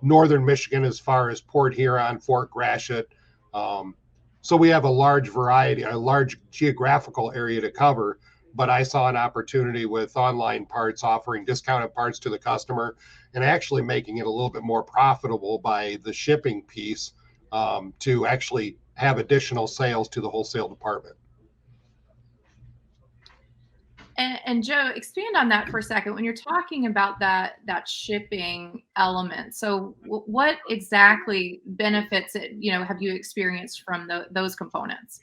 Northern Michigan as far as Port Huron, Fort Gratiot. So we have a large variety, a large geographical area to cover. But I saw an opportunity with online parts offering discounted parts to the customer and actually making it a little bit more profitable by the shipping piece to actually have additional sales to the wholesale department. And Joe, expand on that for a second. When you're talking about that shipping element, so what exactly benefits have you experienced from those components?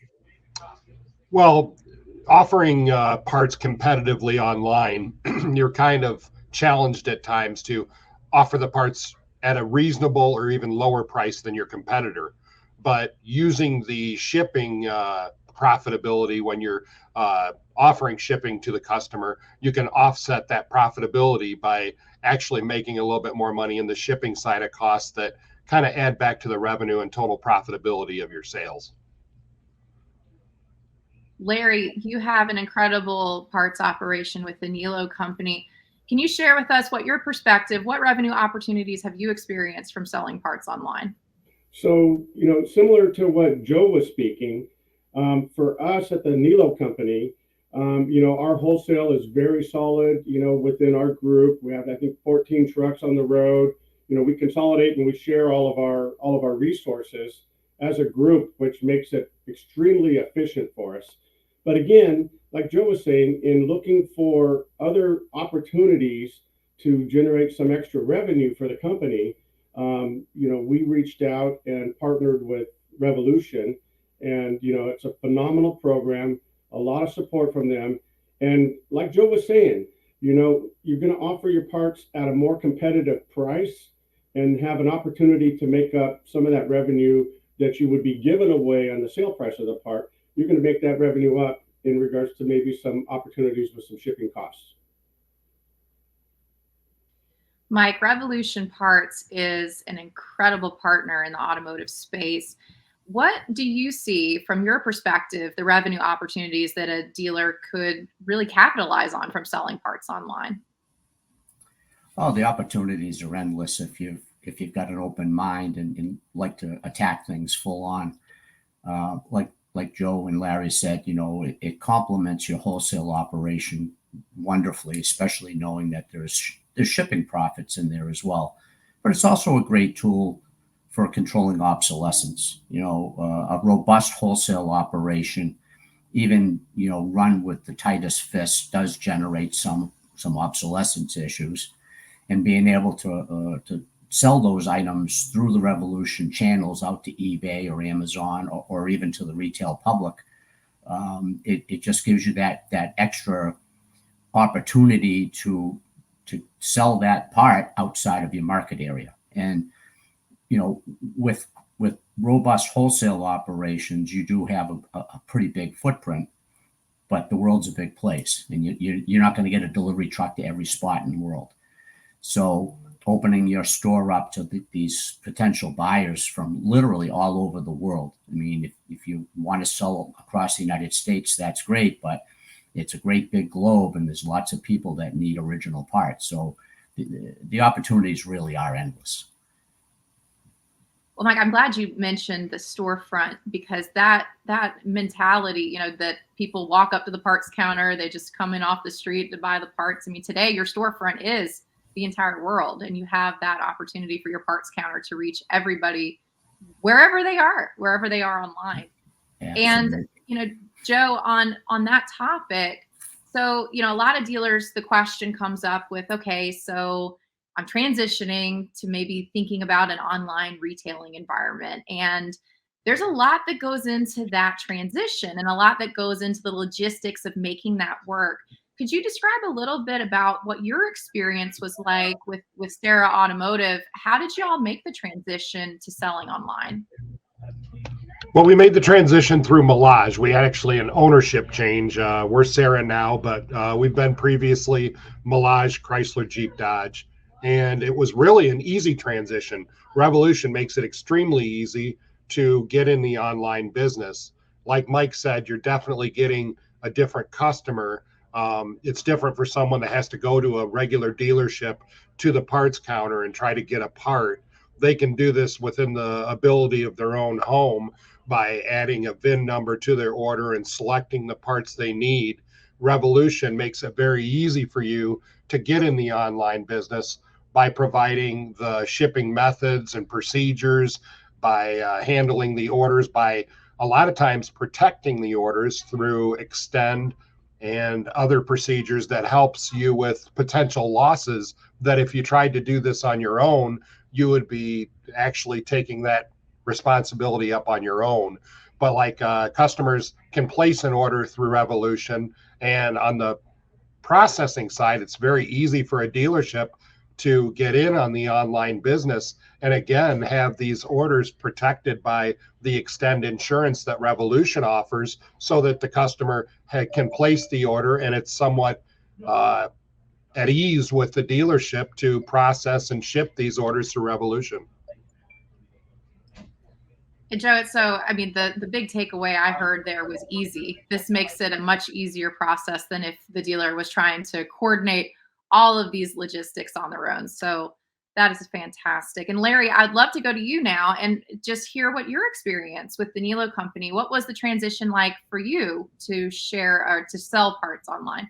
Well, offering parts competitively online, you're kind of challenged at times to offer the parts at a reasonable or even lower price than your competitor. But using the shipping profitability when you're offering shipping to the customer, you can offset that profitability by actually making a little bit more money in the shipping side of costs that kind of add back to the revenue and total profitability of your sales. Larry, you have an incredible parts operation with the Nilo company. Can you share with us what revenue opportunities have you experienced from selling parts online? So, similar to what Joe was speaking, for us at the Nilo company, our wholesale is very solid, within our group. We have, I think, 14 trucks on the road. We consolidate and we share all of our resources as a group, which makes it extremely efficient for us. But again, like Joe was saying, in looking for other opportunities to generate some extra revenue for the company, we reached out and partnered with Revolution, and it's a phenomenal program, a lot of support from them. And like Joe was saying, you're going to offer your parts at a more competitive price and have an opportunity to make up some of that revenue that you would be giving away on the sale price of the part. You're going to make that revenue up in regards to maybe some opportunities with some shipping costs. Mike, Revolution Parts is an incredible partner in the automotive space. What do you see from your perspective, the revenue opportunities that a dealer could really capitalize on from selling parts online? Oh, the opportunities are endless if you've got an open mind and like to attack things full on. Like Joe and Larry said, it complements your wholesale operation wonderfully, especially knowing that there's shipping profits in there as well. But it's also a great tool for controlling obsolescence. A robust wholesale operation, even run with the tightest fist, does generate some obsolescence issues, and being able to sell those items through the Revolution channels out to eBay or Amazon or even to the retail public, it just gives you that extra opportunity to sell that part outside of your market area. And with robust wholesale operations, you do have a pretty big footprint, but the world's a big place, and you're not going to get a delivery truck to every spot in the world. So opening your store up to these potential buyers from literally all over the world. I mean, if you want to sell across the United States, that's great, but it's a great big globe, and there's lots of people that need original parts. So the opportunities really are endless. Well, Mike, I'm glad you mentioned the storefront, because that mentality, that people walk up to the parts counter, they just come in off the street to buy the parts. I mean, today your storefront is the entire world, and you have that opportunity for your parts counter to reach everybody wherever they are online. Absolutely. And, Joe, on that topic, so, a lot of dealers, the question comes up with, okay, so I'm transitioning to maybe thinking about an online retailing environment. And there's a lot that goes into that transition and a lot that goes into the logistics of making that work. Could you describe a little bit about what your experience was like with Sarah Automotive? How did you all make the transition to selling online? Well, we made the transition through Milage. We had actually an ownership change. We're Sarah now, but we've been previously Milage, Chrysler, Jeep, Dodge. And it was really an easy transition. Revolution makes it extremely easy to get in the online business. Like Mike said, you're definitely getting a different customer, It's different for someone that has to go to a regular dealership to the parts counter and try to get a part. They can do this within the ability of their own home by adding a VIN number to their order and selecting the parts they need. Revolution makes it very easy for you to get in the online business by providing the shipping methods and procedures, by handling the orders, by a lot of times protecting the orders through extend and other procedures that helps you with potential losses that if you tried to do this on your own, you would be actually taking that responsibility up on your own. But like customers can place an order through Revolution, and on the processing side, it's very easy for a dealership to get in on the online business and again have these orders protected by the extend insurance that Revolution offers, so that the customer can place the order and it's somewhat at ease with the dealership to process and ship these orders through Revolution. And Joe, so I mean, the big takeaway I heard there was easy. This makes it a much easier process than if the dealer was trying to coordinate all of these logistics on their own. So that is fantastic. And Larry, I'd love to go to you now and just hear what your experience with the Nilo company. What was the transition like for you to share or to sell parts online?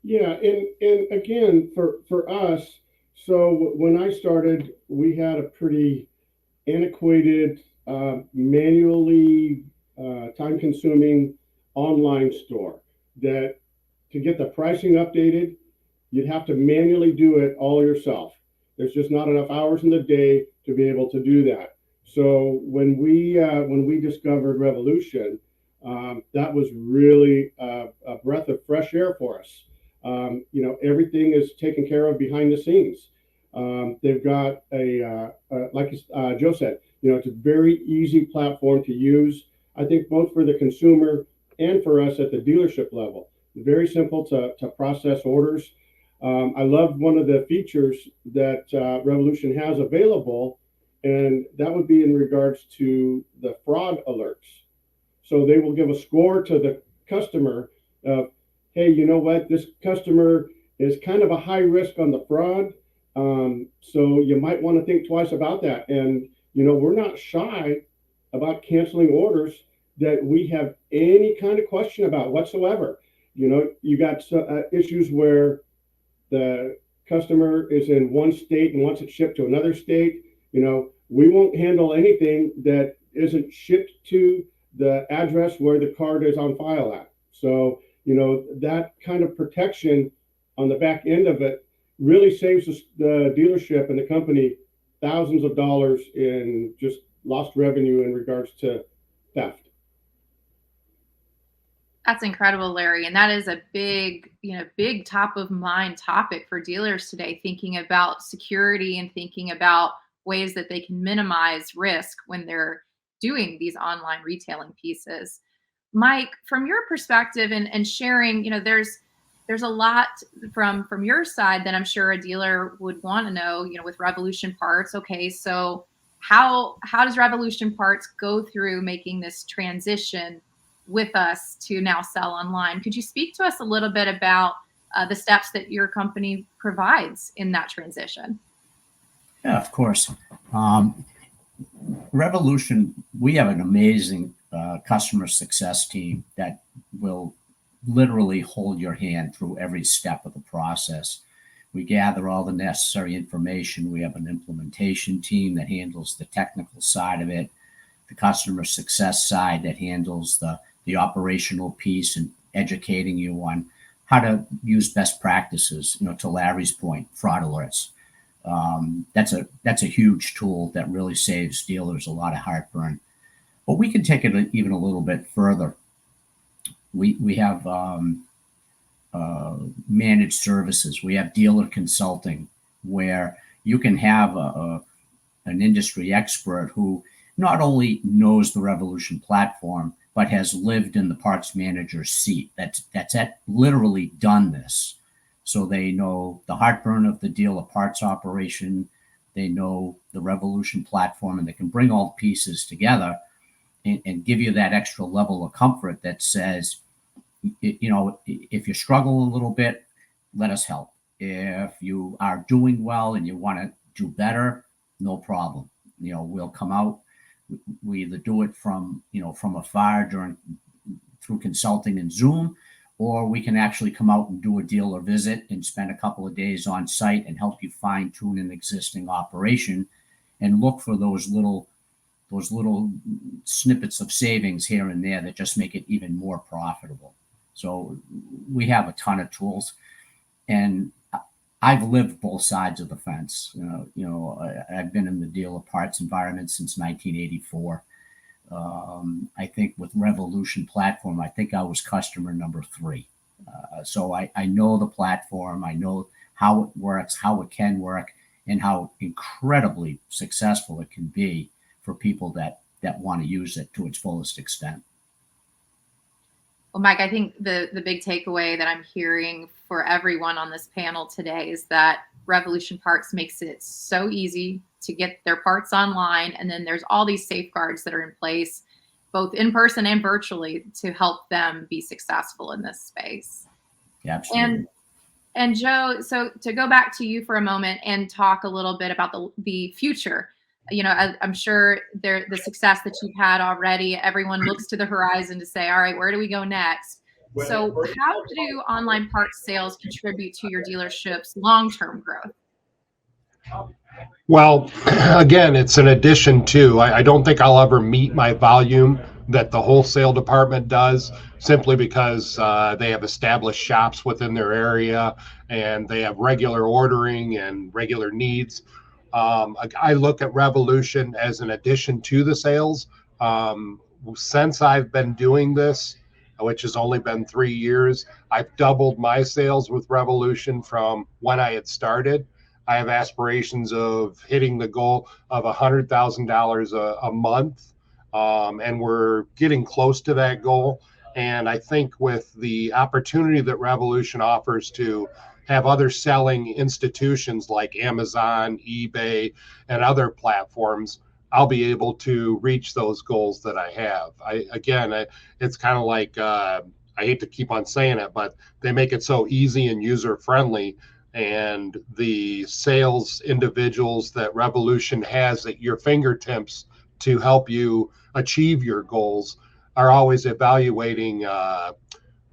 Yeah, and again, for us, so when I started, we had a pretty antiquated, manually time-consuming online store that to get the pricing updated, you'd have to manually do it all yourself. There's just not enough hours in the day to be able to do that. So when we discovered Revolution, that was really a breath of fresh air for us. Everything is taken care of behind the scenes. They've got like Joe said, it's a very easy platform to use. I think both for the consumer and for us at the dealership level. Very simple to process orders. I love one of the features that Revolution has available, and that would be in regards to the fraud alerts. So they will give a score to the customer of, hey, you know what, this customer is kind of a high risk on the fraud, so you might want to think twice about that. And, we're not shy about canceling orders that we have any kind of question about whatsoever. You got issues where the customer is in one state and wants it shipped to another state. We won't handle anything that isn't shipped to the address where the card is on file at. So, that kind of protection on the back end of it really saves the dealership and the company thousands of dollars in just lost revenue in regards to theft. That's incredible, Larry. And that is a big top of mind topic for dealers today, thinking about security and thinking about ways that they can minimize risk when they're doing these online retailing pieces. Mike, from your perspective and sharing, there's a lot from your side that I'm sure a dealer would want to know, with Revolution Parts. Okay, so how does Revolution Parts go through making this transition with us to now sell online? Could you speak to us a little bit about the steps that your company provides in that transition? Yeah, of course. Revolution, we have an amazing customer success team that will literally hold your hand through every step of the process. We gather all the necessary information. We have an implementation team that handles the technical side of it, the customer success side that handles the operational piece and educating you on how to use best practices, to Larry's point, fraud alerts. That's a huge tool that really saves dealers a lot of heartburn. But we can take it even a little bit further. We have managed services. We have dealer consulting, where you can have an industry expert who not only knows the Revolution platform, but has lived in the parts manager's seat. That's literally done this. So they know the heartburn of the dealer parts operation. They know the Revolution platform, and they can bring all the pieces together and give you that extra level of comfort that says, if you struggle a little bit, let us help. If you are doing well and you want to do better, no problem. We'll come out. We either do it from afar through consulting and Zoom, or we can actually come out and do a dealer visit and spend a couple of days on site and help you fine tune an existing operation and look for those little snippets of savings here and there that just make it even more profitable. So we have a ton of tools, and I've lived both sides of the fence. I've been in the dealer parts environment since 1984. I think with Revolution platform, I think I was customer number 3. So I know the platform. I know how it works, how it can work, and how incredibly successful it can be for people that want to use it to its fullest extent. Well, Mike, I think the big takeaway that I'm hearing for everyone on this panel today is that Revolution Parts makes it so easy to get their parts online. And then there's all these safeguards that are in place, both in person and virtually, to help them be successful in this space. Yeah, absolutely. And Joe, so to go back to you for a moment and talk a little bit about the future. I'm sure the success that you've had already, everyone looks to the horizon to say, all right, where do we go next? So how do online parts sales contribute to your dealership's long-term growth? Well, again, it's an addition to. I don't think I'll ever meet my volume that the wholesale department does, simply because they have established shops within their area and they have regular ordering and regular needs. I look at Revolution as an addition to the sales. Since I've been doing this, which has only been 3 years, I've doubled my sales with Revolution from when I had started. I have aspirations of hitting the goal of $100,000 a month, and we're getting close to that goal. And I think with the opportunity that Revolution offers to have other selling institutions like Amazon, eBay, and other platforms, I'll be able to reach those goals that I have. It's kind of like, I hate to keep on saying it, but they make it so easy and user-friendly. And the sales individuals that Revolution has at your fingertips to help you achieve your goals are always evaluating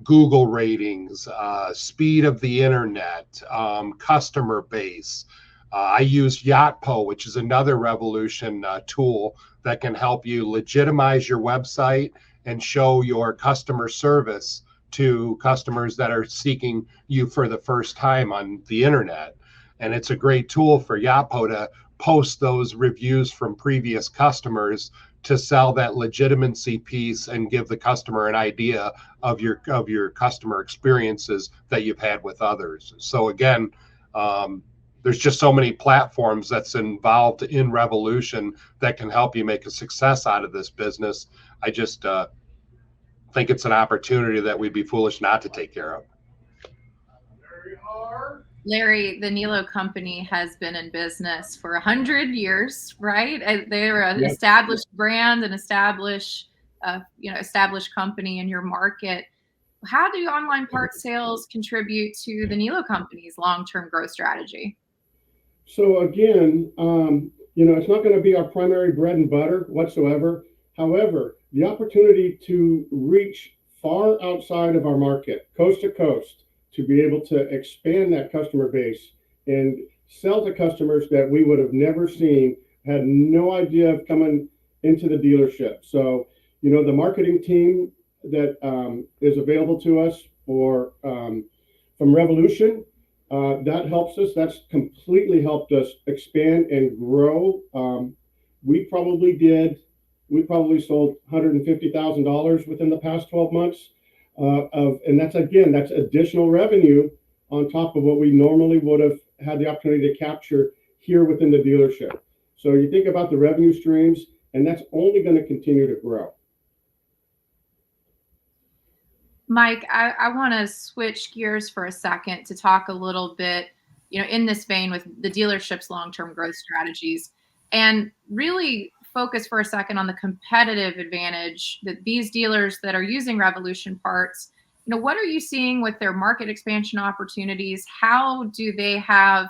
Google ratings, speed of the internet, customer base. I use YachtPo, which is another Revolution tool that can help you legitimize your website and show your customer service to customers that are seeking you for the first time on the internet. And it's a great tool for YachtPo to post those reviews from previous customers to sell that legitimacy piece and give the customer an idea of your customer experiences that you've had with others. So again, there's just so many platforms that's involved in Revolution that can help you make a success out of this business. I just think it's an opportunity that we'd be foolish not to take care of. Larry, the Nilo company has been in business for 100 years, right? They're an established brand, an established company in your market. How do online parts sales contribute to the Nilo company's long-term growth strategy? So again, it's not going to be our primary bread and butter whatsoever. However, the opportunity to reach far outside of our market, coast to coast, to be able to expand that customer base and sell to customers that we would have never seen, had no idea of coming into the dealership. So, the marketing team that is available to us from Revolution, that helps us. That's completely helped us expand and grow. We probably sold $150,000 within the past 12 months. And that's additional revenue on top of what we normally would have had the opportunity to capture here within the dealership. So you think about the revenue streams, and that's only going to continue to grow. Mike, I want to switch gears for a second to talk a little bit, in this vein with the dealership's long-term growth strategies, and really focus for a second on the competitive advantage that these dealers that are using Revolution Parts what are you seeing with their market expansion opportunities? How do they have,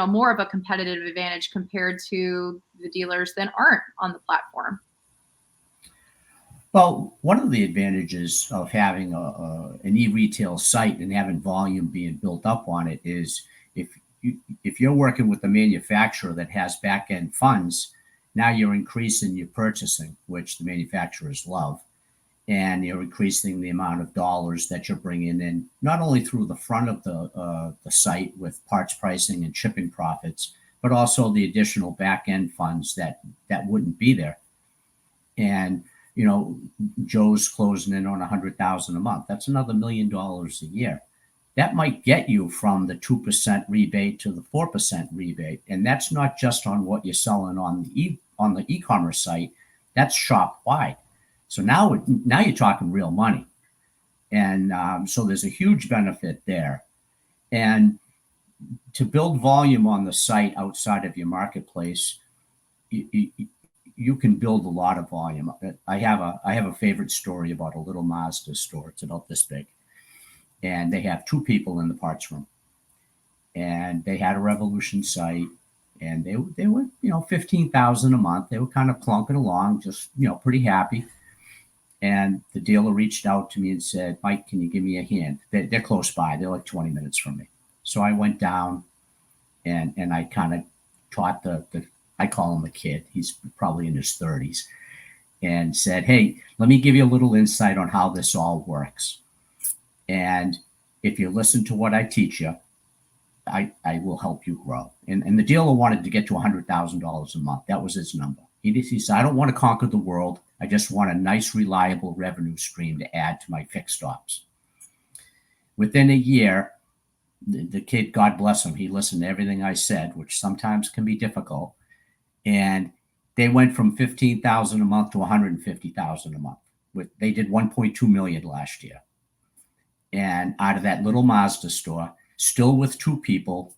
more of a competitive advantage compared to the dealers that aren't on the platform? Well, one of the advantages of having an e-retail site and having volume being built up on it is if you're working with a manufacturer that has back-end funds, now you're increasing your purchasing, which the manufacturers love, and you're increasing the amount of dollars that you're bringing in, not only through the front of the site with parts pricing and shipping profits, but also the additional back-end funds that wouldn't be there. And Joe's closing in on $100,000 a month. That's another $1 million a year. That might get you from the 2% rebate to the 4% rebate, and that's not just on what you're selling on the e-commerce site. That's shop wide. So now you're talking real money, and so there's a huge benefit there. And to build volume on the site outside of your marketplace, you can build a lot of volume. I have a favorite story about a little Mazda store. It's about this big, and they have 2 people in the parts room, and they had a Revolution site, and they were $15,000 a month. They were kind of plunking along, just pretty happy. And the dealer reached out to me and said, "Mike, can you give me a hand?" They're close by. They're like 20 minutes from me. So I went down, and I kind of taught I call him a kid. He's probably in his 30s, and said, "Hey, let me give you a little insight on how this all works. And if you listen to what I teach you, I will help you grow." And the dealer wanted to get to $100,000 a month. That was his number. He said, "I don't want to conquer the world. I just want a nice, reliable revenue stream to add to my fixed ops." Within a year, the kid, God bless him, he listened to everything I said, which sometimes can be difficult. And they went from $15,000 a month to $150,000 a month. They did $1.2 million last year. And out of that little Mazda store, still with 2 people,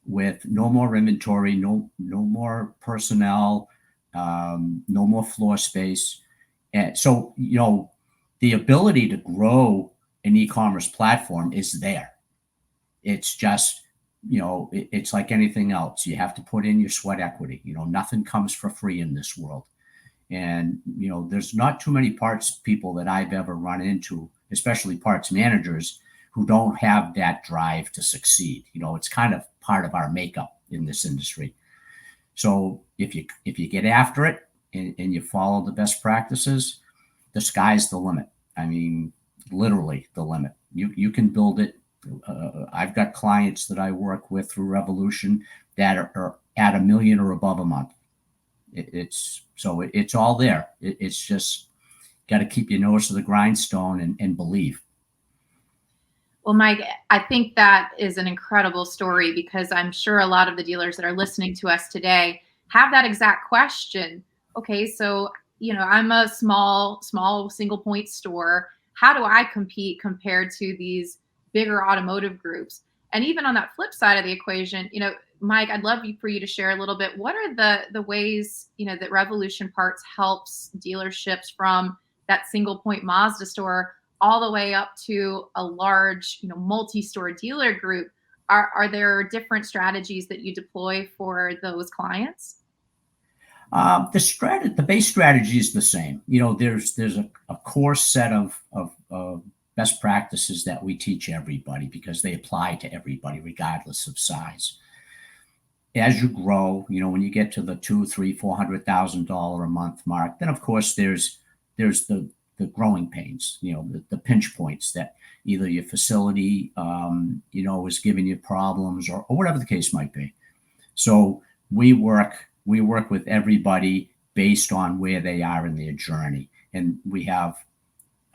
with no more inventory, no more personnel, no more floor space. And so, the ability to grow an e-commerce platform is there. It's just, it's like anything else. You have to put in your sweat equity. Nothing comes for free in this world. And, there's not too many parts people that I've ever run into, especially parts managers, who don't have that drive to succeed. It's kind of part of our makeup in this industry. So if you get after it and you follow the best practices, the sky's the limit. I mean, literally the limit. You can build it. I've got clients that I work with through Revolution that are at $1 million or above a month. It's all there. It's just got to keep your nose to the grindstone and believe. Well, Mike, I think that is an incredible story, because I'm sure a lot of the dealers that are listening to us today have that exact question. Okay, so, I'm a small single point store. How do I compete compared to these bigger automotive groups? And even on that flip side of the equation, Mike, I'd love for you to share a little bit. What are the ways, that Revolution Parts helps dealerships from that single point Mazda store all the way up to a large, multi-store dealer group? Are there different strategies that you deploy for those clients? The base strategy is the same. There's a core set of best practices that we teach everybody, because they apply to everybody regardless of size. As you grow, when you get to the $200,000, $300,000, $400,000 a month mark, then of course there's the growing pains, the pinch points that either your facility, is giving you problems or whatever the case might be. So we work with everybody based on where they are in their journey. And we have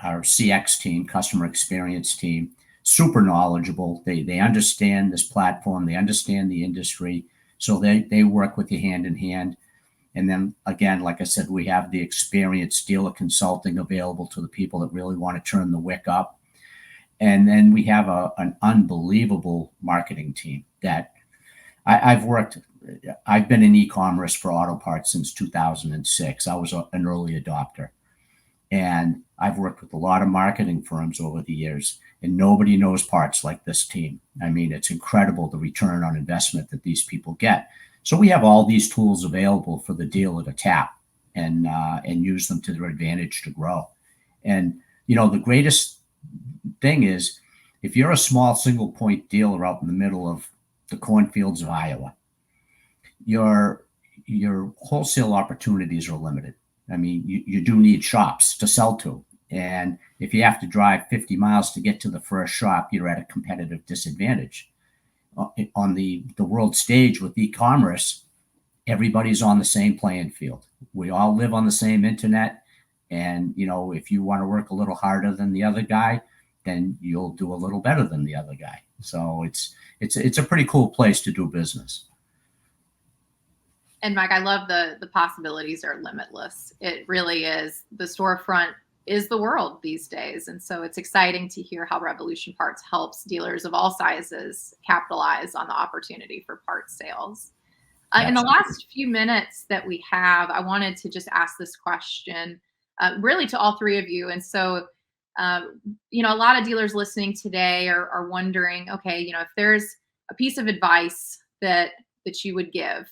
our CX team, customer experience team, super knowledgeable. They understand this platform. They understand the industry. So they work with you hand in hand. And then again, like I said, we have the experienced dealer consulting available to the people that really want to turn the wick up. And then we have an unbelievable marketing team that I've been in e-commerce for auto parts since 2006. I was an early adopter. And I've worked with a lot of marketing firms over the years, and nobody knows parts like this team. I mean, it's incredible the return on investment that these people get. So we have all these tools available for the dealer to tap and use them to their advantage to grow. And, you know, the greatest thing is, if you're a small single point dealer out in the middle of the cornfields of Iowa, your wholesale opportunities are limited. I mean, you do need shops to sell to. And if you have to drive 50 miles to get to the first shop, you're at a competitive disadvantage. On the world stage with e-commerce, everybody's on the same playing field. We all live on the same internet. And, you know, if you want to work a little harder than the other guy, then you'll do a little better than the other guy. So it's a pretty cool place to do business. And Mike, I love the possibilities are limitless. It really is. The storefront is the world these days. And so it's exciting to hear how Revolution Parts helps dealers of all sizes capitalize on the opportunity for parts sales. In the last few minutes that we have, I wanted to just ask this question really to all three of you. And so, you know, a lot of dealers listening today are wondering, okay, you know, if there's a piece of advice that you would give,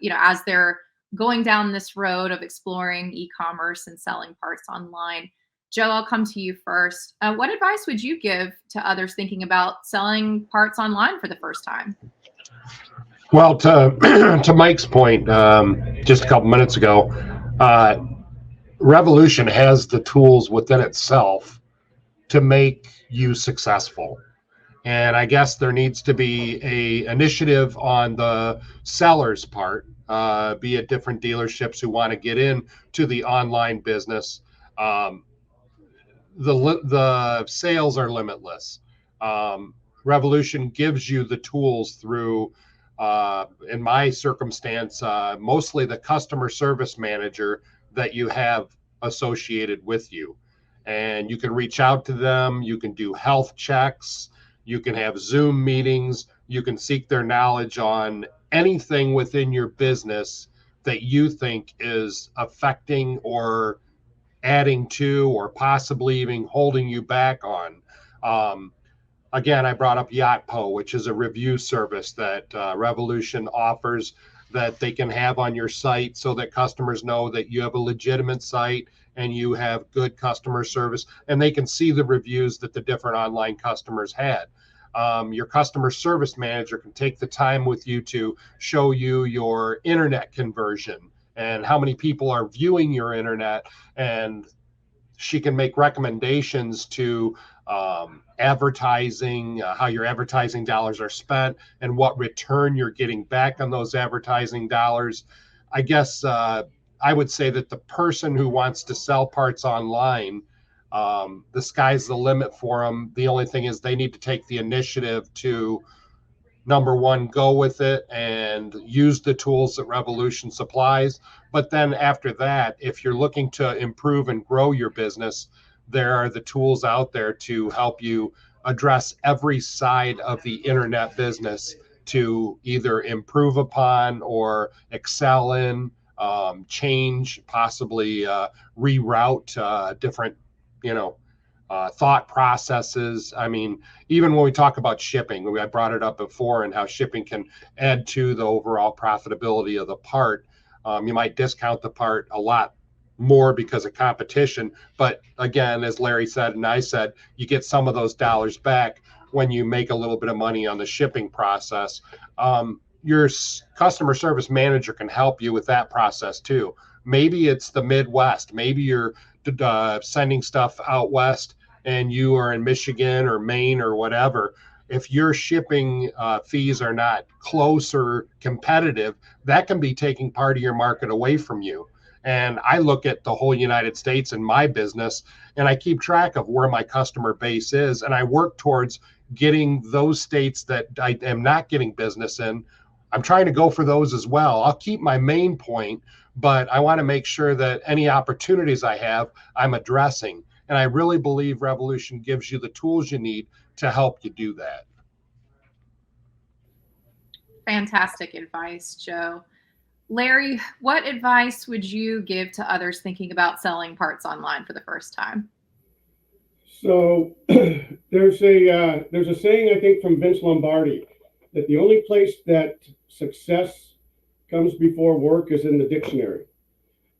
you know, as they're going down this road of exploring e-commerce and selling parts online. Joe, I'll come to you first. What advice would you give to others thinking about selling parts online for the first time? Well, to Mike's point, just a couple minutes ago, Revolution has the tools within itself to make you successful. And I guess there needs to be a initiative on the seller's part, be it different dealerships who want to get into the online business. The sales are limitless. Revolution gives you the tools through, in my circumstance, mostly the customer service manager that you have associated with you. And you can reach out to them. You can do health checks. You can have Zoom meetings. You can seek their knowledge on anything within your business that you think is affecting or adding to or possibly even holding you back on. Again, I brought up YachtPo, which is a review service that Revolution offers that they can have on your site so that customers know that you have a legitimate site and you have good customer service, and they can see the reviews that the different online customers had. Your customer service manager can take the time with you to show you your internet conversion and how many people are viewing your internet, and she can make recommendations to advertising, how your advertising dollars are spent and what return you're getting back on those advertising dollars. I guess I would say that the person who wants to sell parts online, the sky's the limit for them. The only thing is they need to take the initiative to, number one, go with it and use the tools that Revolution supplies. But then after that, if you're looking to improve and grow your business, there are the tools out there to help you address every side of the internet business to either improve upon or excel in, change, possibly reroute different, thought processes. I mean, even when we talk about shipping, I brought it up before, and how shipping can add to the overall profitability of the part. You might discount the part a lot more because of competition. But again, as Larry said, and I said, you get some of those dollars back when you make a little bit of money on the shipping process. Your customer service manager can help you with that process too. Maybe it's the Midwest. Maybe you're sending stuff out west and you are in Michigan or Maine or whatever. If your shipping fees are not close or competitive, that can be taking part of your market away from you. And I look at the whole United States in my business, and I keep track of where my customer base is, and I work towards getting those states that I am not getting business in. I'm trying to go for those as well. I'll keep my main point, but I want to make sure that any opportunities I have, I'm addressing. And I really believe Revolution gives you the tools you need to help you do that. Fantastic advice, Joe. Larry, what advice would you give to others thinking about selling parts online for the first time? So there's a saying, I think, from Vince Lombardi, that the only place that success comes before work is in the dictionary.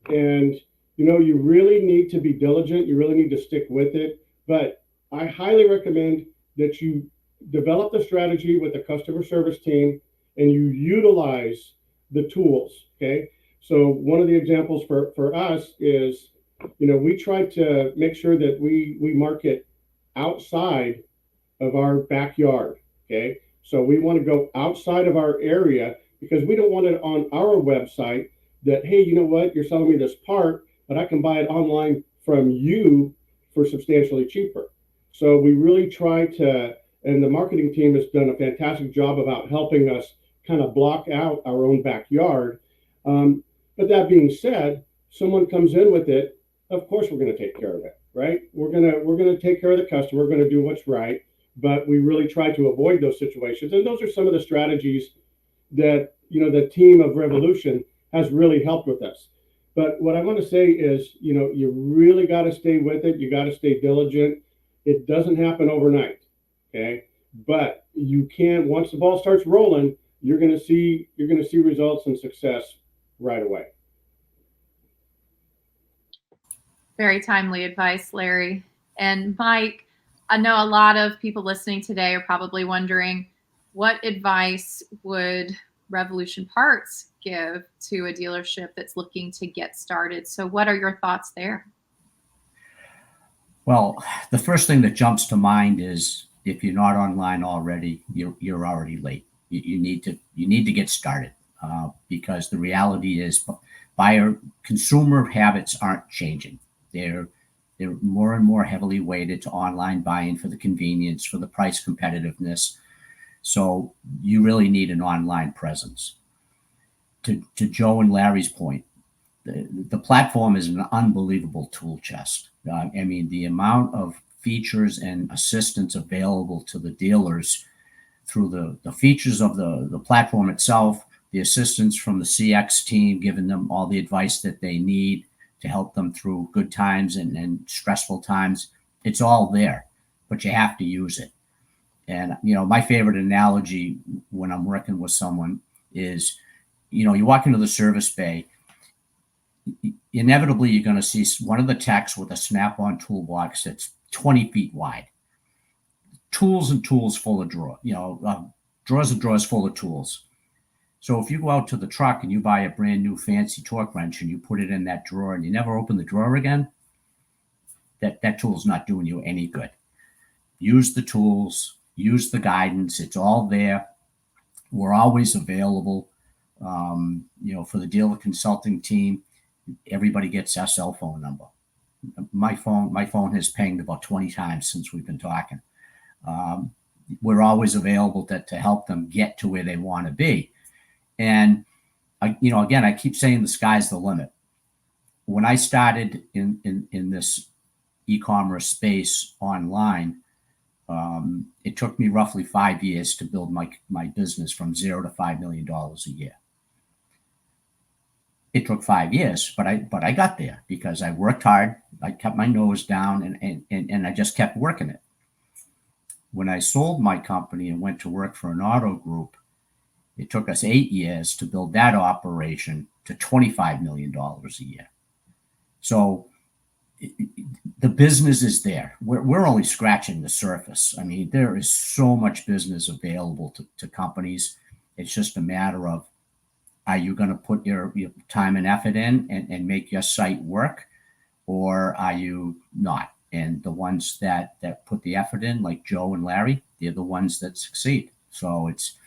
And, you really need to be diligent. You really need to stick with it. But I highly recommend that you develop the strategy with the customer service team and you utilize the tools. Okay. So one of the examples for us is, we try to make sure that we market outside of our backyard. Okay. So we want to go outside of our area because we don't want it on our website that, hey, you know what, you're selling me this part, but I can buy it online from you for substantially cheaper. So we really try to, and the marketing team has done a fantastic job about helping us kind of block out our own backyard. But that being said, someone comes in with it, of course we're going to take care of it, right? We're going to take care of the customer. We're going to do what's right, but we really try to avoid those situations. And those are some of the strategies that, the team of Revolution has really helped with us. But what I want to say is, you really got to stay with it. You got to stay diligent. It doesn't happen overnight. Okay. But you can, once the ball starts rolling, you're going to see results and success right away. Very timely advice, Larry. And Mike, I know a lot of people listening today are probably wondering, what advice would Revolution Parts give to a dealership that's looking to get started? So what are your thoughts there? Well, the first thing that jumps to mind is if you're not online already, you're already late. You need to get started because the reality is consumer habits aren't changing. They're more and more heavily weighted to online buying for the convenience, for the price competitiveness. So you really need an online presence. To Joe and Larry's point, the platform is an unbelievable tool chest. The amount of features and assistance available to the dealers through the features of the platform itself, the assistance from the CX team, giving them all the advice that they need to help them through good times and stressful times. It's all there, but you have to use it. And, my favorite analogy when I'm working with someone is, you walk into the service bay, inevitably you're going to see one of the techs with a snap-on toolbox that's 20 feet wide. Tools and tools full of drawers and drawers full of tools. So if you go out to the truck and you buy a brand new fancy torque wrench and you put it in that drawer and you never open the drawer again, that tool's not doing you any good. Use the tools, use the guidance. It's all there. We're always available. For the dealer consulting team, everybody gets our cell phone number. My phone has pinged about 20 times since we've been talking. We're always available to help them get to where they want to be. And, again, I keep saying the sky's the limit. When I started in this e-commerce space online, it took me roughly 5 years to build my business from $0 to $5 million a year. It took 5 years, but I got there because I worked hard. I kept my nose down and I just kept working it. When I sold my company and went to work for an auto group, it took us 8 years to build that operation to $25 million a year. So the business is there. We're only scratching the surface. There is so much business available to companies. It's just a matter of, are you going to put your time and effort in and make your site work, or are you not? And the ones that put the effort in, like Joe and Larry, they're the ones that succeed. So it's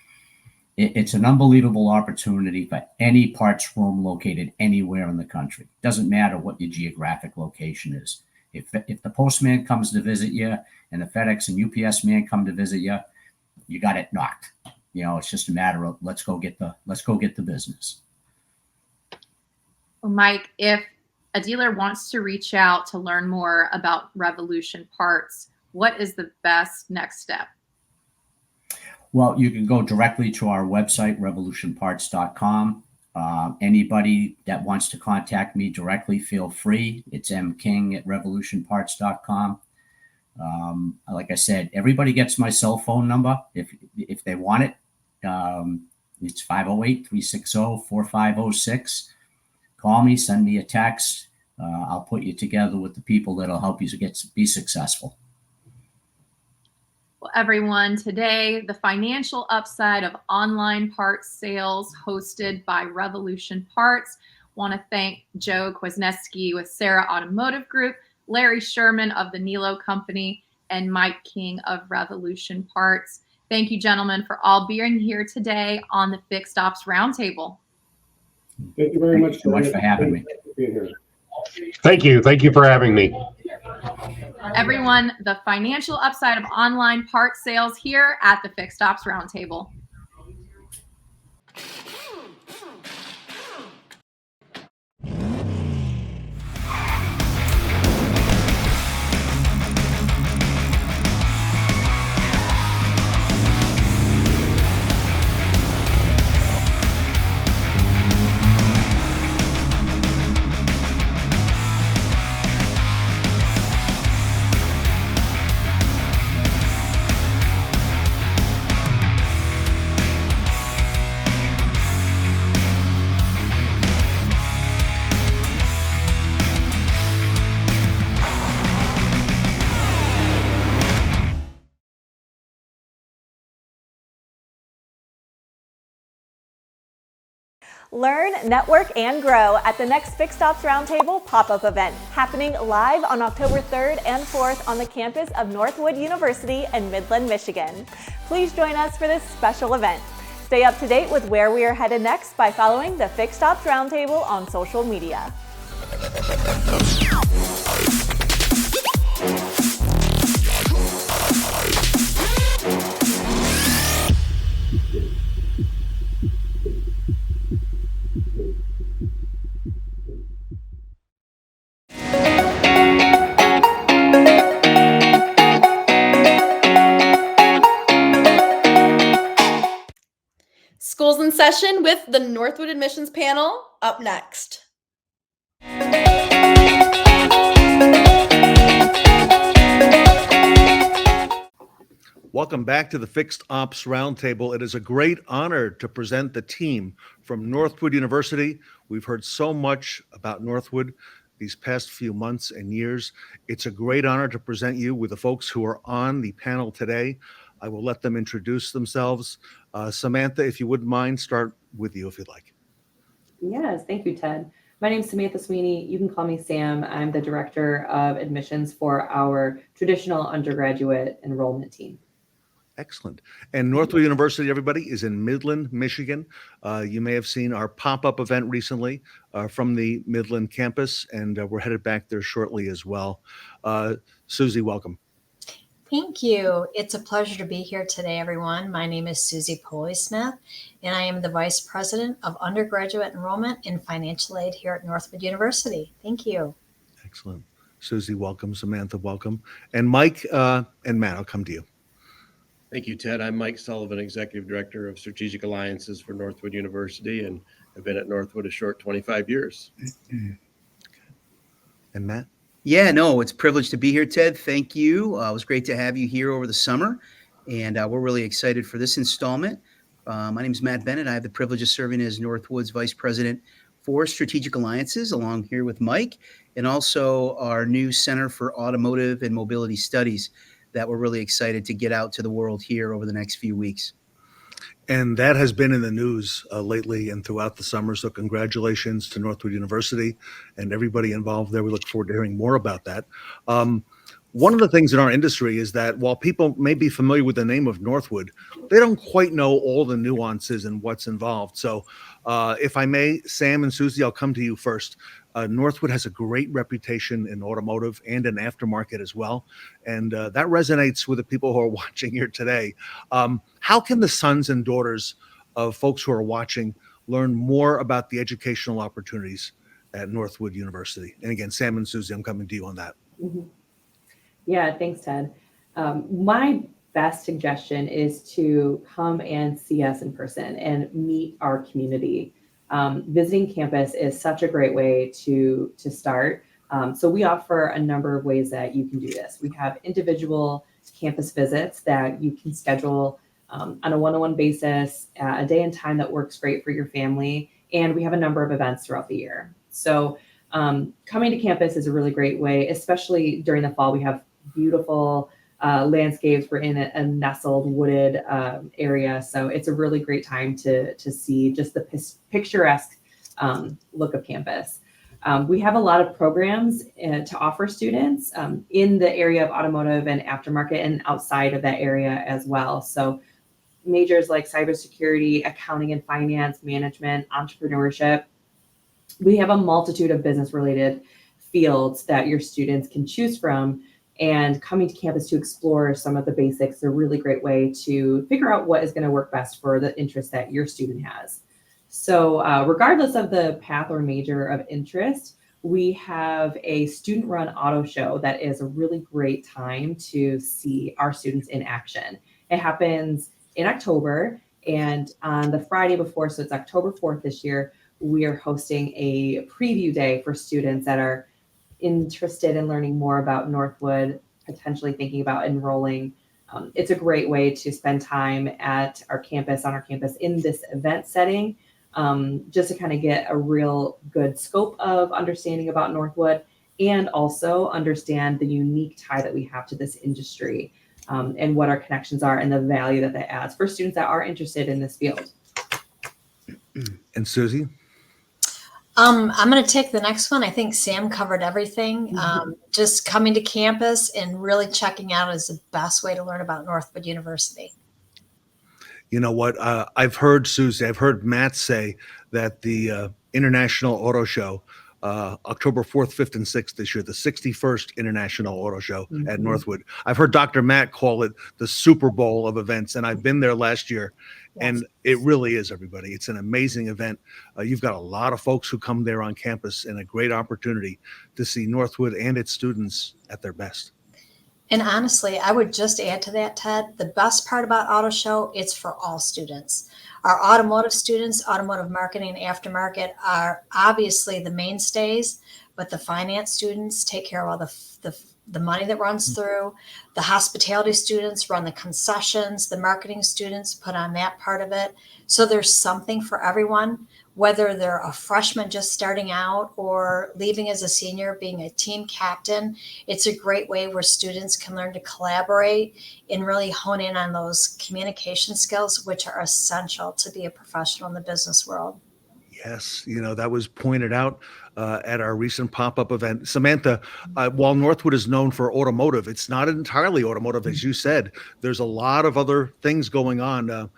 an unbelievable opportunity for any parts room located anywhere in the country. Doesn't matter what your geographic location is. If the postman comes to visit you and the FedEx and UPS man come to visit you, you got it knocked. It's just a matter of let's go get the business. Well, Mike, if a dealer wants to reach out to learn more about Revolution Parts, what is the best next step? Well, you can go directly to our website, RevolutionParts.com. Anybody that wants to contact me directly, feel free. It's mking@RevolutionParts.com. Like I said, everybody gets my cell phone number if they want it. It's 508-360-4506. Call me, send me a text. I'll put you together with the people that'll help you to be successful. Well, everyone, today, the financial upside of online parts sales hosted by Revolution Parts. Want to thank Joe Kwasneski with Sarah Automotive Group, Larry Sherman of the Nilo Company, and Mike King of Revolution Parts. Thank you, gentlemen, for all being here today on the Fixed Ops Roundtable. Thank you very much. Thank you so much for having me. Thank you. Thank you for having me. Everyone, the financial upside of online parts sales here at the Fixed Ops Roundtable. Learn, network, and grow at the next Fixed Ops Roundtable pop-up event, happening live on October 3rd and 4th on the campus of Northwood University in Midland, Michigan. Please join us for this special event. Stay up to date with where we are headed next by following the Fixed Ops Roundtable on social media. School's in session with the Northwood admissions panel up next. Welcome back to the Fixed Ops Roundtable. It is a great honor to present the team from Northwood University. We've heard so much about Northwood these past few months and years. It's a great honor to present you with the folks who are on the panel today. I will let them introduce themselves. Samantha, if you wouldn't mind, start with you if you'd like. Yes, thank you, Ted. My name is Samantha Sweeney. You can call me Sam. I'm the Director of Admissions for our traditional undergraduate enrollment team. Excellent. And Northwood University, everybody, is in Midland, Michigan. You may have seen our pop-up event recently from the Midland campus, and we're headed back there shortly as well. Susie, welcome. Thank you. It's a pleasure to be here today, everyone. My name is Susie Poli-Smith, and I am the Vice President of Undergraduate Enrollment in Financial Aid here at Northwood University. Thank you. Excellent. Susie, welcome. Samantha, welcome. And Mike and Matt, I'll come to you. Thank you, Ted. I'm Mike Sullivan, Executive Director of Strategic Alliances for Northwood University, and I've been at Northwood a short 25 years. And Matt? Yeah, no, it's a privilege to be here, Ted. Thank you. It was great to have you here over the summer, and we're really excited for this installment. My name is Matt Bennett. I have the privilege of serving as Northwood's Vice President for Strategic Alliances, along here with Mike, and also our new Center for Automotive and Mobility Studies that we're really excited to get out to the world here over the next few weeks. And that has been in the news lately and throughout the summer. So congratulations to Northwood University and everybody involved there. We look forward to hearing more about that. One of the things in our industry is that while people may be familiar with the name of Northwood, they don't quite know all the nuances and what's involved. So if I may, Sam and Susie, I'll come to you first. Northwood has a great reputation in automotive and in aftermarket as well. And that resonates with the people who are watching here today. How can the sons and daughters of folks who are watching learn more about the educational opportunities at Northwood University? And again, Sam and Susie, I'm coming to you on that. Mm-hmm. Yeah, thanks, Ted. My best suggestion is to come and see us in person and meet our community. Visiting campus is such a great way to start. So we offer a number of ways that you can do this. We have individual campus visits that you can schedule on a one-on-one basis, a day and time that works great for your family. And we have a number of events throughout the year. So coming to campus is a really great way, especially during the fall. We have beautiful landscapes. We're in a nestled wooded area. So it's a really great time to see just the picturesque look of campus. We have a lot of programs to offer students in the area of automotive and aftermarket and outside of that area as well. So majors like cybersecurity, accounting and finance, management, entrepreneurship. We have a multitude of business related fields that your students can choose from, and coming to campus to explore some of the basics is a really great way to figure out what is going to work best for the interest that your student has. So regardless of the path or major of interest, we have a student run auto show that is a really great time to see our students in action. It happens in October, and on the Friday before, so it's October 4th this year, we are hosting a preview day for students that are interested in learning more about Northwood, potentially thinking about enrolling. It's a great way to spend time at our campus, on our campus in this event setting, just to kind of get a real good scope of understanding about Northwood and also understand the unique tie that we have to this industry, and what our connections are and the value that that adds for students that are interested in this field. And Susie? I'm going to take the next one. I think Sam covered everything. Just coming to campus and really checking out is the best way to learn about Northwood University. You know what? I've heard, Susie, I've heard Matt say that the International Auto Show, October 4th, 5th, and 6th this year, the 61st International Auto Show at Northwood. I've heard Dr. Matt call it the Super Bowl of events, and I've been there last year. And it really is, everybody. It's an amazing event. You've got a lot of folks who come there on campus, and a great opportunity to see Northwood and its students at their best. And honestly, I would just add to that, Ted, the best part about Auto Show, it's for all students. Our automotive students, automotive marketing and aftermarket are obviously the mainstays, but the finance students take care of all the money that runs through. The hospitality students run the concessions. The marketing students put on that part of it. So there's something for everyone, whether they're a freshman just starting out or leaving as a senior, being a team captain. It's a great way where students can learn to collaborate and really hone in on those communication skills, which are essential to be a professional in the business world. Yes, you know, that was pointed out at our recent pop-up event. Samantha, while Northwood is known for automotive, it's not entirely automotive, as you said. There's a lot of other things going on.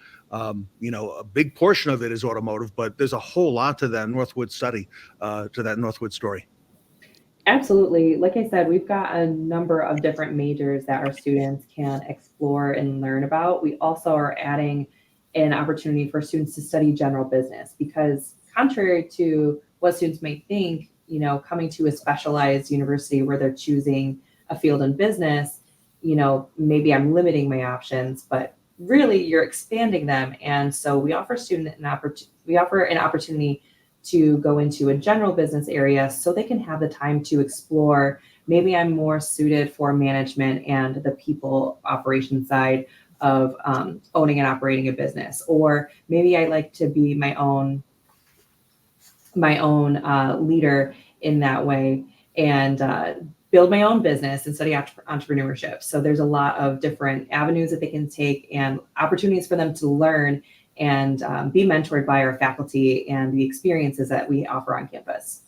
You know, a big portion of it is automotive, but there's a whole lot to that Northwood study, to that Northwood story. Absolutely. Like I said, we've got a number of different majors that our students can explore and learn about. We also are adding an opportunity for students to study general business, because contrary to what students may think, you know, coming to a specialized university where they're choosing a field in business, you know, maybe I'm limiting my options, but really you're expanding them. And so we offer an opportunity to go into a general business area so they can have the time to explore. Maybe I'm more suited for management and the people operation side of owning and operating a business, or maybe I like to be my own leader in that way and build my own business and study entrepreneurship. So there's a lot of different avenues that they can take and opportunities for them to learn and be mentored by our faculty and the experiences that we offer on campus.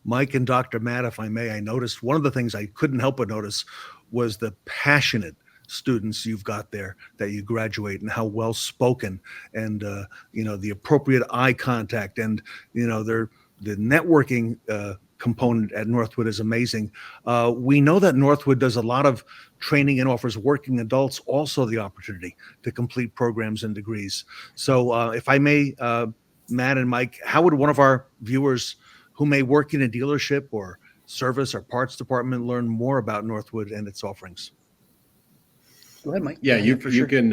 Mike and Dr. Matt, if I may, I noticed one of the things I couldn't help but notice was the passionate students you've got there that you graduate, and how well spoken, and you know, the appropriate eye contact, and you know, the networking component at Northwood is amazing. We know that Northwood does a lot of training and offers working adults also the opportunity to complete programs and degrees. So if I may, Matt and Mike, how would one of our viewers who may work in a dealership or service or parts department learn more about Northwood and its offerings? Go ahead, Mike. Yeah, you can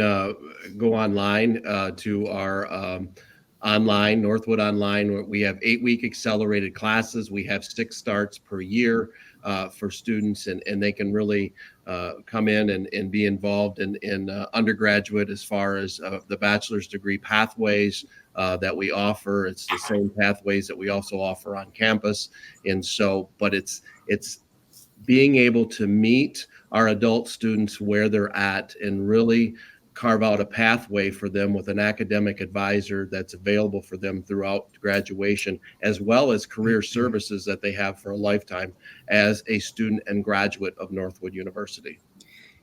go online to our online, Northwood Online. We have 8-week accelerated classes. We have 6 starts per year for students, and they can really come in and be involved in undergraduate as far as the bachelor's degree pathways that we offer. It's the same pathways that we also offer on campus. And so, but it's being able to meet our adult students where they're at and really carve out a pathway for them with an academic advisor that's available for them throughout graduation, as well as career services that they have for a lifetime as a student and graduate of Northwood University.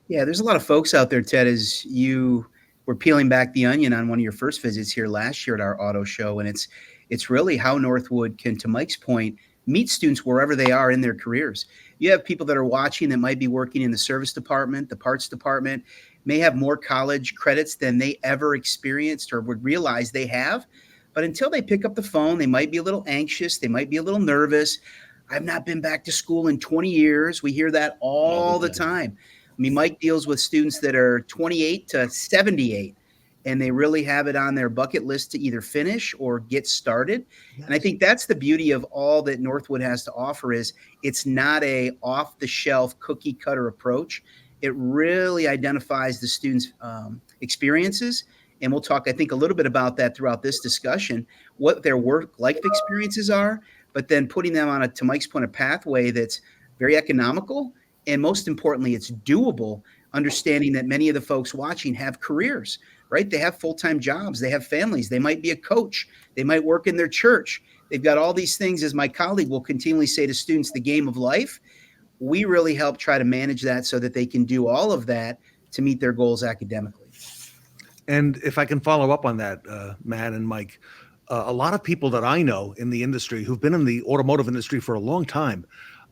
Yeah, there's a lot of folks out there, Ted, as you were peeling back the onion on one of your first visits here last year at our auto show. And it's really how Northwood can, to Mike's point, meet students wherever they are in their careers. You have people that are watching that might be working in the service department, the parts department, may have more college credits than they ever experienced or would realize they have. But until they pick up the phone, they might be a little anxious. They might be a little nervous. I've not been back to school in 20 years. We hear that all the time. I mean, Mike deals with students that are 28 to 78, and they really have it on their bucket list to either finish or get started. Yes. And I think that's the beauty of all that Northwood has to offer is it's not a off-the-shelf cookie cutter approach. It really identifies the students' experiences. And we'll talk, I think, a little bit about that throughout this discussion, what their work life experiences are, but then putting them on to Mike's point, a pathway that's very economical. And most importantly, it's doable, understanding that many of the folks watching have careers, right? They have full-time jobs. They have families. They might be a coach. They might work in their church. They've got all these things, as my colleague will continually say to students, the game of life. We really help try to manage that so that they can do all of that to meet their goals academically. And if I can follow up on that, Matt and Mike, a lot of people that I know in the industry who've been in the automotive industry for a long time,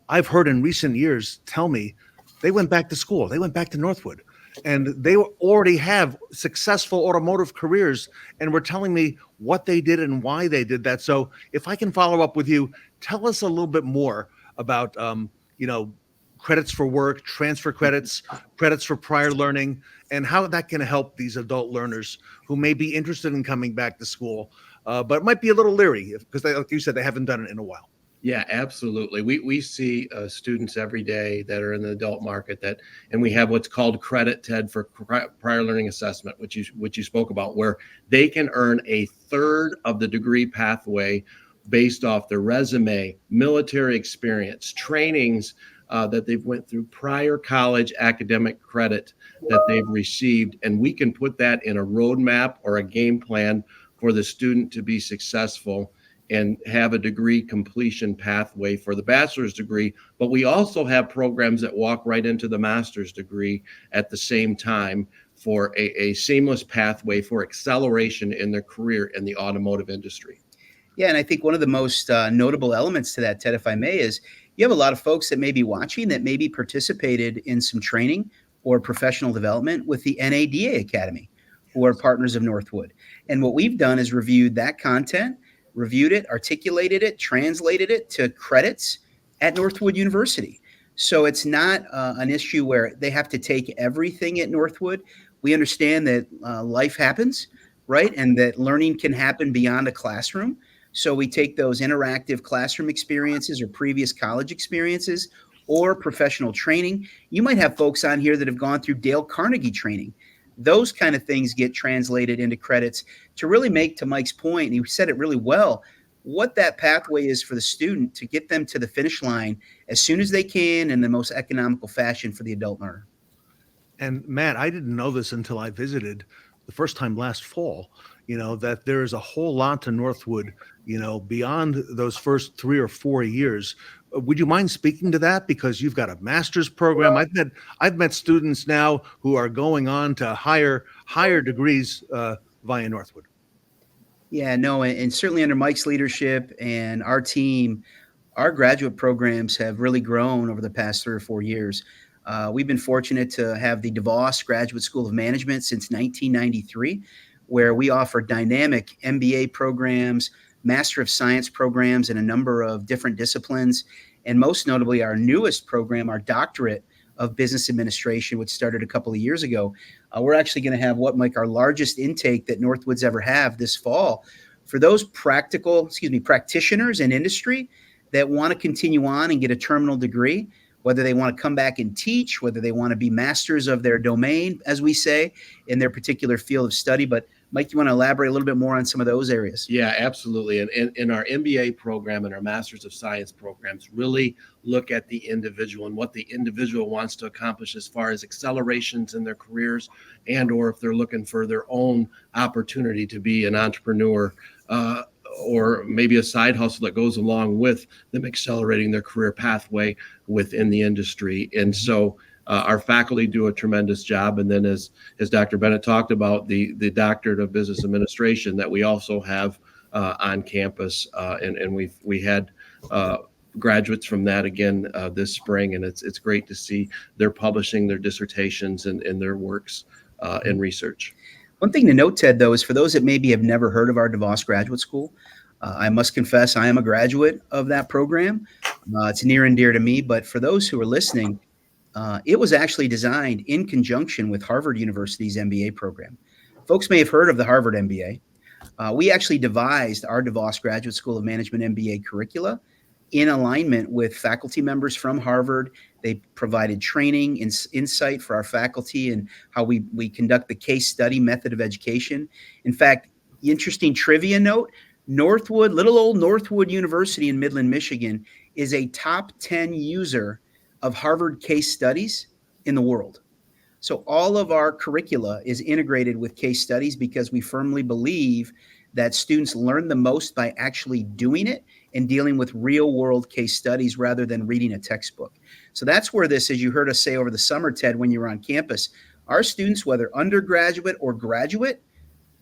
I've heard in recent years tell me they went back to school. They went back to Northwood and they already have successful automotive careers and were telling me what they did and why they did that. So if I can follow up with you, tell us a little bit more about, credits for work, transfer credits, credits for prior learning, and how that can help these adult learners who may be interested in coming back to school, but might be a little leery because, like you said, they haven't done it in a while. Yeah, absolutely. We see students every day that are in the adult market and we have what's called credit, Ted, for prior learning assessment, which you spoke about, where they can earn a third of the degree pathway based off their resume, military experience, trainings that they've went through, prior college academic credit that they've received. And we can put that in a roadmap or a game plan for the student to be successful and have a degree completion pathway for the bachelor's degree. But we also have programs that walk right into the master's degree at the same time for a seamless pathway for acceleration in their career in the automotive industry. Yeah, and I think one of the most notable elements to that, Ted, if I may, is you have a lot of folks that may be watching that maybe participated in some training or professional development with the NADA Academy, who are partners of Northwood. And what we've done is reviewed that content, reviewed it, articulated it, translated it to credits at Northwood University. So it's not an issue where they have to take everything at Northwood. We understand that life happens, right? And that learning can happen beyond a classroom. So we take those interactive classroom experiences or previous college experiences or professional training. You might have folks on here that have gone through Dale Carnegie training. Those kind of things get translated into credits to really make, to Mike's point, and he said it really well, what that pathway is for the student to get them to the finish line as soon as they can in the most economical fashion for the adult learner. And Matt, I didn't know this until I visited the first time last fall, that there is a whole lot to Northwood, beyond those first 3 or 4 years. Would you mind speaking to that? Because you've got a master's program. I've met students now who are going on to higher degrees via Northwood. Yeah, no, and certainly under Mike's leadership and our team, our graduate programs have really grown over the past 3 or 4 years. We've been fortunate to have the DeVos Graduate School of Management since 1993, where we offer dynamic MBA programs, Master of Science programs in a number of different disciplines, and most notably our newest program, our Doctorate of Business Administration, which started a couple of years ago. We're actually going to have Mike, our largest intake that Northwood's ever have this fall For those practitioners in industry that want to continue on and get a terminal degree, whether they want to come back and teach, whether they want to be masters of their domain, as we say, in their particular field of study. But Mike, you want to elaborate a little bit more on some of those areas? Yeah, absolutely. And in our MBA program and our Masters of Science programs, really look at the individual and what the individual wants to accomplish as far as accelerations in their careers, and or if they're looking for their own opportunity to be an entrepreneur, or maybe a side hustle that goes along with them accelerating their career pathway within the industry. And so our faculty do a tremendous job. And then as Dr. Bennett talked about, the Doctorate of Business Administration that we also have on campus. And we had graduates from that again this spring. And it's great to see they're publishing their dissertations and their works in research. One thing to note, Ted, though, is for those that maybe have never heard of our DeVos Graduate School, I must confess I am a graduate of that program. It's near and dear to me. But for those who are listening, it was actually designed in conjunction with Harvard University's MBA program. Folks may have heard of the Harvard MBA. We actually devised our DeVos Graduate School of Management MBA curricula in alignment with faculty members from Harvard. They provided training and insight for our faculty and how we conduct the case study method of education. In fact, interesting trivia note, Northwood, little old Northwood University in Midland, Michigan, is a top 10 user of Harvard case studies in the world. So all of our curricula is integrated with case studies because we firmly believe that students learn the most by actually doing it and dealing with real world case studies rather than reading a textbook. So that's where this, as you heard us say over the summer, Ted, when you were on campus, our students, whether undergraduate or graduate,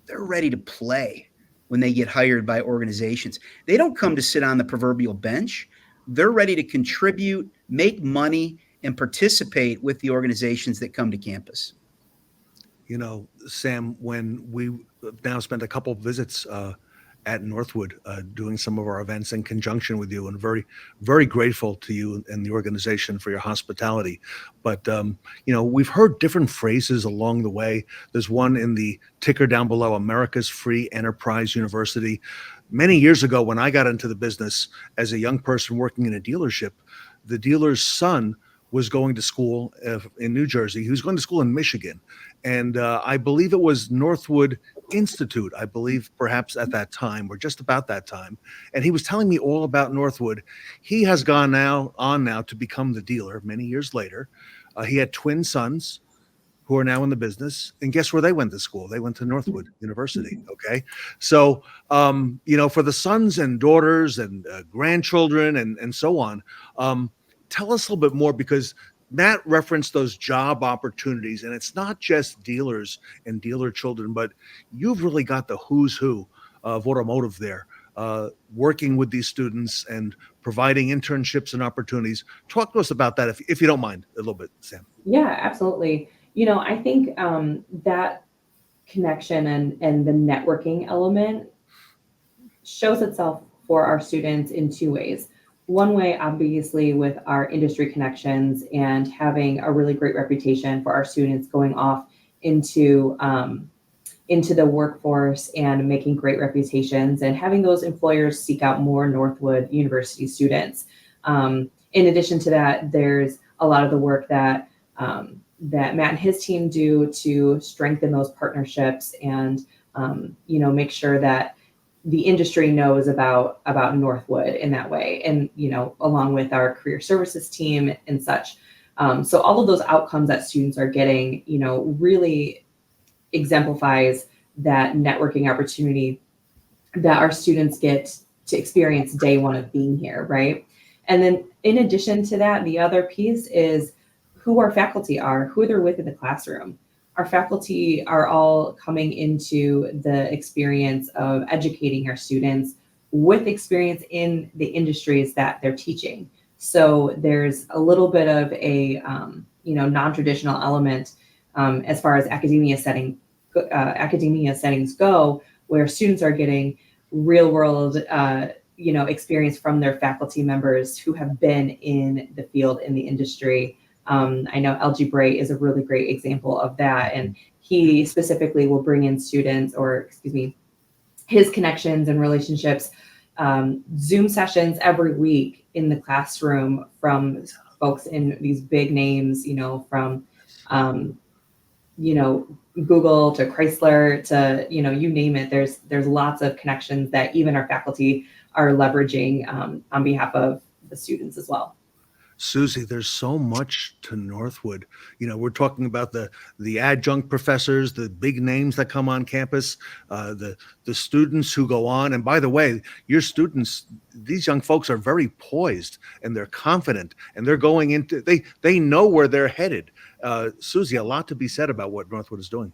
they're ready to play when they get hired by organizations. They don't come to sit on the proverbial bench. They're ready to contribute, make money, and participate with the organizations that come to campus. You know, Sam, when we now spent a couple of visits at Northwood doing some of our events in conjunction with you, and very, very grateful to you and the organization for your hospitality. But, you know, we've heard different phrases along the way. There's one in the ticker down below, America's Free Enterprise University. Many years ago, when I got into the business as a young person working in a dealership, the dealer's son was going to school in New Jersey. He was going to school in Michigan. And I believe it was Northwood Institute, I believe perhaps at that time or just about that time. And he was telling me all about Northwood. He has gone on now to become the dealer many years later. He had twin sons who are now in the business. And guess where they went to school? They went to Northwood University. Okay. So, you know, for the sons and daughters and grandchildren and so on, tell us a little bit more, because Matt referenced those job opportunities, and it's not just dealers and dealer children, but you've really got the who's who of automotive there, working with these students and providing internships and opportunities. Talk to us about that, if you don't mind, a little bit, Sam. Yeah, absolutely. You know, I think that connection and the networking element shows itself for our students in two ways. One way, obviously, with our industry connections and having a really great reputation for our students going off into the workforce and making great reputations and having those employers seek out more Northwood University students. In addition to that, there's a lot of the work that Matt and his team do to strengthen those partnerships and you know, make sure that the industry knows about Northwood in that way, and you know, along with our career services team and such. So all of those outcomes that students are getting, you know, really exemplifies that networking opportunity that our students get to experience day one of being here, right? And then in addition to that, the other piece is who our faculty are, who they're with in the classroom. Our faculty are all coming into the experience of educating our students with experience in the industries that they're teaching. So there's a little bit of a you know, non-traditional element as far as academia settings go, where students are getting real world you know, experience from their faculty members who have been in the field, in the industry. I know LG Bray is a really great example of that. And he specifically will bring in students, or excuse me, his connections and relationships, Zoom sessions every week in the classroom from folks in these big names, from, Google to Chrysler to, you name it. There's lots of connections that even our faculty are leveraging on behalf of the students as well. Susie, there's so much to Northwood. We're talking about the adjunct professors, the big names that come on campus, the students who go on. And by the way, your students, these young folks are very poised and they're confident and they're going into, they know where they're headed. Susie, a lot to be said about what Northwood is doing.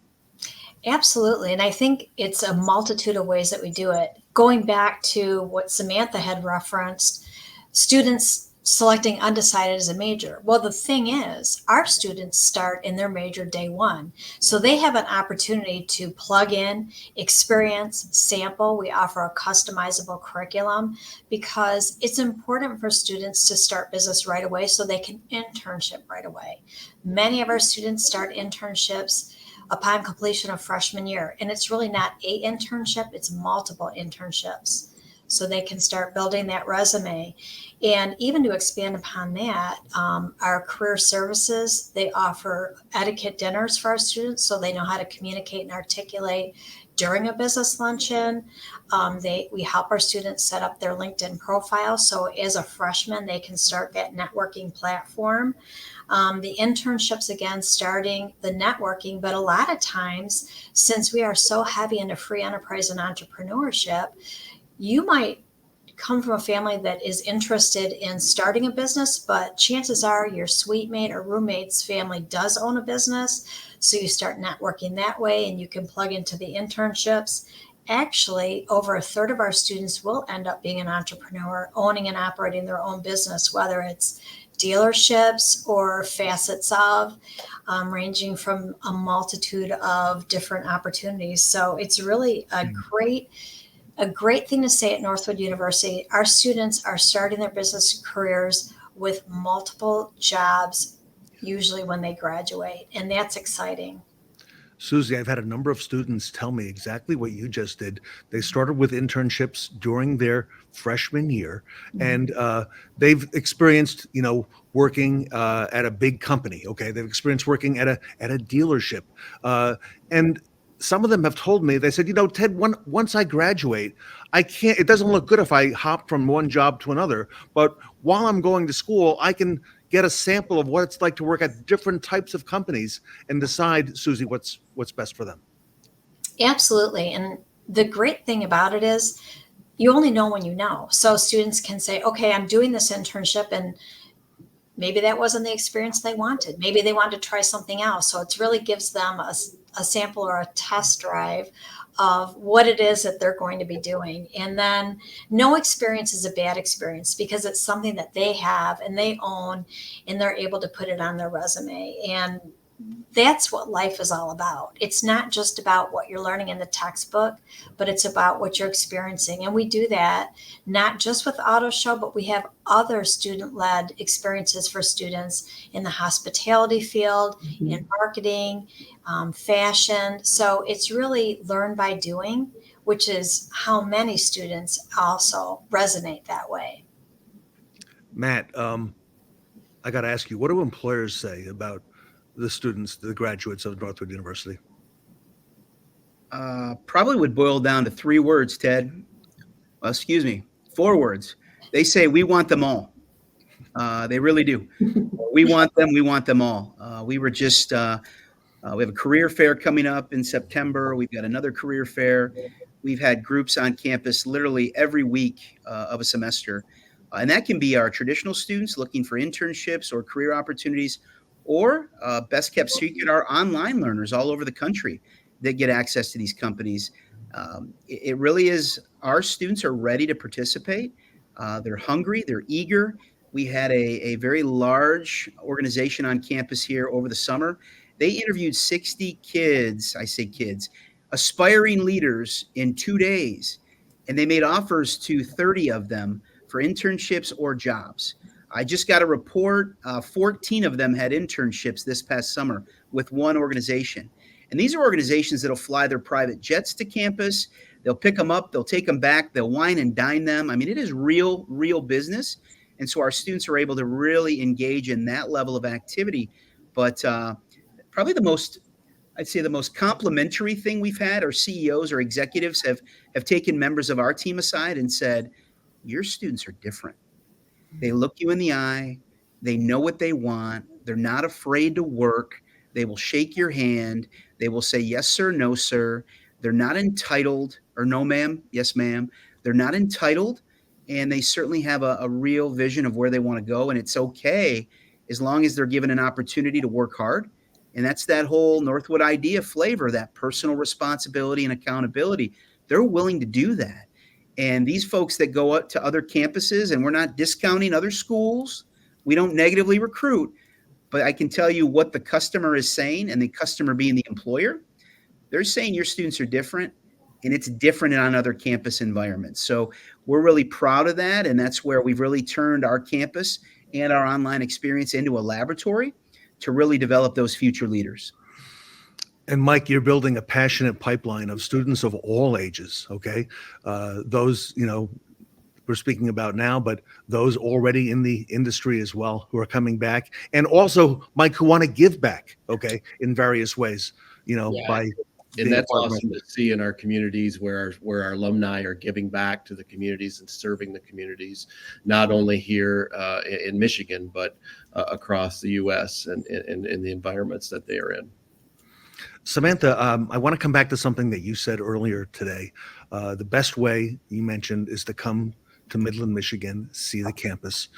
Absolutely. And I think it's a multitude of ways that we do it. Going back to what Samantha had referenced, students selecting undecided as a major. Well, the thing is, our students start in their major day one. So they have an opportunity to plug in, experience, sample. We offer a customizable curriculum because it's important for students to start business right away so they can internship right away. Many of our students start internships upon completion of freshman year. And it's really not a internship, it's multiple internships. So they can start building that resume. And even to expand upon that, our career services, they offer etiquette dinners for our students so they know how to communicate and articulate during a business luncheon. We help our students set up their LinkedIn profile. So as a freshman, they can start that networking platform. The internships, again, starting the networking, but a lot of times, since we are so heavy into free enterprise and entrepreneurship, you might come from a family that is interested in starting a business, but chances are your suite mate or roommate's family does own a business. So you start networking that way and you can plug into the internships. Actually, over a third of our students will end up being an entrepreneur, owning and operating their own business, whether it's dealerships or facets of, ranging from a multitude of different opportunities. So it's really a great thing to say at Northwood University. Our students are starting their business careers with multiple jobs, usually when they graduate, and that's exciting. Susie, I've had a number of students tell me exactly what you just did. They started with internships during their freshman year, and they've experienced, working at a big company. Okay, they've experienced working at a dealership, and some of them have told me, they said, Ted, once I graduate, it doesn't look good if I hop from one job to another. But while I'm going to school, I can get a sample of what it's like to work at different types of companies and decide, Susie, what's best for them. Absolutely. And the great thing about it is you only know when you know. So students can say, okay, I'm doing this internship and maybe that wasn't the experience they wanted. Maybe they wanted to try something else. So it really gives them a sample or a test drive of what it is that they're going to be doing. And then no experience is a bad experience because it's something that they have and they own and they're able to put it on their resume. And that's what life is all about. It's not just about what you're learning in the textbook, but it's about what you're experiencing. And we do that not just with Auto Show, but we have other student-led experiences for students in the hospitality field, in marketing, fashion. So it's really learn by doing, which is how many students also resonate that way. Matt, I got to ask you, what do employers say about the students, the graduates of Northwood University? Probably would boil down to 3 words, Ted. Well, excuse me, 4 words. They say, we want them all. They really do. We want them all. We were just, we have a career fair coming up in September. We've got another career fair. We've had groups on campus literally every week of a semester. And that can be our traditional students looking for internships or career opportunities, or best kept secret, our online learners all over the country that get access to these companies. It really is, our students are ready to participate. They're hungry, they're eager. We had a very large organization on campus here over the summer. They interviewed 60 kids, I say kids, aspiring leaders in 2 days. And they made offers to 30 of them for internships or jobs. I just got a report, 14 of them had internships this past summer with one organization. And these are organizations that'll fly their private jets to campus. They'll pick them up, they'll take them back, they'll wine and dine them. I mean, it is real business. And so our students are able to really engage in that level of activity. But probably I'd say the most complimentary thing we've had, our CEOs or executives have taken members of our team aside and said, your students are different. They look you in the eye. They know what they want. They're not afraid to work. They will shake your hand. They will say, yes, sir, no, sir. They're not entitled, or no, ma'am, yes, ma'am. They're not entitled, and they certainly have a real vision of where they want to go, and it's okay as long as they're given an opportunity to work hard. And that's that whole Northwood idea flavor, that personal responsibility and accountability. They're willing to do that. And these folks that go up to other campuses, and we're not discounting other schools, we don't negatively recruit, but I can tell you what the customer is saying, and the customer being the employer, they're saying your students are different, and it's different on other campus environments. So we're really proud of that, and that's where we've really turned our campus and our online experience into a laboratory to really develop those future leaders. And Mike, you're building a passionate pipeline of students of all ages, okay? Those, we're speaking about now, but those already in the industry as well who are coming back. And also, Mike, who want to give back, okay, in various ways, by... And that's awesome to see in our communities where our alumni are giving back to the communities and serving the communities, not only here in Michigan, but across the U.S. and in the environments that they are in. Samantha, I want to come back to something that you said earlier today. The best way you mentioned is to come to Midland, Michigan, see the campus,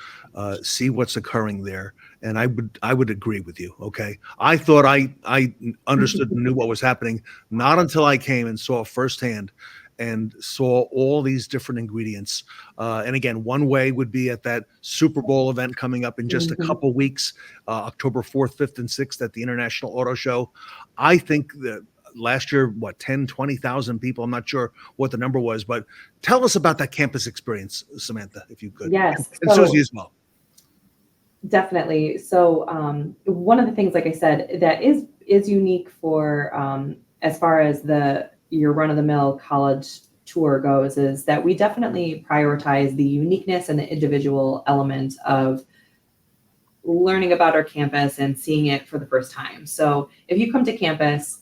see what's occurring there. And I would agree with you. Okay. I thought I understood and knew what was happening, not until I came and saw firsthand and saw all these different ingredients. And again, one way would be at that Super Bowl event coming up in just a couple weeks, October 4th, 5th, and 6th at the International Auto Show. I think that last year, 10, 20,000 people. I'm not sure what the number was, but tell us about that campus experience, Samantha, if you could. Yes. And Susie as well. Definitely. So one of the things, like I said, that is unique for as far as your run-of-the-mill college tour goes, is that we definitely prioritize the uniqueness and the individual element of learning about our campus and seeing it for the first time. So if you come to campus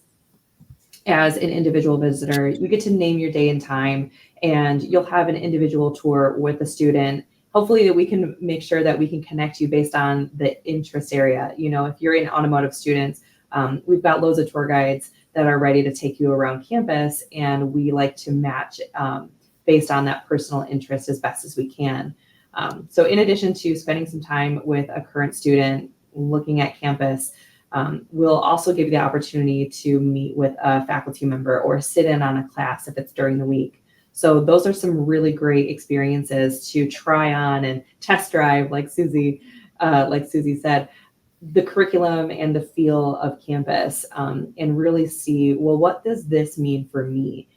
as an individual visitor, you get to name your day and time, and you'll have an individual tour with a student. Hopefully that we can make sure that we can connect you based on the interest area. If you're in automotive students, we've got loads of tour guides that are ready to take you around campus, and we like to match based on that personal interest as best as we can. So in addition to spending some time with a current student looking at campus, we'll also give you the opportunity to meet with a faculty member or sit in on a class if it's during the week. So those are some really great experiences to try on and test drive, like Susie said, the curriculum and the feel of campus, and really see, well, what does this mean for me?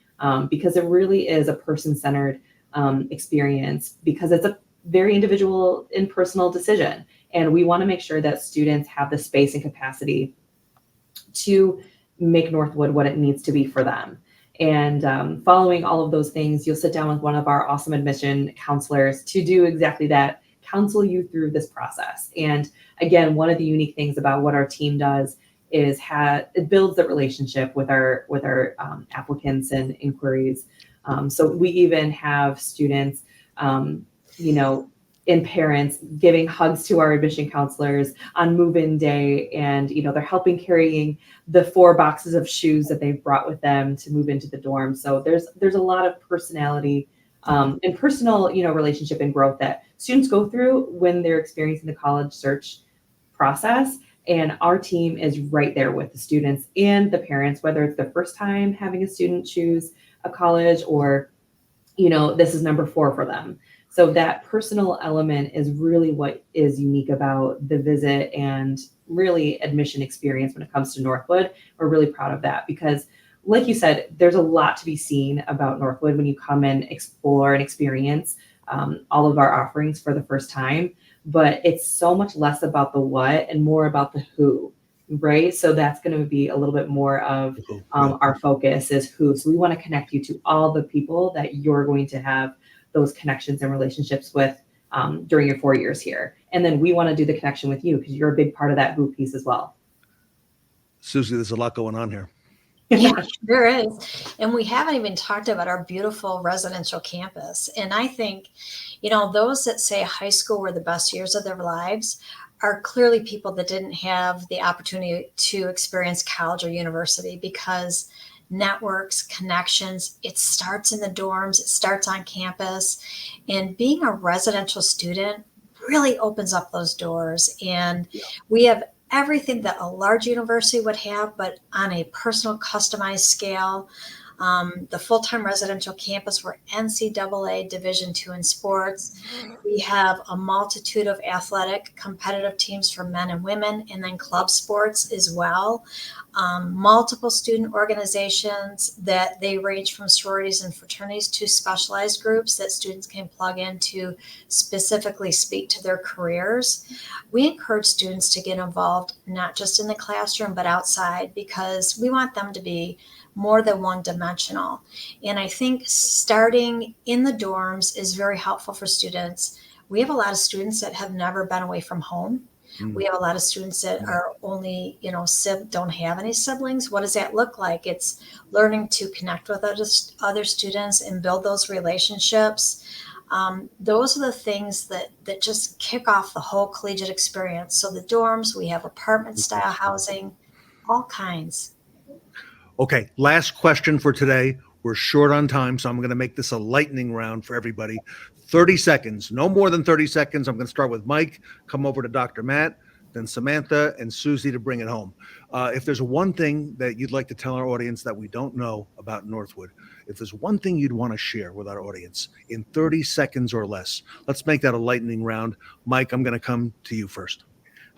Because it really is a person-centered experience, because it's a very individual and personal decision. And we want to make sure that students have the space and capacity to make Northwood what it needs to be for them. And following all of those things, you'll sit down with one of our awesome admission counselors to do exactly that, counsel you through this process. And again, one of the unique things about what our team does is it builds the relationship with our applicants and inquiries. So we even have students, and parents giving hugs to our admission counselors on move-in day, and they're helping carrying the 4 boxes of shoes that they've brought with them to move into the dorm. So there's a lot of personality and personal relationship and growth that students go through when they're experiencing the college search process, and our team is right there with the students and the parents, whether it's the first time having a student choose a college or this is number 4 for them. So that personal element is really what is unique about the visit and really admission experience when it comes to Northwood. We're really proud of that because, like you said, there's a lot to be seen about Northwood when you come and explore and experience all of our offerings for the first time. But it's so much less about the what and more about the who. right? So that's going to be a little bit more of our focus is who. So we want to connect you to all the people that you're going to have those connections and relationships with during your 4 years here. And then we want to do the connection with you because you're a big part of that who piece as well. Susie, there's a lot going on here. Yeah, there is. And we haven't even talked about our beautiful residential campus. And I think, those that say high school were the best years of their lives are clearly people that didn't have the opportunity to experience college or university because networks, connections, it starts in the dorms, it starts on campus. And being a residential student really opens up those doors. And we have everything that a large university would have, but on a personal customized scale. The full-time residential campus, we're NCAA Division II in sports. We have a multitude of athletic competitive teams for men and women, and then club sports as well. Multiple student organizations that they range from sororities and fraternities to specialized groups that students can plug in to specifically speak to their careers. We encourage students to get involved, not just in the classroom, but outside, because we want them to be more than one-dimensional. And I think starting in the dorms is very helpful for students. We have a lot of students that have never been away from home. We have a lot of students that are only, don't have any siblings. What does that look like? It's learning to connect with other students and build those relationships. Those are the things that just kick off the whole collegiate experience. So the dorms, we have apartment-style housing, all kinds. Okay, last question for today. We're short on time, so I'm going to make this a lightning round for everybody. 30 seconds, no more than 30 seconds. I'm going to start with Mike, come over to Dr. Matt, then Samantha and Susie to bring it home. If there's one thing that you'd like to tell our audience that we don't know about Northwood, if there's one thing you'd want to share with our audience in 30 seconds or less, let's make that a lightning round. Mike, I'm going to come to you first.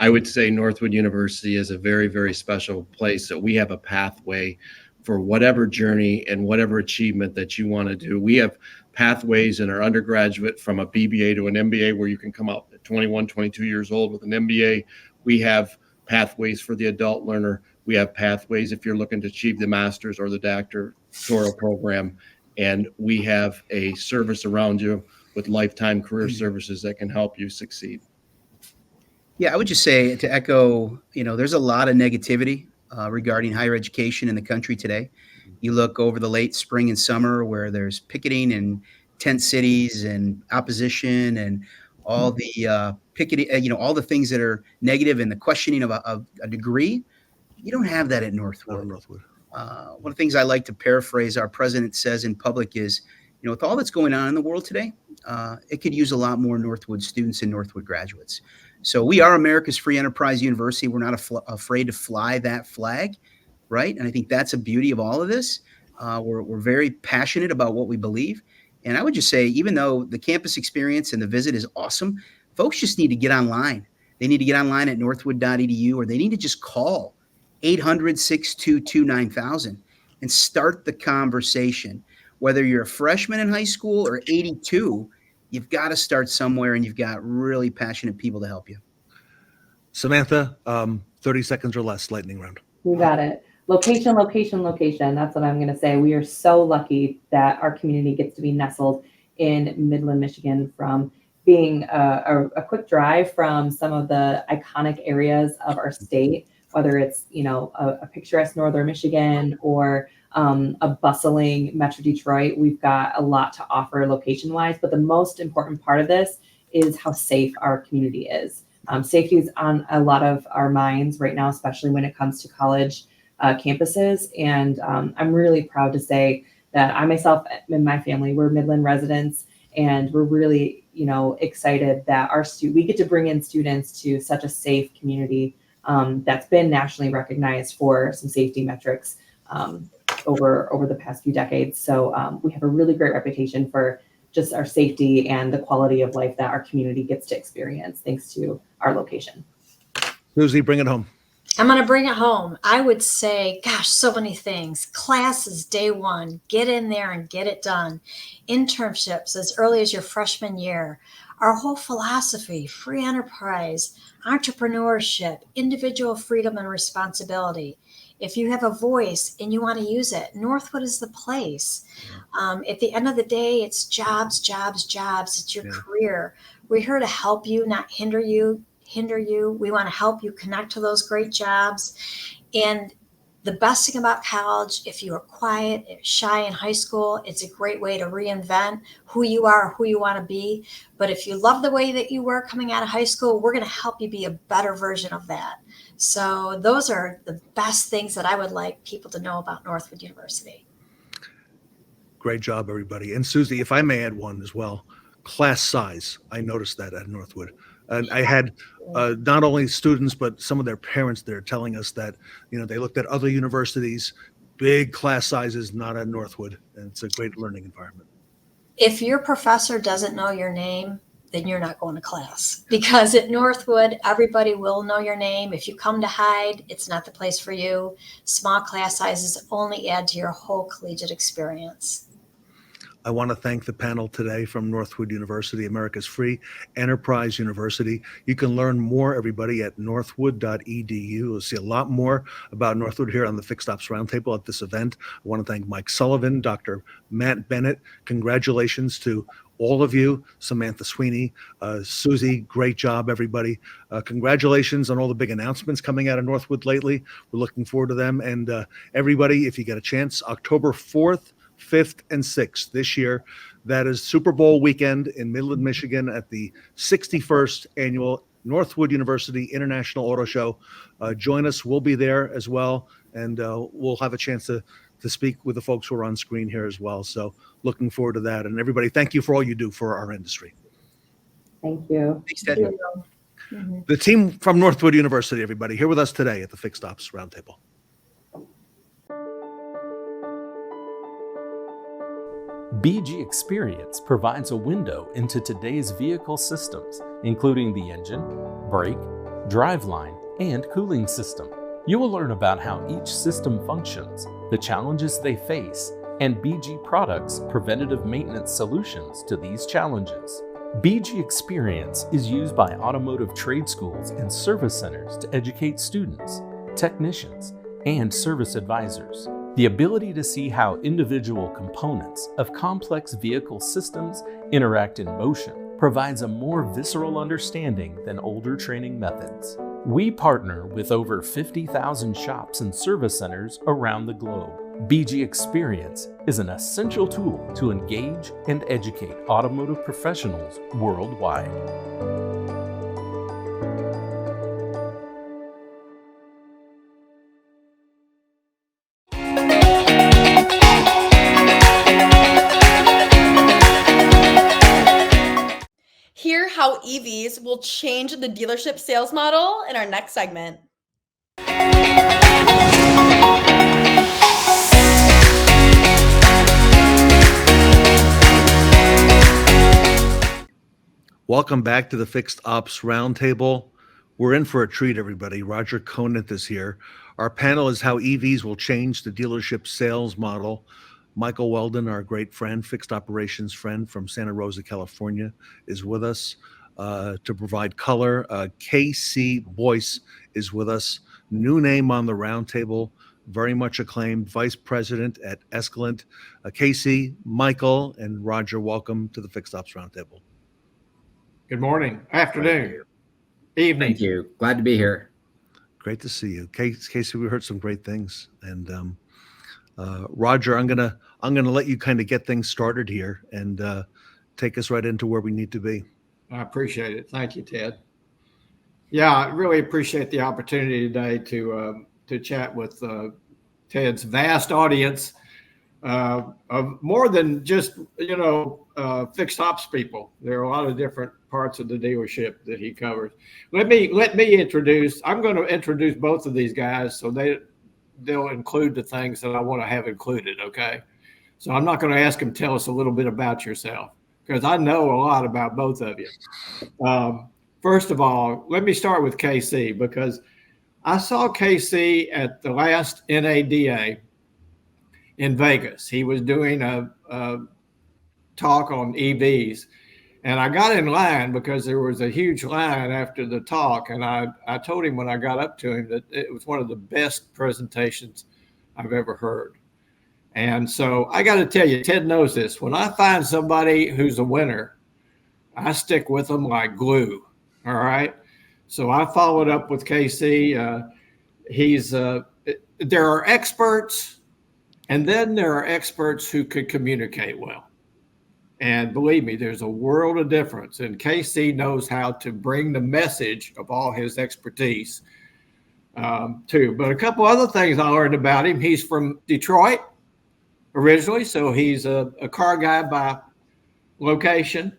I would say Northwood University is a very, very special place that we have a pathway for whatever journey and whatever achievement that you want to do. We have pathways in our undergraduate from a BBA to an MBA where you can come out at 21, 22 years old with an MBA. We have pathways for the adult learner. We have pathways if you're looking to achieve the master's or the doctoral program. And we have a service around you with lifetime career services that can help you succeed. Yeah, I would just say to echo, there's a lot of negativity regarding higher education in the country today. You look over the late spring and summer where there's picketing in tent cities and opposition and all the picketing, all the things that are negative and the questioning of a degree. You don't have that at Northwood. One of the things I like to paraphrase our president says in public is, with all that's going on in the world today, it could use a lot more Northwood students and Northwood graduates. So we are America's free enterprise university. We're not afraid to fly that flag, right? And I think that's a beauty of all of this. We're very passionate about what we believe. And I would just say, even though the campus experience and the visit is awesome, folks just need to get online. They need to get online at northwood.edu, or they need to just call 800-622-9000 and start the conversation. Whether you're a freshman in high school or 82, you've got to start somewhere, and you've got really passionate people to help you. Samantha, 30 seconds or less, lightning round. You got it. Location, location, location. That's what I'm going to say. We are so lucky that our community gets to be nestled in Midland, Michigan, from being a quick drive from some of the iconic areas of our state, whether it's, a picturesque northern Michigan or a bustling Metro Detroit. We've got a lot to offer location-wise, but the most important part of this is how safe our community is. Safety is on a lot of our minds right now, especially when it comes to college campuses. And I'm really proud to say that I myself and my family, we're Midland residents, and we're really, excited that we get to bring in students to such a safe community that's been nationally recognized for some safety metrics over the past few decades. So we have a really great reputation for just our safety and the quality of life that our community gets to experience thanks to our location. Susie, bring it home. I'm going to bring it home. I would say, gosh, so many things. Classes, day one, get in there and get it done. Internships as early as your freshman year. Our whole philosophy, free enterprise, entrepreneurship, individual freedom and responsibility. If you have a voice and you want to use it, Northwood is the place. At the end of the day, it's jobs, jobs, jobs. It's your career. We're here to help you, not hinder you. We want to help you connect to those great jobs. And the best thing about college, if you are quiet, shy in high school, it's a great way to reinvent who you are, who you want to be. But if you love the way that you were coming out of high school, we're going to help you be a better version of that. So those are the best things that I would like people to know about Northwood University. Great job, everybody. And Susie, if I may add one as well, class size. I noticed that at Northwood. And I had not only students, but some of their parents there telling us that, they looked at other universities, big class sizes, not at Northwood. And it's a great learning environment. If your professor doesn't know your name, then you're not going to class. Because at Northwood, everybody will know your name. If you come to hide, it's not the place for you. Small class sizes only add to your whole collegiate experience. I want to thank the panel today from Northwood University, America's free enterprise university. You can learn more, everybody, at northwood.edu. You'll see a lot more about Northwood here on the Fixed Ops Roundtable at this event. I want to thank Mike Sullivan, Dr. Matt Bennett. Congratulations to all of you, Samantha Sweeney, Susie, great job, everybody. Congratulations on all the big announcements coming out of Northwood lately. We're looking forward to them. And everybody, if you get a chance, October 4th, 5th, and 6th this year. That is Super Bowl weekend in Midland, Michigan at the 61st Annual Northwood University International Auto Show. Join us. We'll be there as well, and we'll have a chance to speak with the folks who are on screen here as well. So looking forward to that. And everybody, thank you for all you do for our industry. Thank you. Thanks, Ted. The team from Northwood University, everybody, here with us today at the Fixed Ops Roundtable. BG Experience provides a window into today's vehicle systems, including the engine, brake, driveline, and cooling system. You will learn about how each system functions, the challenges they face, and BG Products' preventative maintenance solutions to these challenges. BG Experience is used by automotive trade schools and service centers to educate students, technicians, and service advisors. The ability to see how individual components of complex vehicle systems interact in motion provides a more visceral understanding than older training methods. We partner with over 50,000 shops and service centers around the globe. BG Experience is an essential tool to engage and educate automotive professionals worldwide. Hear how EVs will change the dealership sales model in our next segment. Welcome back to the Fixed Ops Roundtable. We're in for a treat, everybody. Roger Conant is here. Our panel is how EVs will change the dealership sales model. Michael Weldon, our great friend, fixed operations friend from Santa Rosa, California, is with us to provide color. KC Boyce is with us. New name on the roundtable, very much acclaimed, vice president at Escalent. KC, Michael, and Roger, welcome to the Fixed Ops Roundtable. Good morning, afternoon, evening. Thank you. Glad to be here. Great to see you, Casey. We heard some great things, and Roger, I'm gonna let you kind of get things started here and take us right into where we need to be. I appreciate it. Thank you, Ted. Yeah, I really appreciate the opportunity today to chat with Ted's vast audience of more than just fixed ops people. There are a lot of different parts of the dealership that he covers. Let me introduce. I'm going to introduce both of these guys so they'll include the things that I want to have included. Okay, so I'm not going to ask them tell us a little bit about yourself because I know a lot about both of you. First of all, let me start with KC because I saw KC at the last NADA in Vegas. He was doing a talk on EVs. And I got in line because there was a huge line after the talk. And I told him when I got up to him that it was one of the best presentations I've ever heard. And so I got to tell you, Ted knows this. When I find somebody who's a winner, I stick with them like glue. All right. So I followed up with KC. There are experts, and then there are experts who could communicate well. And believe me, there's a world of difference. And KC knows how to bring the message of all his expertise too. But a couple other things I learned about him. He's from Detroit originally, so he's a car guy by location.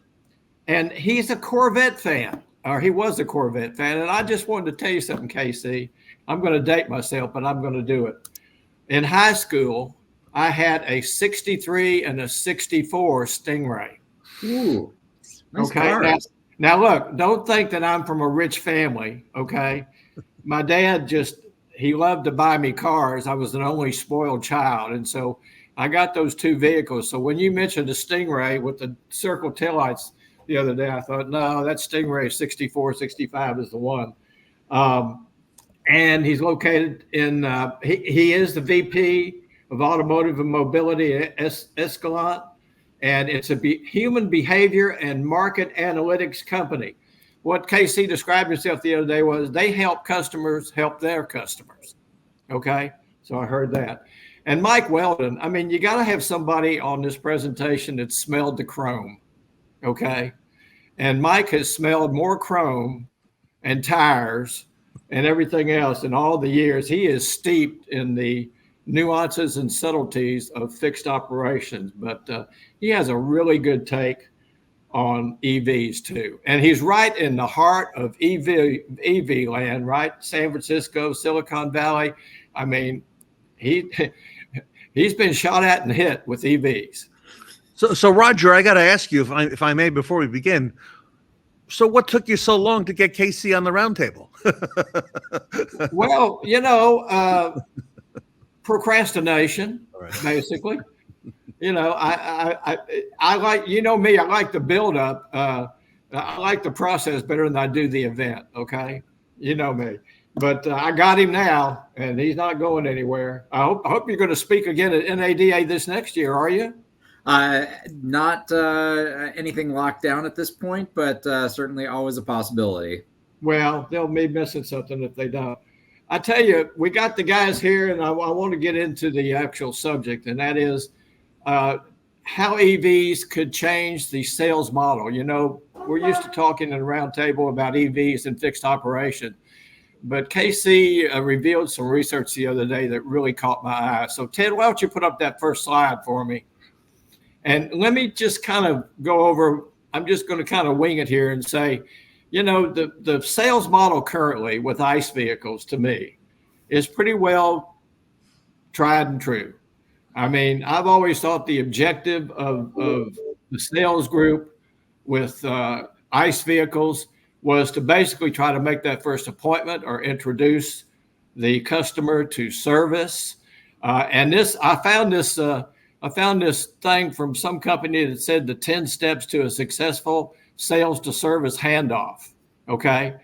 And he's a Corvette fan, or he was a Corvette fan. And I just wanted to tell you something, KC. I'm going to date myself, but I'm going to do it. In high school, I had a 63 and a 64 Stingray. Ooh, nice okay. cars. Now look, don't think that I'm from a rich family. Okay. My dad he loved to buy me cars. I was an only spoiled child. And so I got those two vehicles. So when you mentioned the Stingray with the circle taillights the other day, I thought, no, that Stingray 64, 65 is the one. And he's located in, he is the VP of Automotive and Mobility at Escalent, and it's a human behavior and market analytics company. What KC described himself the other day was they help customers help their customers. Okay, so I heard that. And Mike Weldon, I mean, you got to have somebody on this presentation that smelled the chrome. Okay, and Mike has smelled more chrome and tires and everything else in all the years. He is steeped in the nuances and subtleties of fixed operations, but he has a really good take on EVs too. And he's right in the heart of EV land, right? San Francisco, Silicon Valley. I mean, he's been shot at and hit with EVs. So Roger, I got to ask you, if I may, before we begin. So what took you so long to get KC on the roundtable? Well, procrastination, basically. I like, me, I like the build up. I like the process better than I do the event. Okay. You know me, but I got him now and he's not going anywhere. I hope you're going to speak again at NADA this next year. Are you? Not anything locked down at this point, but certainly always a possibility. Well, they'll be missing something if they don't. I tell you, we got the guys here, and I want to get into the actual subject, and that is how EVs could change the sales model. We're used to talking in a roundtable about EVs and fixed operation, but KC revealed some research the other day that really caught my eye. So, Ted, why don't you put up that first slide for me? And let me just kind of go over, I'm just going to kind of wing it here and say, the sales model currently with ICE vehicles, to me, is pretty well tried and true. I mean, I've always thought the objective of the sales group with ICE vehicles was to basically try to make that first appointment or introduce the customer to service. And I found this thing from some company that said the 10 steps to a successful sales to service handoff. Okay.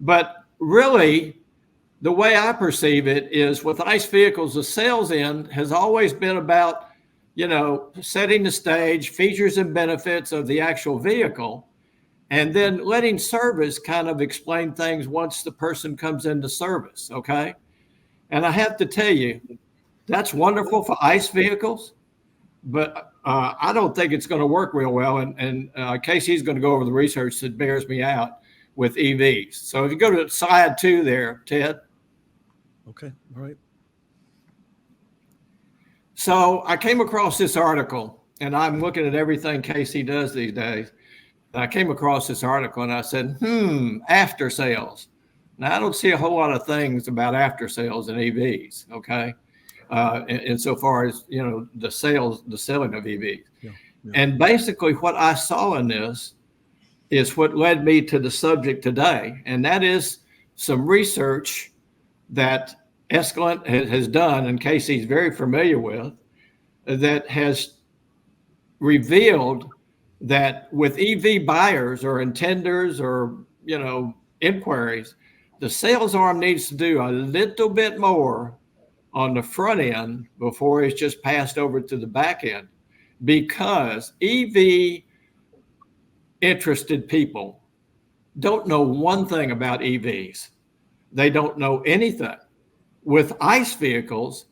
But really, the way I perceive it is with ICE vehicles, the sales end has always been about, setting the stage, features and benefits of the actual vehicle, and then letting service kind of explain things once the person comes into service. Okay. And I have to tell you, that's wonderful for ICE vehicles, but I don't think it's going to work real well. And Casey's going to go over the research that bears me out with EVs. So if you go to slide 2 there, Ted. Okay. All right. So I came across this article, and I'm looking at everything Casey does these days. And I came across this article and I said, after sales. Now I don't see a whole lot of things about after sales in EVs. Okay. Insofar as, the selling of EVs. Yeah. And basically what I saw in this is what led me to the subject today. And that is some research that Escalent has done, and Casey's very familiar with, that has revealed that with EV buyers or intenders or, inquiries, the sales arm needs to do a little bit more on the front end before it's just passed over to the back end, because EV interested people don't know one thing about EVs. They don't know anything. With ICE vehicles,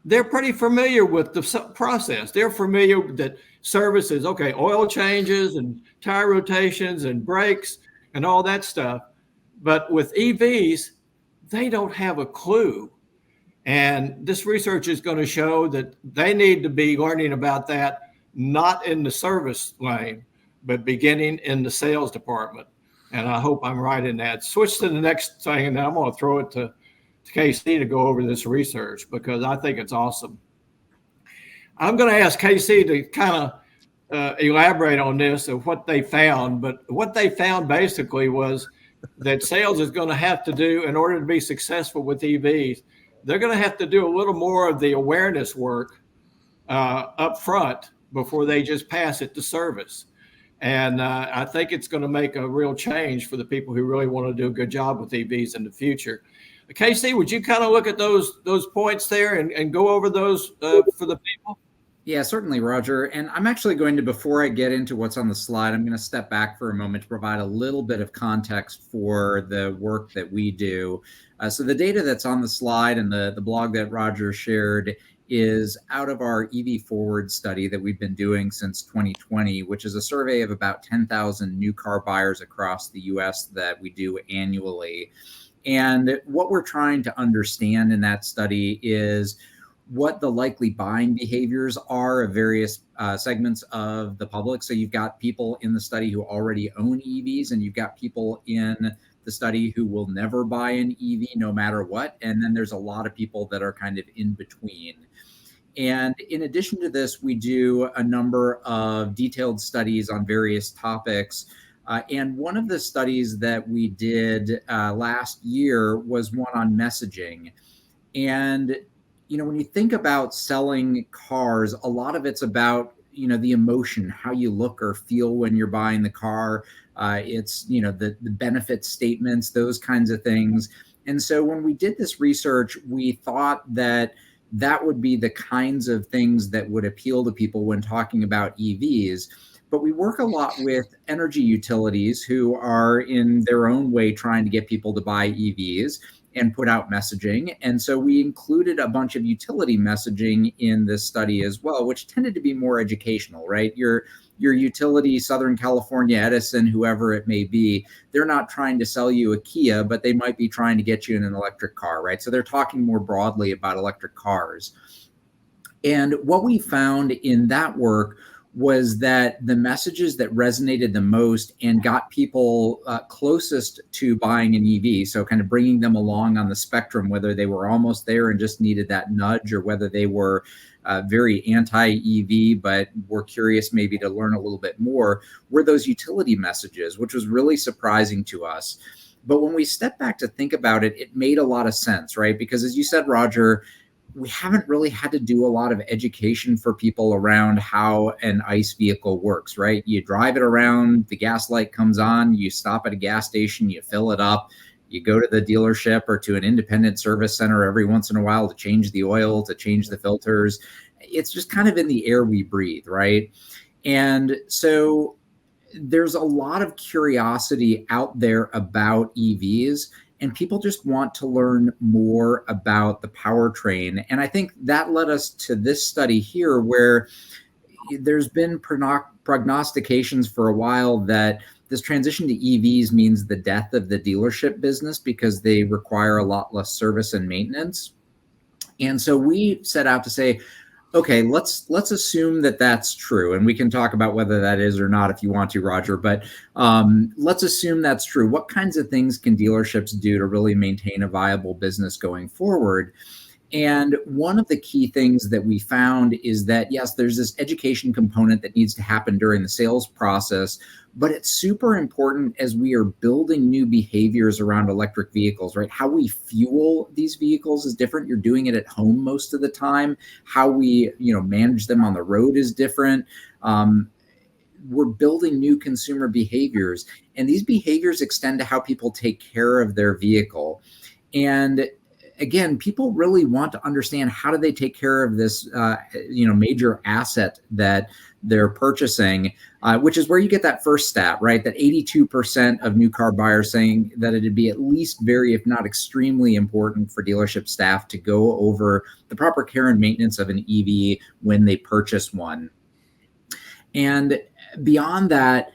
they're pretty familiar with the process. They're familiar that services, okay, oil changes and tire rotations and brakes and all that stuff. But with EVs, they don't have a clue. And this research is going to show that they need to be learning about that, not in the service lane, but beginning in the sales department. And I hope I'm right in that. Switch to the next thing, and then I'm going to throw it to KC to go over this research, because I think it's awesome. I'm going to ask KC to kind of elaborate on this of what they found. But what they found basically was that sales is going to have to do, in order to be successful with EVs, they're going to have to do a little more of the awareness work up front before they just pass it to service. And I think it's going to make a real change for the people who really want to do a good job with EVs in the future. Casey, would you kind of look at those points there and go over those for the people? Yeah, certainly, Roger. And I'm actually going to, before I get into what's on the slide, I'm going to step back for a moment to provide a little bit of context for the work that we do. So the data that's on the slide and the blog that Roger shared is out of our EV Forward study that we've been doing since 2020, which is a survey of about 10,000 new car buyers across the US that we do annually. And what we're trying to understand in that study is what the likely buying behaviors are of various segments of the public. So you've got people in the study who already own EVs, and you've got people in the study who will never buy an EV no matter what. And then there's a lot of people that are kind of in between. And in addition to this, we do a number of detailed studies on various topics. And one of the studies that we did last year was one on messaging. And, when you think about selling cars, a lot of it's about, the emotion, how you look or feel when you're buying the car. It's, the benefit statements, those kinds of things. And so when we did this research, we thought that would be the kinds of things that would appeal to people when talking about EVs. But we work a lot with energy utilities who are in their own way trying to get people to buy EVs and put out messaging. And so we included a bunch of utility messaging in this study as well, which tended to be more educational, right? Your utility, Southern California, Edison, whoever it may be, they're not trying to sell you a Kia, but they might be trying to get you in an electric car, right? So they're talking more broadly about electric cars. And what we found in that work was that the messages that resonated the most and got people closest to buying an EV, so kind of bringing them along on the spectrum, whether they were almost there and just needed that nudge, or whether they were very anti-EV but were curious maybe to learn a little bit more, were those utility messages, which was really surprising to us. But when we step back to think about it, it made a lot of sense, right? Because as you said, Roger, we haven't really had to do a lot of education for people around how an ICE vehicle works, right? You drive it around, the gas light comes on, you stop at a gas station, you fill it up, you go to the dealership or to an independent service center every once in a while to change the oil, to change the filters. It's just kind of in the air we breathe, right? And so there's a lot of curiosity out there about EVs, and people just want to learn more about the powertrain. And I think that led us to this study here, where there's been prognostications for a while that this transition to EVs means the death of the dealership business because they require a lot less service and maintenance. And so we set out to say, okay, let's assume that that's true. And we can talk about whether that is or not if you want to, Roger, but let's assume that's true. What kinds of things can dealerships do to really maintain a viable business going forward? And one of the key things that we found is that, yes, there's this education component that needs to happen during the sales process, but it's super important as we are building new behaviors around electric vehicles, right? How we fuel these vehicles is different. You're doing it at home most of the time. How we, manage them on the road is different. We're building new consumer behaviors, and these behaviors extend to how people take care of their vehicle. And again, people really want to understand, how do they take care of this, major asset that they're purchasing, which is where you get that first stat, right? That 82% of new car buyers saying that it'd be at least very, if not extremely important for dealership staff to go over the proper care and maintenance of an EV when they purchase one. And beyond that,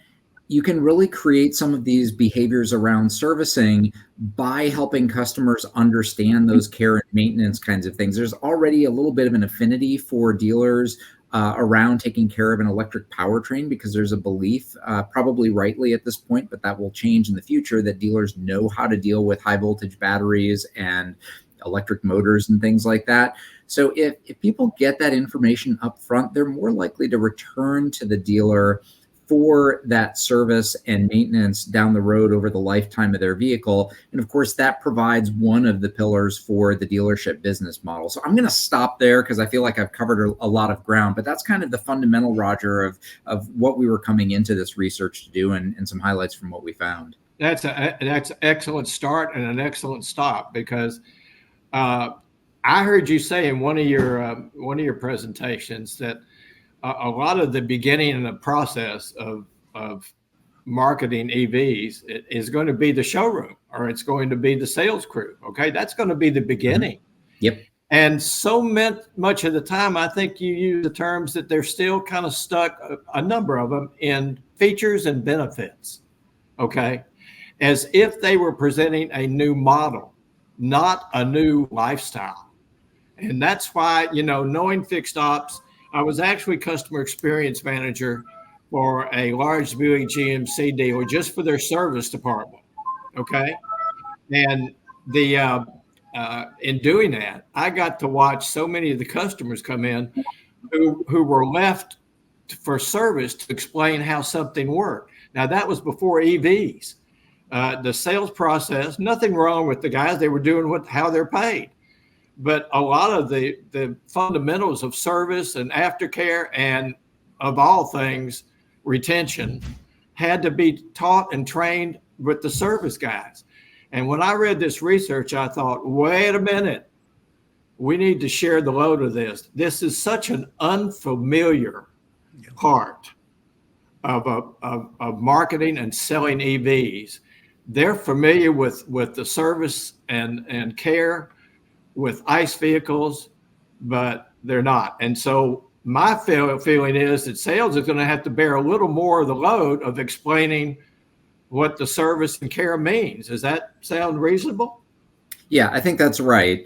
you can really create some of these behaviors around servicing by helping customers understand those care and maintenance kinds of things. There's already a little bit of an affinity for dealers around taking care of an electric powertrain, because there's a belief, probably rightly at this point, but that will change in the future, that dealers know how to deal with high voltage batteries and electric motors and things like that. So if people get that information up front, they're more likely to return to the dealer for that service and maintenance down the road over the lifetime of their vehicle. And of course, that provides one of the pillars for the dealership business model. So I'm going to stop there because I feel like I've covered a lot of ground, but that's kind of the fundamental, Roger, of what we were coming into this research to do, and some highlights from what we found. That's an excellent start and an excellent stop, because I heard you say in one of your presentations that a lot of the beginning in the process of marketing EVs is going to be the showroom, or it's going to be the sales crew. Okay, that's going to be the beginning. Yep. And so much of the time, I think you use the terms that they're still kind of stuck, a number of them, in features and benefits. Okay, as if they were presenting a new model, not a new lifestyle. And that's why, knowing fixed ops, I was actually customer experience manager for a large Buick GMC dealer just for their service department. Okay. And in doing that, I got to watch so many of the customers come in who were left for service to explain how something worked. Now, that was before EVs. The sales process, nothing wrong with the guys. They were doing how they're paid. But a lot of the fundamentals of service and aftercare, and of all things, retention, had to be taught and trained with the service guys. And when I read this research, I thought, wait a minute, we need to share the load of this. This is such an unfamiliar part of marketing and selling EVs. They're familiar with the service and care with ICE vehicles, but they're not. And so my feeling is that sales is going to have to bear a little more of the load of explaining what the service and care means. Does that sound reasonable? Yeah, I think that's right.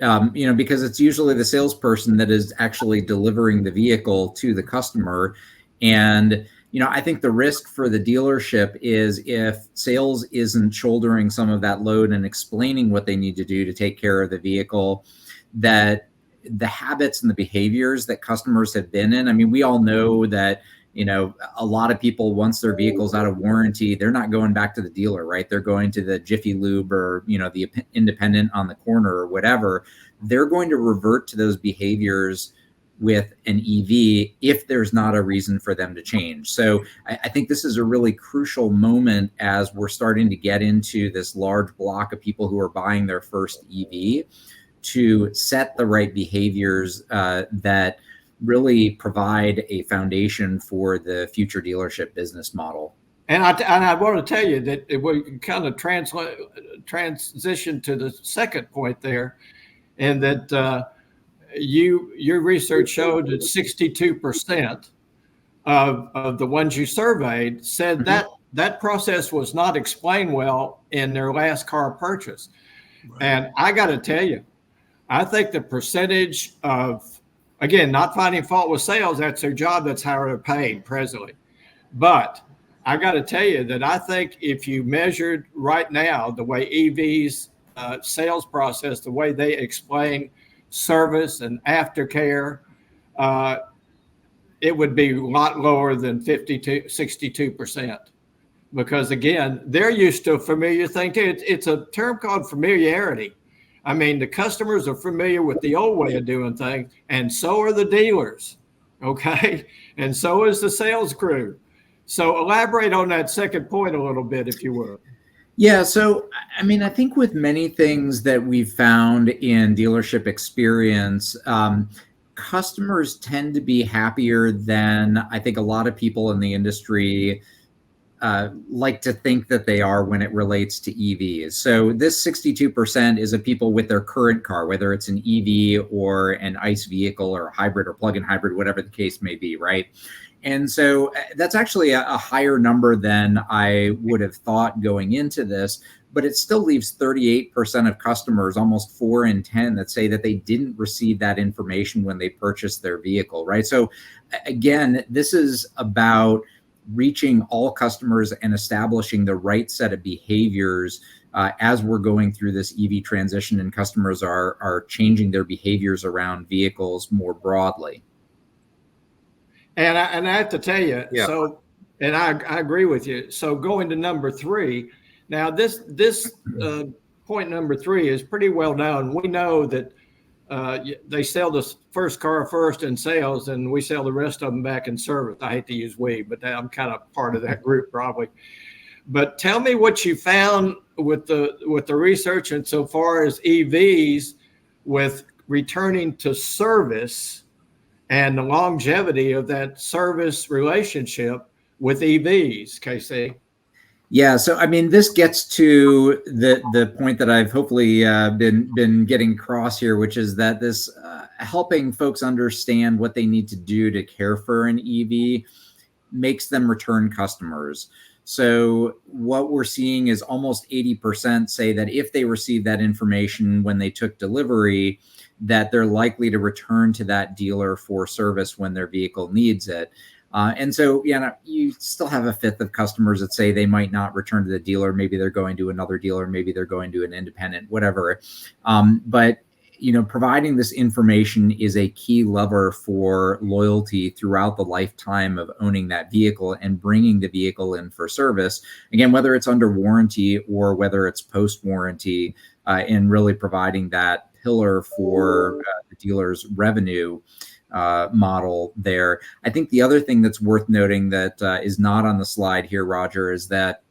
Because it's usually the salesperson that is actually delivering the vehicle to the customer. And I think the risk for the dealership is, if sales isn't shouldering some of that load and explaining what they need to do to take care of the vehicle, that the habits and the behaviors that customers have been in. I mean, we all know that, a lot of people, once their vehicle's out of warranty, they're not going back to the dealer, right? They're going to the Jiffy Lube or, the independent on the corner or whatever. They're going to revert to those behaviors with an EV if there's not a reason for them to change. So I think this is a really crucial moment as we're starting to get into this large block of people who are buying their first EV, to set the right behaviors that really provide a foundation for the future dealership business model. And I want to tell you that we can kind of transition to the second point there, and that your research showed that 62% of the ones you surveyed said that process was not explained well in their last car purchase. Right. And I got to tell you, I think the percentage of, again, not finding fault with sales, that's their job, that's how they're paid presently. But I got to tell you that I think if you measured right now the way EVs sales process, the way they explain service and aftercare, it would be a lot lower than 62%. Because again, they're used to a familiar thing too. It's a term called familiarity. I mean, the customers are familiar with the old way of doing things, and so are the dealers, okay? And so is the sales crew. So elaborate on that second point a little bit, if you would. Yeah, so I mean, I think with many things that we've found in dealership experience, customers tend to be happier than I think a lot of people in the industry like to think that they are when it relates to EVs. So this 62% is of people with their current car, whether it's an EV or an ICE vehicle or hybrid or plug-in hybrid, whatever the case may be, right? And so that's actually a higher number than I would have thought going into this, but it still leaves 38% of customers, almost 4 in 10, that say that they didn't receive that information when they purchased their vehicle, right? So again, this is about reaching all customers and establishing the right set of behaviors as we're going through this EV transition, and customers are changing their behaviors around vehicles more broadly. And I have to tell you, Yeah. so, and I agree with you. So going to number 3, now this point number 3 is pretty well known. We know that they sell the first car first in sales, and we sell the rest of them back in service. I hate to use we, but I'm kind of part of that group probably. But tell me what you found with the research and so far as EVs with returning to service and the longevity of that service relationship with EVs, KC. Yeah, so I mean, this gets to the point that I've hopefully been getting across here, which is that this helping folks understand what they need to do to care for an EV makes them return customers. So what we're seeing is almost 80% say that if they receive that information when they took delivery, that they're likely to return to that dealer for service when their vehicle needs it. And so, you still have a fifth of customers that say they might not return to the dealer. Maybe they're going to another dealer. Maybe they're going to an independent, whatever. But, providing this information is a key lever for loyalty throughout the lifetime of owning that vehicle and bringing the vehicle in for service. Again, whether it's under warranty or whether it's post-warranty, and really providing that pillar for the dealer's revenue model there. I think the other thing that's worth noting that is not on the slide here, Roger, is that,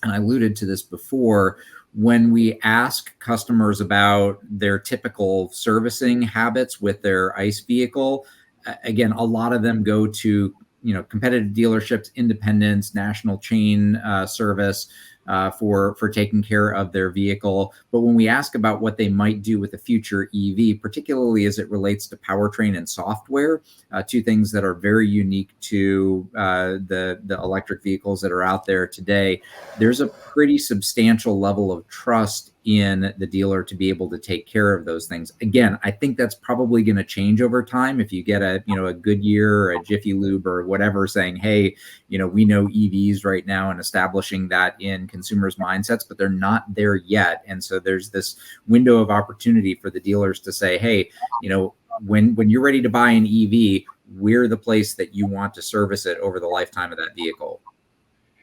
and I alluded to this before, when we ask customers about their typical servicing habits with their ICE vehicle, again, a lot of them go to competitive dealerships, independents, national chain service for taking care of their vehicle. But when we ask about what they might do with a future EV, particularly as it relates to powertrain and software, two things that are very unique to the electric vehicles that are out there today, there's a pretty substantial level of trust in the dealer to be able to take care of those things. Again, I think that's probably going to change over time. If you get a Goodyear or a Jiffy Lube or whatever saying, hey, we know EVs right now, and establishing that in consumers' mindsets, but they're not there yet. And so there's this window of opportunity for the dealers to say, hey, when you're ready to buy an EV, we're the place that you want to service it over the lifetime of that vehicle.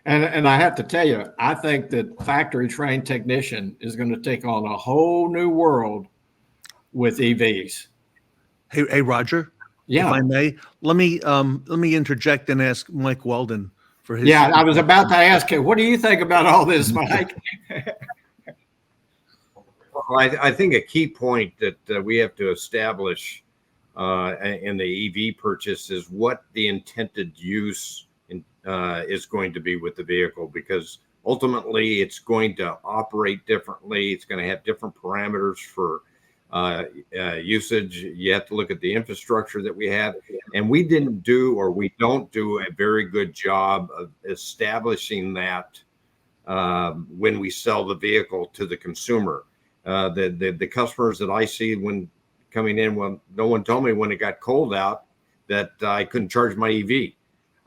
And I have to tell you, I think that factory trained technician is going to take on a whole new world with EVs. Hey, Roger. Yeah. If I may, let me interject and ask Mike Weldon for his. Yeah, I was about to ask him, what do you think about all this, Mike? Well, I think a key point that we have to establish in the EV purchase is what the intended use is going to be with the vehicle, because ultimately it's going to operate differently. It's going to have different parameters for usage. You have to look at the infrastructure that we have, and we don't do a very good job of establishing that when we sell the vehicle to the consumer. The customers that I see when coming in, well, no one told me when it got cold out that I couldn't charge my EV.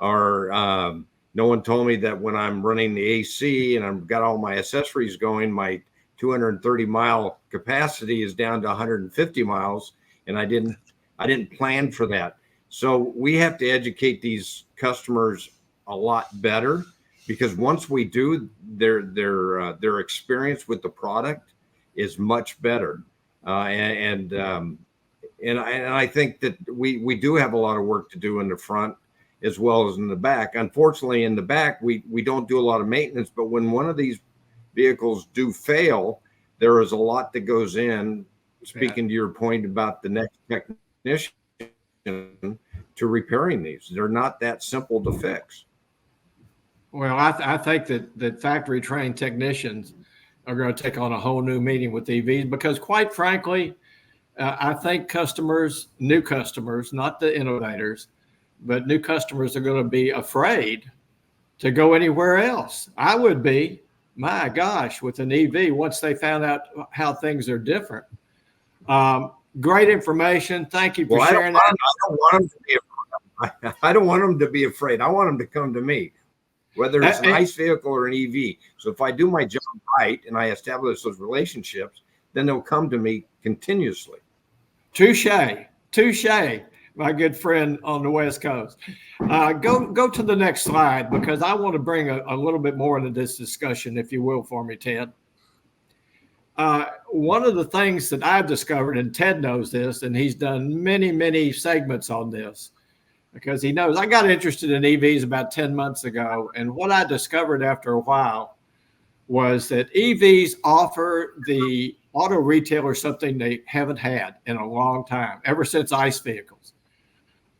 Or no one told me that when I'm running the AC and I've got all my accessories going, my 230 mile capacity is down to 150 miles, and I didn't plan for that. So we have to educate these customers a lot better, because once we do, their experience with the product is much better. And I think that we do have a lot of work to do in the front as well as in the back. Unfortunately, in the back, we don't do a lot of maintenance, but when one of these vehicles do fail, there is a lot that goes in, speaking to your point about the next technician, to repairing these. They're not that simple to fix. Well, I think that factory trained technicians are going to take on a whole new meaning with EVs, because quite frankly, I think customers, new customers, not the innovators, but new customers are going to be afraid to go anywhere else. I would be, my gosh, with an EV once they found out how things are different. Great information. Thank you for sharing that. I don't want them to be afraid. I want them to come to me, whether it's an ICE vehicle or an EV. So if I do my job right and I establish those relationships, then they'll come to me continuously. Touche, my good friend on the West Coast. Go to the next slide, because I want to bring a little bit more into this discussion, if you will, for me, Ted. One of the things that I've discovered, and Ted knows this, and he's done many, many segments on this, because he knows I got interested in EVs about 10 months ago. And what I discovered after a while was that EVs offer the auto retailer something they haven't had in a long time, ever since ICE vehicles.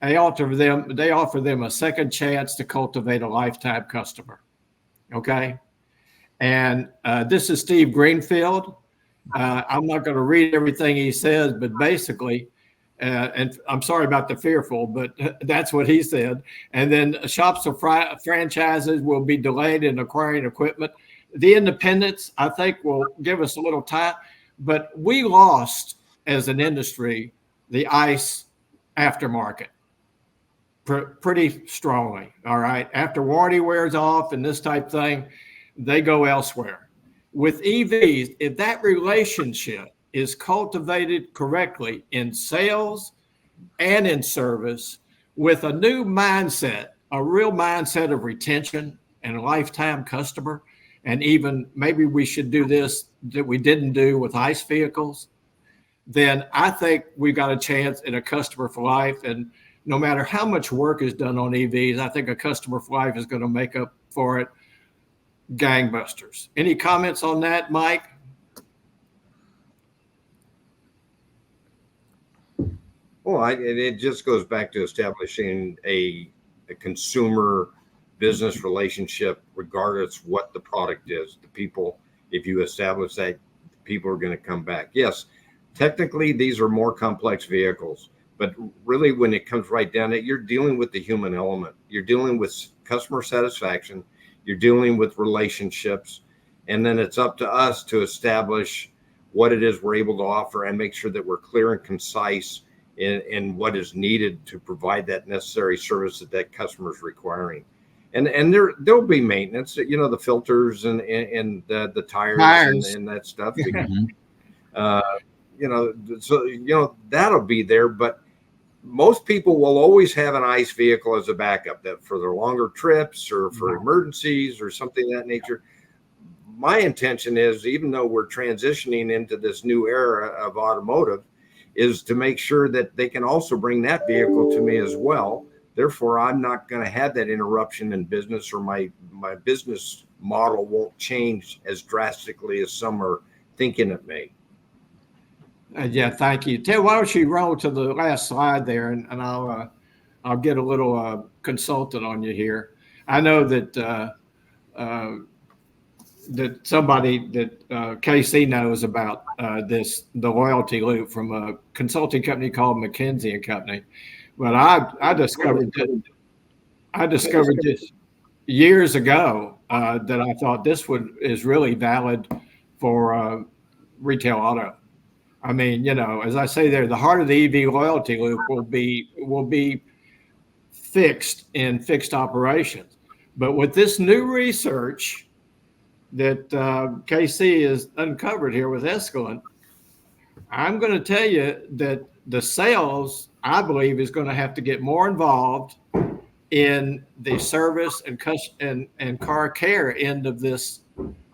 They offer them a second chance to cultivate a lifetime customer. Okay. And this is Steve Greenfield. I'm not going to read everything he says, but basically, and I'm sorry about the fearful, but that's what he said. And then shops or franchises will be delayed in acquiring equipment. The independents, I think, will give us a little time, but we lost as an industry the ICE aftermarket pretty strongly. All right. After warranty wears off and this type thing, they go elsewhere. With EVs, if that relationship is cultivated correctly in sales and in service, with a new mindset, a real mindset of retention and a lifetime customer, and even maybe we should do this that we didn't do with ICE vehicles, then I think we got a chance at a customer for life. And no matter how much work is done on EVs, I think a customer for life is going to make up for it gangbusters. Any comments on that, Mike? Well, it just goes back to establishing a consumer business relationship, regardless what the product is. The people, if you establish that, people are going to come back. Yes, technically these are more complex vehicles, but really when it comes right down to it, you're dealing with the human element. You're dealing with customer satisfaction. You're dealing with relationships, and then it's up to us to establish what it is we're able to offer and make sure that we're clear and concise in what is needed to provide that necessary service that customer is requiring. And there'll be maintenance, the filters and the tires. And that stuff. So that'll be there, but most people will always have an ICE vehicle as a backup, that for their longer trips or for emergencies or something of that nature. My intention is, even though we're transitioning into this new era of automotive, is to make sure that they can also bring that vehicle to me as well. Therefore, I'm not going to have that interruption in business, or my business model won't change as drastically as some are thinking it may. Yeah, thank you. Ted, why don't you roll to the last slide there, and I'll get a little consultant on you here. I know that that somebody that KC knows about the loyalty loop from a consulting company called McKinsey and Company, but I discovered this years ago that I thought this is really valid for retail auto. I mean, as I say there, the heart of the EV loyalty loop will be fixed in fixed operations. But with this new research that KC has uncovered here with Escalent, I'm going to tell you that the sales, I believe, is going to have to get more involved in the service and car care end of this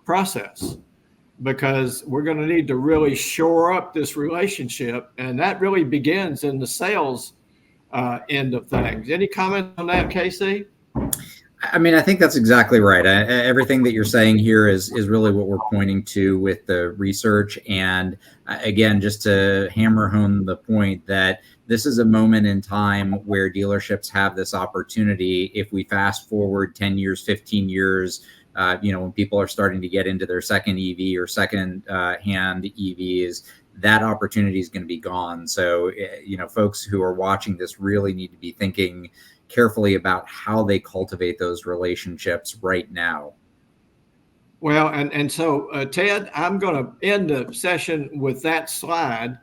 process, because we're going to need to really shore up this relationship, and that really begins in the sales end of things. Any comment on that, Casey? I mean, I think that's exactly right. Everything that you're saying here is really what we're pointing to with the research. And again, just to hammer home the point that this is a moment in time where dealerships have this opportunity. If we fast forward 10 years, 15 years, when people are starting to get into their second EV or second hand EVs, that opportunity is going to be gone. So, folks who are watching this really need to be thinking carefully about how they cultivate those relationships right now. Well, and so, Ted, I'm going to end the session with that slide.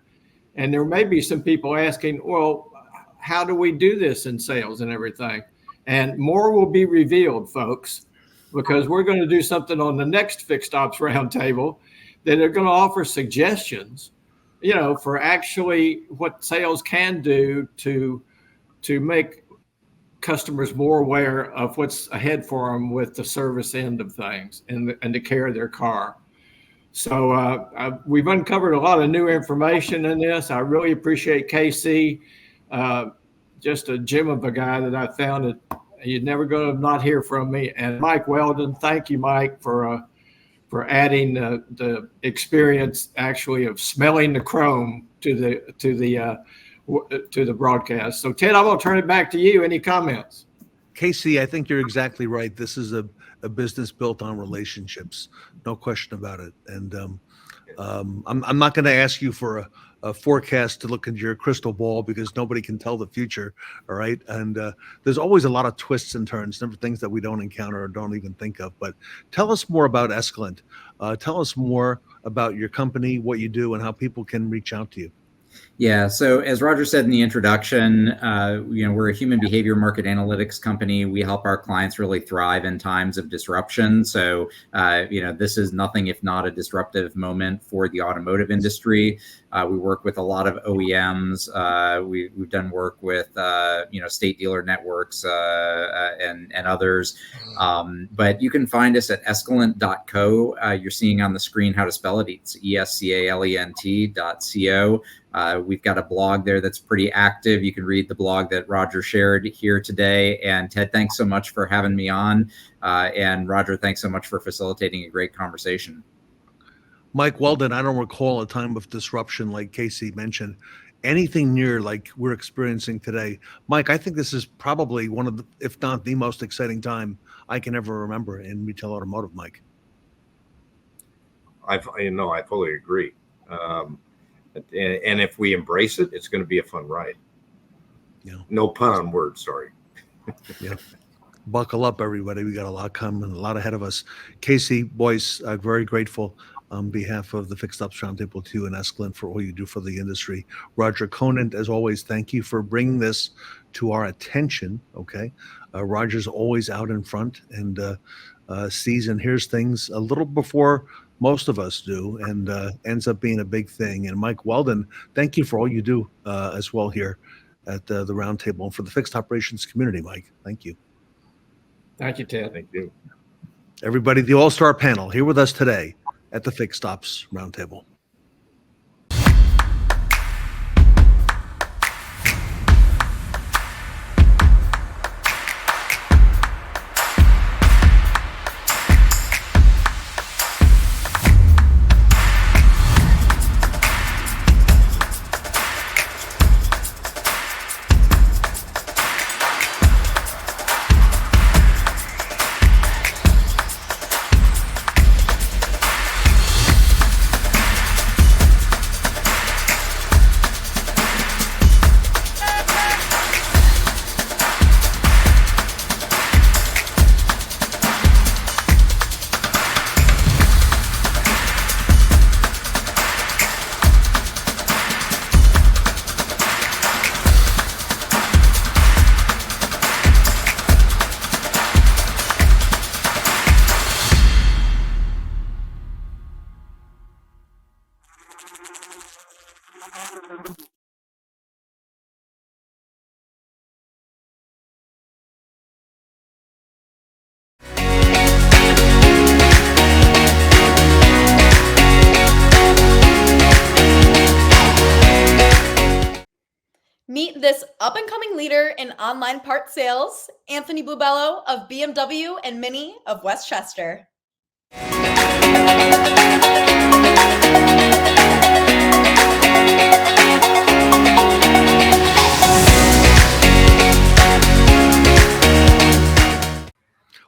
And there may be some people asking, well, how do we do this in sales and everything? And more will be revealed, folks, because we're going to do something on the next Fixed Ops Roundtable that are going to offer suggestions, for actually what sales can do to make customers more aware of what's ahead for them with the service end of things and the care of their car. So we've uncovered a lot of new information in this. I really appreciate Casey, just a gem of a guy that I found that you're never going to not hear from me. And Mike Weldon, thank you, Mike, for adding the experience actually of smelling the chrome to the broadcast. So Ted, I'm going to turn it back to you. Any comments? Casey, I think you're exactly right. This is a business built on relationships, no question about it. And I'm not going to ask you for a forecast to look into your crystal ball, because nobody can tell the future. All right. And there's always a lot of twists and turns, things that we don't encounter or don't even think of. But tell us more about Escalent. Tell us more about your company, what you do, and how people can reach out to you. Yeah. So as Roger said in the introduction, we're a human behavior market analytics company. We help our clients really thrive in times of disruption. So, this is nothing if not a disruptive moment for the automotive industry. We work with a lot of OEMs. We've done work with, state dealer networks and others. But you can find us at escalent.co. You're seeing on the screen how to spell it. It's escalent.co. We've got a blog there that's pretty active. You can read the blog that Roger shared here today. And Ted, thanks so much for having me on. And Roger, thanks so much for facilitating a great conversation. Mike Weldon, I don't recall a time of disruption like Casey mentioned, anything near like we're experiencing today. Mike, I think this is probably one of the, if not the most exciting time I can ever remember in retail automotive, Mike. I fully agree. And if we embrace it, it's going to be a fun ride. Yeah. No pun on words, sorry. Yeah. Buckle up, everybody. We got a lot coming, a lot ahead of us. Casey, Boyce, I'm very grateful on behalf of the Fixed Ops Roundtable 2 and Escalent for all you do for the industry. Roger Conant, as always, thank you for bringing this to our attention, okay? Roger's always out in front and sees and hears things a little before most of us do, and ends up being a big thing. And Mike Weldon, thank you for all you do as well here at the Roundtable and for the fixed operations community, Mike. Thank you. Thank you, Ted. Thank you. Everybody, the all-star panel here with us today at the Fixed Ops Roundtable. this up-and-coming leader in online part sales, Anthony Bluebello of BMW and Mini of Westchester.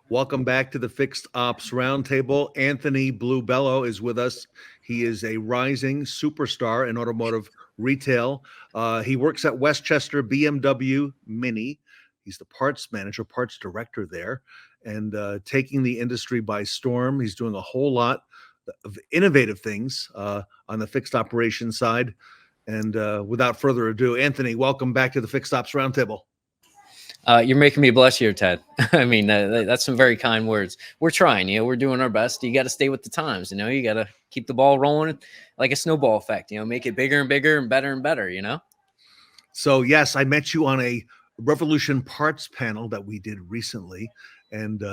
Welcome back to the Fixed Ops Roundtable. Anthony Bluebello is with us. He is a rising superstar in automotive retail. He works at Westchester BMW Mini. He's the parts manager, parts director there, and taking the industry by storm. He's doing a whole lot of innovative things on the fixed operations side. And without further ado, Anthony, welcome back to the Fixed Ops Roundtable. You're making me blush here, Ted. I mean, that's some very kind words. We're trying, we're doing our best. You got to stay with the times, you got to keep the ball rolling like a snowball effect, make it bigger and bigger and better. So yes, I met you on a Revolution Parts panel that we did recently. And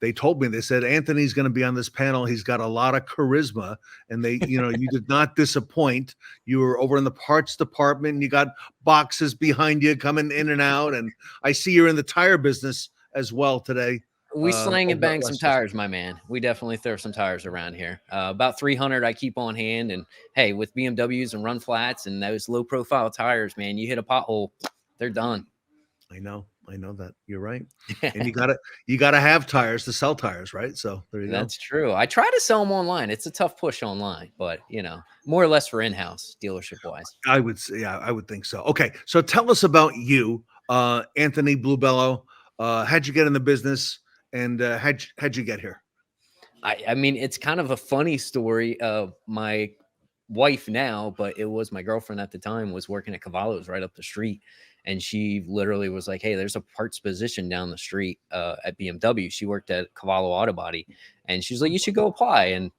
they told me, they said, Anthony's going to be on this panel. He's got a lot of charisma. And they, you did not disappoint. You were over in the parts department. And you got boxes behind you coming in and out. And I see you're in the tire business as well today. We slang and bang some tires, my man. We definitely throw some tires around here. About 300 I keep on hand. And hey, with BMWs and run flats and those low profile tires, man, you hit a pothole, they're done. I know that. You're right. And you gotta have tires to sell tires, right? So there you go. That's true. I try to sell them online. It's a tough push online, but more or less for in-house dealership wise. I would say, yeah, I would think so. Okay. So tell us about you, Anthony Bluebello. How'd you get in the business and how'd you get here? I mean, it's kind of a funny story. My wife now, but it was my girlfriend at the time, was working at Cavallo's right up the street. And she literally was like, hey, there's a parts position down the street at BMW. She worked at Cavallo Auto Body. And she's like, you should go apply. And,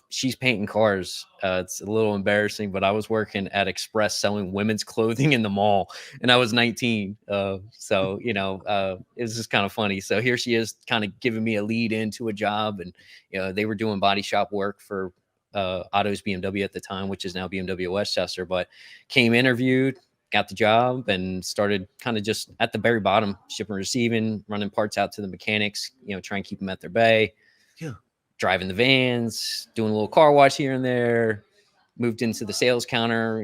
she's painting cars. It's a little embarrassing, but I was working at Express selling women's clothing in the mall. And I was 19. It was just kind of funny. So here she is kind of giving me a lead into a job. And, they were doing body shop work for Autos BMW at the time, which is now BMW Westchester, but came interviewed, got the job, and started kind of just at the very bottom, shipping and receiving, running parts out to the mechanics, try and keep them at their bay. Yeah. Driving the vans, doing a little car wash here and there, moved into the sales counter,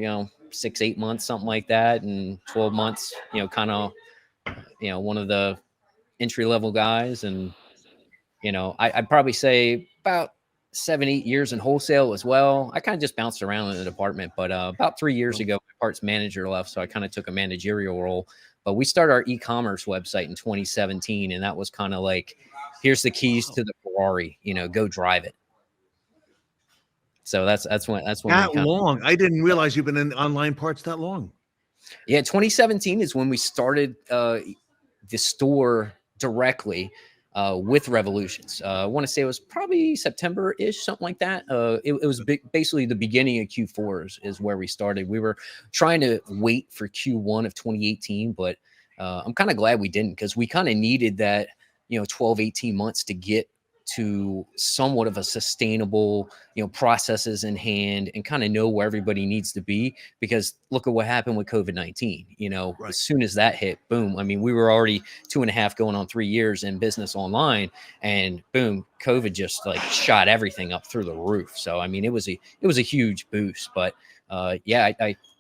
6-8 months, something like that. And 12 months, kind of, one of the entry-level guys. And, I'd probably say about 7-8 years in wholesale as well. I kind of just bounced around in the department, but about 3 years ago, my parts manager left, so I kind of took a managerial role. But we started our e-commerce website in 2017, and that was kind of like, here's the keys to the Ferrari, go drive it. So that's when that long. I didn't realize you've been in online parts that long. Yeah, 2017 is when we started the store directly. With Revolutions. I want to say it was probably September-ish, something like that. It was basically the beginning of Q4 is where we started. We were trying to wait for Q1 of 2018, but I'm kind of glad we didn't, because we kind of needed that, 12, 18 months to get to somewhat of a sustainable, processes in hand and kind of know where everybody needs to be. Because look at what happened with COVID-19, right. As soon as that hit, boom. I mean, we were already 2.5 going on 3 years in business online, and boom, COVID just like shot everything up through the roof. So, I mean, it was a huge boost, but yeah,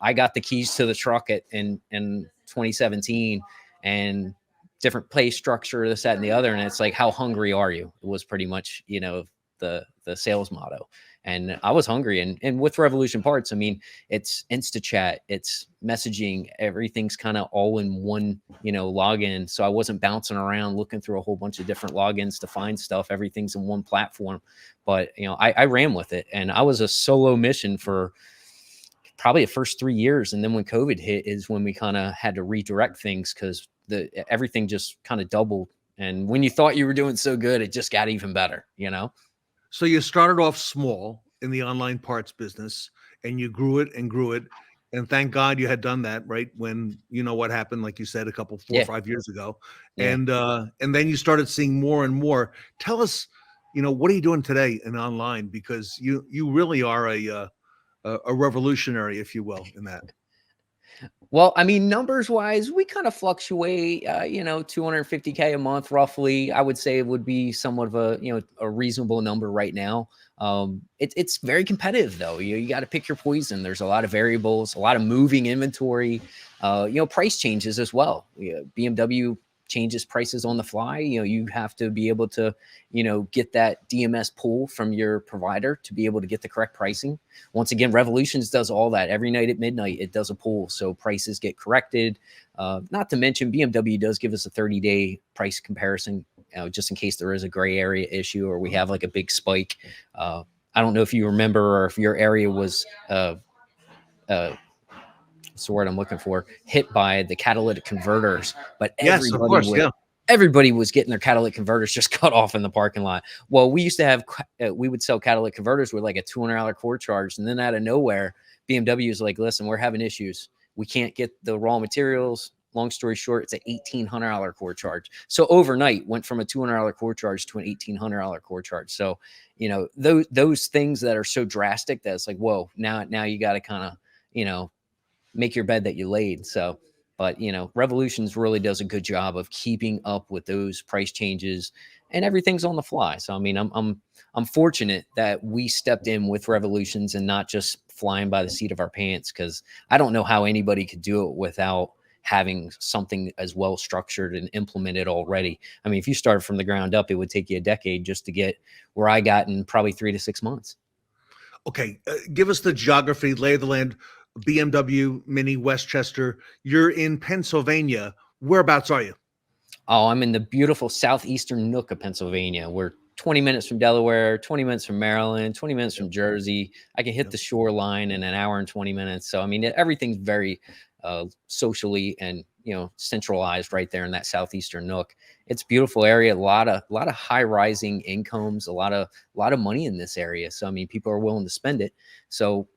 I got the keys to the truck in 2017, and different pay structure, this, that, and the other. And it's like, how hungry are you? It was pretty much, the sales motto. And I was hungry. And with Revolution Parts, I mean, it's InstaChat, it's messaging, everything's kind of all in one, login. So I wasn't bouncing around looking through a whole bunch of different logins to find stuff. Everything's in one platform. But, I ran with it, and I was a solo mission for probably the first 3 years. And then when COVID hit is when we kind of had to redirect things, because everything just kind of doubled. And when you thought you were doing so good, it just got even better, So you started off small in the online parts business, and you grew it and grew it. And thank God you had done that, right? When what happened, like you said, 4 or 5 years ago. Yeah. And then you started seeing more and more. Tell us, what are you doing today in online? Because you really are a revolutionary, if you will, in that. Well, I mean, numbers wise, we kind of fluctuate, 250K a month, roughly. I would say it would be somewhat of a reasonable number right now. It's very competitive though. You got to pick your poison. There's a lot of variables, a lot of moving inventory, price changes as well. BMW changes prices on the fly. You have to be able to, get that DMS pull from your provider to be able to get the correct pricing. Once again, Revolutions does all that every night at midnight. It does a pull, so prices get corrected. Not to mention BMW does give us a 30-day price comparison, just in case there is a gray area issue or we have like a big spike. I don't know if you remember or if your area was, what's the word I'm looking for, hit by the catalytic converters, but Yes, of course, everybody was getting their catalytic converters just cut off in the parking lot. Well, we used to have, we would sell catalytic converters with like a $200 core charge. And then out of nowhere, BMW is like, listen, we're having issues. We can't get the raw materials. Long story short, it's an $1,800 core charge. So overnight went from a $200 core charge to an $1,800 core charge. So, those things that are so drastic that it's like, whoa, now you got to kind of, make your bed that you laid. So, but Revolutions really does a good job of keeping up with those price changes, and everything's on the fly. So, I mean, I'm fortunate that we stepped in with Revolutions and not just flying by the seat of our pants, because I don't know how anybody could do it without having something as well structured and implemented already. I mean, if you started from the ground up, it would take you a decade just to get where I got in probably 3 to 6 months. Okay, give us the geography, lay of the land. BMW Mini Westchester. You're in Pennsylvania. Whereabouts are you? Oh, I'm in the beautiful southeastern nook of Pennsylvania. We're 20 minutes from Delaware, 20 minutes from Maryland, 20 minutes from Jersey. I can hit the shoreline in an hour and 20 minutes. So, I mean, everything's very socially and, centralized right there in that southeastern nook. It's a beautiful area. A lot of high rising incomes, a lot of money in this area. So, I mean, people are willing to spend it. So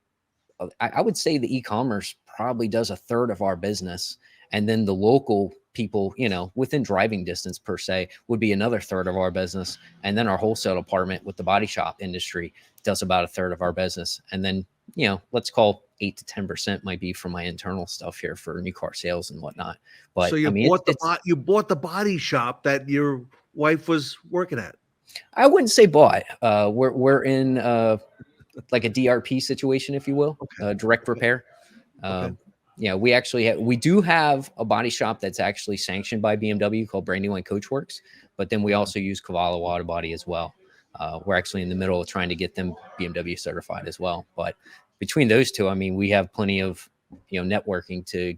I would say the e-commerce probably does a third of our business. And then the local people, within driving distance per se, would be another third of our business. And then our wholesale department with the body shop industry does about a third of our business. And then, let's call 8 to 10% might be for my internal stuff here for new car sales and whatnot. But so you bought the body shop that your wife was working at. I wouldn't say bought. We're in like a DRP situation, if you will, direct repair. We do have a body shop that's actually sanctioned by BMW called Brandywine Coachworks, but then we also use Cavallo Auto Body as well. We're actually in the middle of trying to get them BMW certified as well. But between those two, I mean, we have plenty of, networking to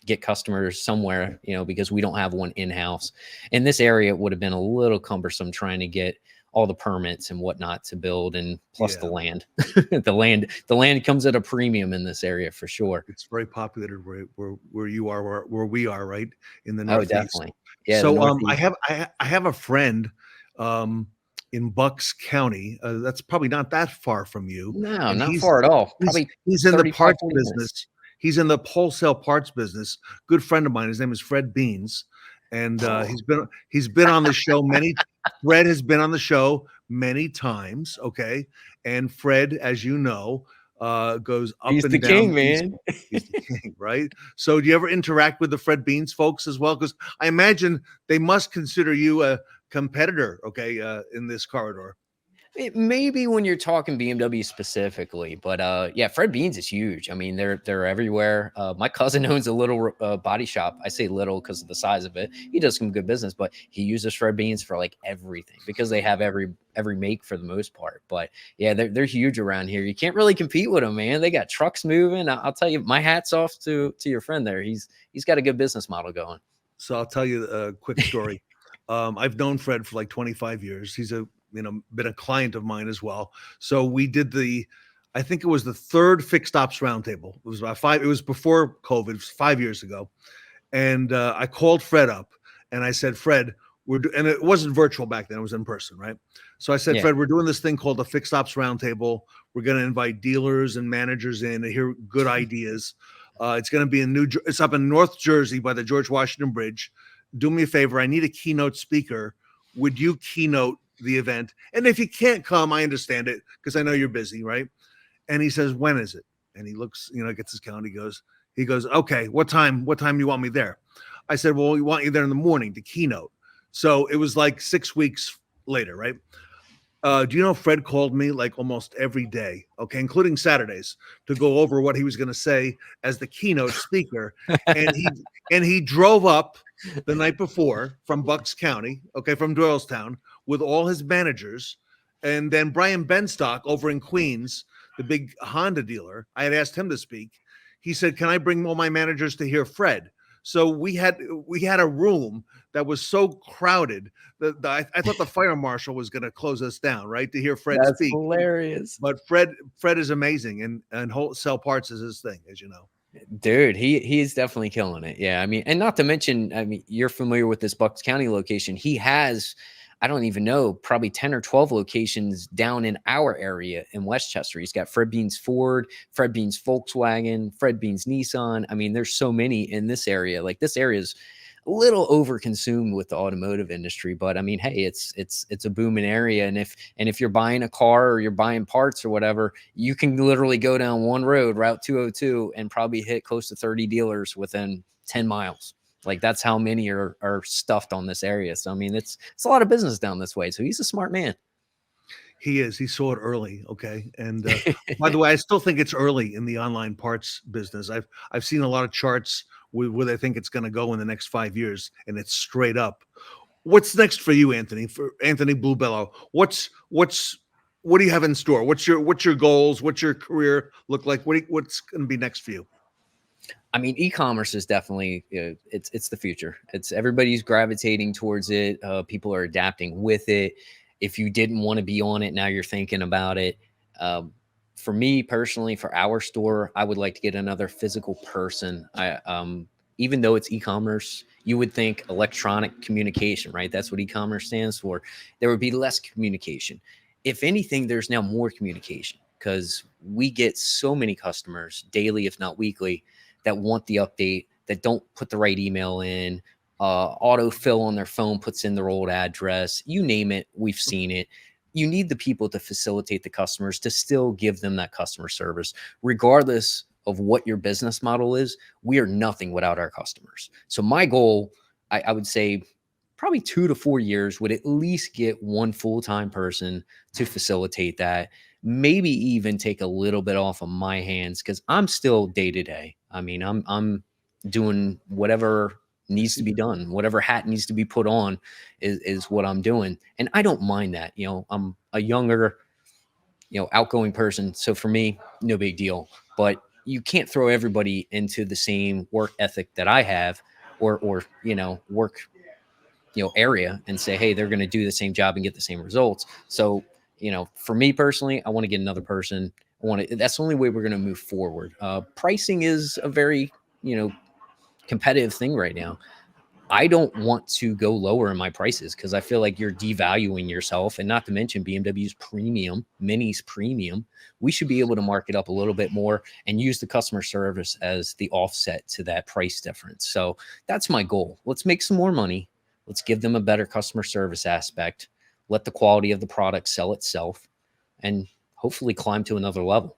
get customers somewhere, because we don't have one in-house. In this area, it would have been a little cumbersome trying to get all the permits and whatnot to build, and plus the land. the land comes at a premium in this area for sure. It's very popular where you are, where we are, right in the Northeast. Oh, definitely. Yeah. So I have a friend in Bucks County. That's probably not that far from you. No, not far at all. Probably he's in the parts business. He's in the wholesale parts business. Good friend of mine. His name is Fred Beans. And he's been on the show Fred has been on the show many times. Okay. And Fred, as you know, goes up he's and the down. King, man. He's the king, right? So do you ever interact with the Fred Beans folks as well? Because I imagine they must consider you a competitor, okay, in this corridor. It may be when you're talking BMW specifically, but Fred Beans is huge. I mean, they're everywhere. My cousin owns a little body shop. I say little because of the size of it. He does some good business, but he uses Fred Beans for like everything because they have every make for the most part. But yeah, they're huge around here. You can't really compete with them, man. They got trucks moving. I'll tell you, my hat's off to your friend there. He's got a good business model going. So I'll tell you a quick story. I've known Fred for like 25 years. He's been a client of mine as well. So we did I think it was the third Fixed Ops Roundtable. It was it was before COVID. It was 5 years ago. And I called Fred up and I said, Fred, and it wasn't virtual back then. It was in person, right? So I said, Fred, we're doing this thing called the Fixed Ops Roundtable. We're going to invite dealers and managers in to hear good ideas. It's going to be it's up in North Jersey by the George Washington Bridge. Do me a favor. I need a keynote speaker. Would you keynote the event? And if you can't come, I understand it because I know you're busy, right? And he says, when is it? And he looks, gets his calendar. He goes, He goes, okay, what time do you want me there? I said, well, we want you there in the morning to keynote. So it was like 6 weeks later, right? Do you know Fred called me like almost every day, okay, including Saturdays, to go over what he was going to say as the keynote speaker, and he drove up the night before from Bucks County, okay, from Doylestown, with all his managers, and then Brian Benstock over in Queens, the big Honda dealer. I had asked him to speak. He said, "Can I bring all my managers to hear Fred?" So we had a room that was so crowded that I thought the fire marshal was going to close us down, right, to hear Fred That's speak. hilarious. But Fred is amazing, and wholesale parts is his thing, as you know. Dude, he's definitely killing it. Yeah, I mean, and not to mention, I mean, you're familiar with this Bucks County location. He has, I don't even know, probably 10 or 12 locations down in our area in Westchester. He's got Fred Beans Ford, Fred Beans Volkswagen, Fred Beans Nissan. I mean, there's so many in this area. Like, this area is a little overconsumed with the automotive industry, but I mean, hey, it's a booming area. And if you're buying a car or you're buying parts or whatever, you can literally go down one road, Route 202, and probably hit close to 30 dealers within 10 miles. Like, that's how many are stuffed on this area. So, I mean, it's a lot of business down this way. So he's a smart man. He is. He saw it early. Okay. And by the way, I still think it's early in the online parts business. I've seen a lot of charts where they think it's going to go in the next 5 years, and it's straight up. What's next for you, Anthony? For Anthony Bluebello, what do you have in store? What's your goals? What's your career look like? What's going to be next for you? I mean, e-commerce is definitely, it's the future. It's everybody's gravitating towards it. People are adapting with it. If you didn't want to be on it, now you're thinking about it. For me personally, for our store, I would like to get another physical person. Even though it's e-commerce, you would think electronic communication, right? That's what e-commerce stands for. There would be less communication. If anything, there's now more communication, because we get so many customers daily, if not weekly, that want the update, that don't put the right email in, autofill on their phone, puts in their old address, you name it, we've seen it. You need the people to facilitate the customers, to still give them that customer service. Regardless of what your business model is, we are nothing without our customers. So my goal, I would say probably 2 to 4 years, would at least get one full-time person to facilitate that. Maybe even take a little bit off of my hands, because I'm still day-to-day. I mean, I'm doing whatever needs to be done, whatever hat needs to be put on is what I'm doing. And I don't mind that. You know, I'm a younger, outgoing person. So for me, no big deal. But you can't throw everybody into the same work ethic that I have, or work, area, and say, hey, they're going to do the same job and get the same results. So, for me personally, I want to get another person. That's the only way we're going to move forward. Pricing is a very, competitive thing right now. I don't want to go lower in my prices, because I feel like you're devaluing yourself. And not to mention BMW's premium, Mini's premium. We should be able to mark it up a little bit more and use the customer service as the offset to that price difference. So that's my goal. Let's make some more money. Let's give them a better customer service aspect. Let the quality of the product sell itself, and hopefully climb to another level.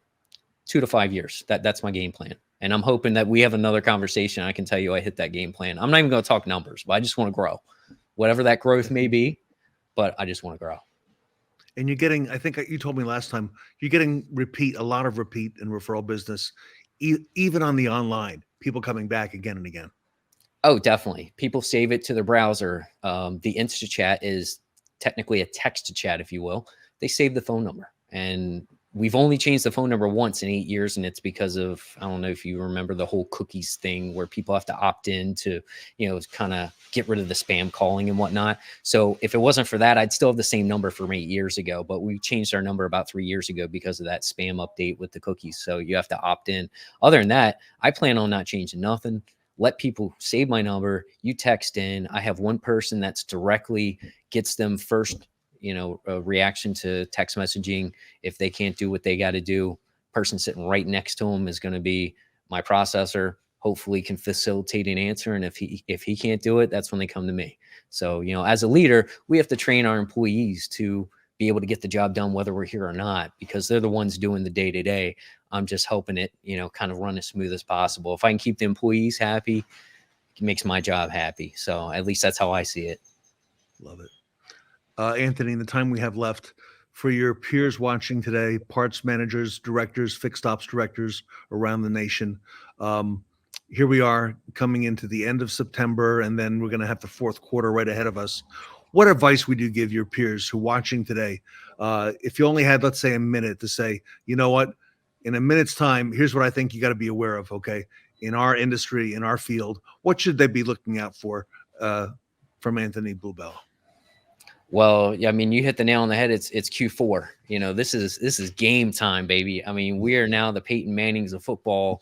2 to 5 years. That's my game plan. And I'm hoping that we have another conversation. I can tell you I hit that game plan. I'm not even going to talk numbers, but I just want to grow. Whatever that growth may be, but I just want to grow. And you're getting, I think you told me last time, you're getting a lot of repeat and referral business, even on the online, people coming back again and again. Oh, definitely. People save it to their browser. The InstaChat is technically a text to chat, if you will. They save the phone number, and we've only changed the phone number once in 8 years. And it's because of, I don't know if you remember the whole cookies thing where people have to opt in to, kind of get rid of the spam calling and whatnot. So if it wasn't for that, I'd still have the same number from 8 years ago, but we changed our number about 3 years ago because of that spam update with the cookies. So you have to opt in. Other than that, I plan on not changing nothing. Let people save my number. You text in. I have one person that's directly gets them first, a reaction to text messaging. If they can't do what they got to do, person sitting right next to them is going to be my processor. Hopefully can facilitate an answer. And if he can't do it, that's when they come to me. So, as a leader, we have to train our employees to be able to get the job done whether we're here or not, because they're the ones doing the day-to-day. I'm just helping it, kind of run as smooth as possible. If I can keep the employees happy, it makes my job happy. So at least that's how I see it. Love it. Anthony, in the time we have left, for your peers watching today, parts managers, directors, fixed ops directors around the nation, here we are coming into the end of September, and then we're going to have the fourth quarter right ahead of us. What advice would you give your peers who are watching today? If you only had, let's say, a minute to say, you know what, in a minute's time, here's what I think you got to be aware of, okay? In our industry, in our field, what should they be looking out for from Anthony Bluebell? Well, I mean, you hit the nail on the head. It's Q4. This is game time, baby. I mean, we are now the Peyton Mannings of football,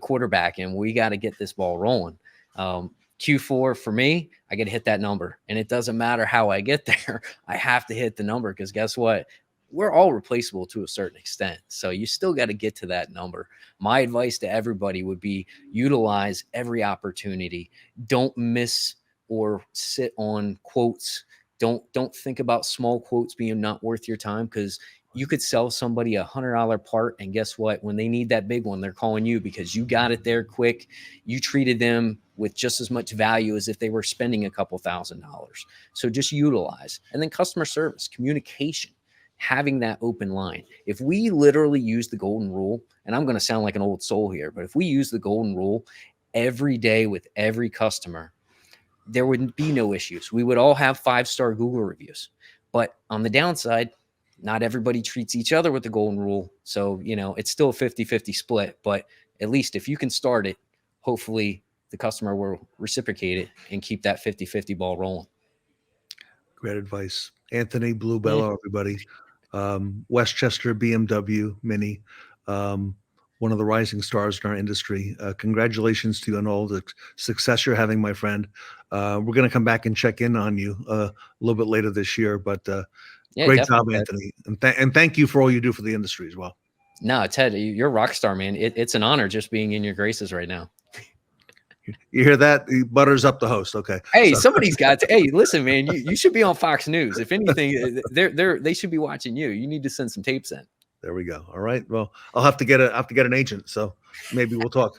quarterback, and we got to get this ball rolling. Q4 for me, I got to hit that number, and it doesn't matter how I get there. I have to hit the number, because guess what? We're all replaceable to a certain extent. So you still got to get to that number. My advice to everybody would be utilize every opportunity. Don't miss or sit on quotes. Don't think about small quotes being not worth your time, because you could sell somebody $100 part, and guess what? When they need that big one, they're calling you because you got it there quick. You treated them with just as much value as if they were spending a couple $1,000. So just utilize. And then customer service, communication, having that open line. If we literally use the golden rule, and I'm going to sound like an old soul here, but if we use the golden rule every day with every customer, there would be no issues. We would all have 5-star Google reviews. But on the downside, not everybody treats each other with the golden rule. So, it's still a 50-50 split. But at least if you can start it, hopefully the customer will reciprocate it and keep that 50-50 ball rolling. Great advice. Anthony Bluebell, everybody. Westchester BMW Mini, one of the rising stars in our industry. Congratulations to you on all the success you're having, my friend. We're going to come back and check in on you a little bit later this year, but great job, Anthony. And thank you for all you do for the industry as well. No, Ted, you're a rock star, man. It's an honor just being in your graces right now. You hear that? He butters up the host. Okay. Hey, somebody's got to. Hey, listen, man, you should be on Fox News. If anything, they should be watching you. You need to send some tapes in. There we go. All right. Well, I'll have to get an agent, so maybe we'll talk.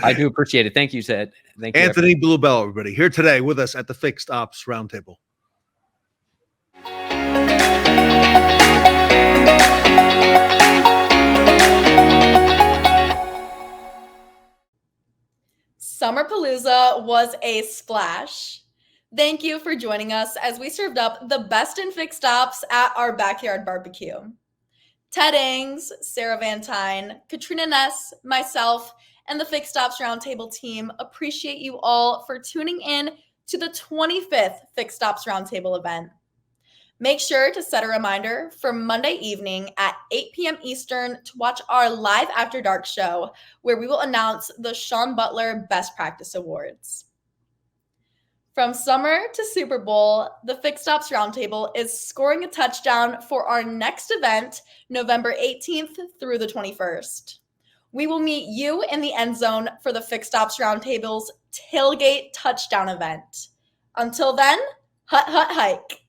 I do appreciate it. Thank you, Ted. Thank you, Anthony Bluebell, everybody, here today with us at the Fixed Ops Roundtable. Summer Palooza was a splash. Thank you for joining us as we served up the best in fixed ops at our backyard barbecue. Ted Ings, Sarah Van Tyne, Katrina Ness, myself, and the Fixed Ops Roundtable team appreciate you all for tuning in to the 25th Fixed Ops Roundtable event. Make sure to set a reminder for Monday evening at 8 p.m. Eastern to watch our live After Dark show, where we will announce the Shon Butler Best Practice Awards. From summer to Super Bowl, the Fixed Ops Roundtable is scoring a touchdown for our next event, November 18th through the 21st. We will meet you in the end zone for the Fixed Ops Roundtable's Tailgate Touchdown event. Until then, hut, hut, hike.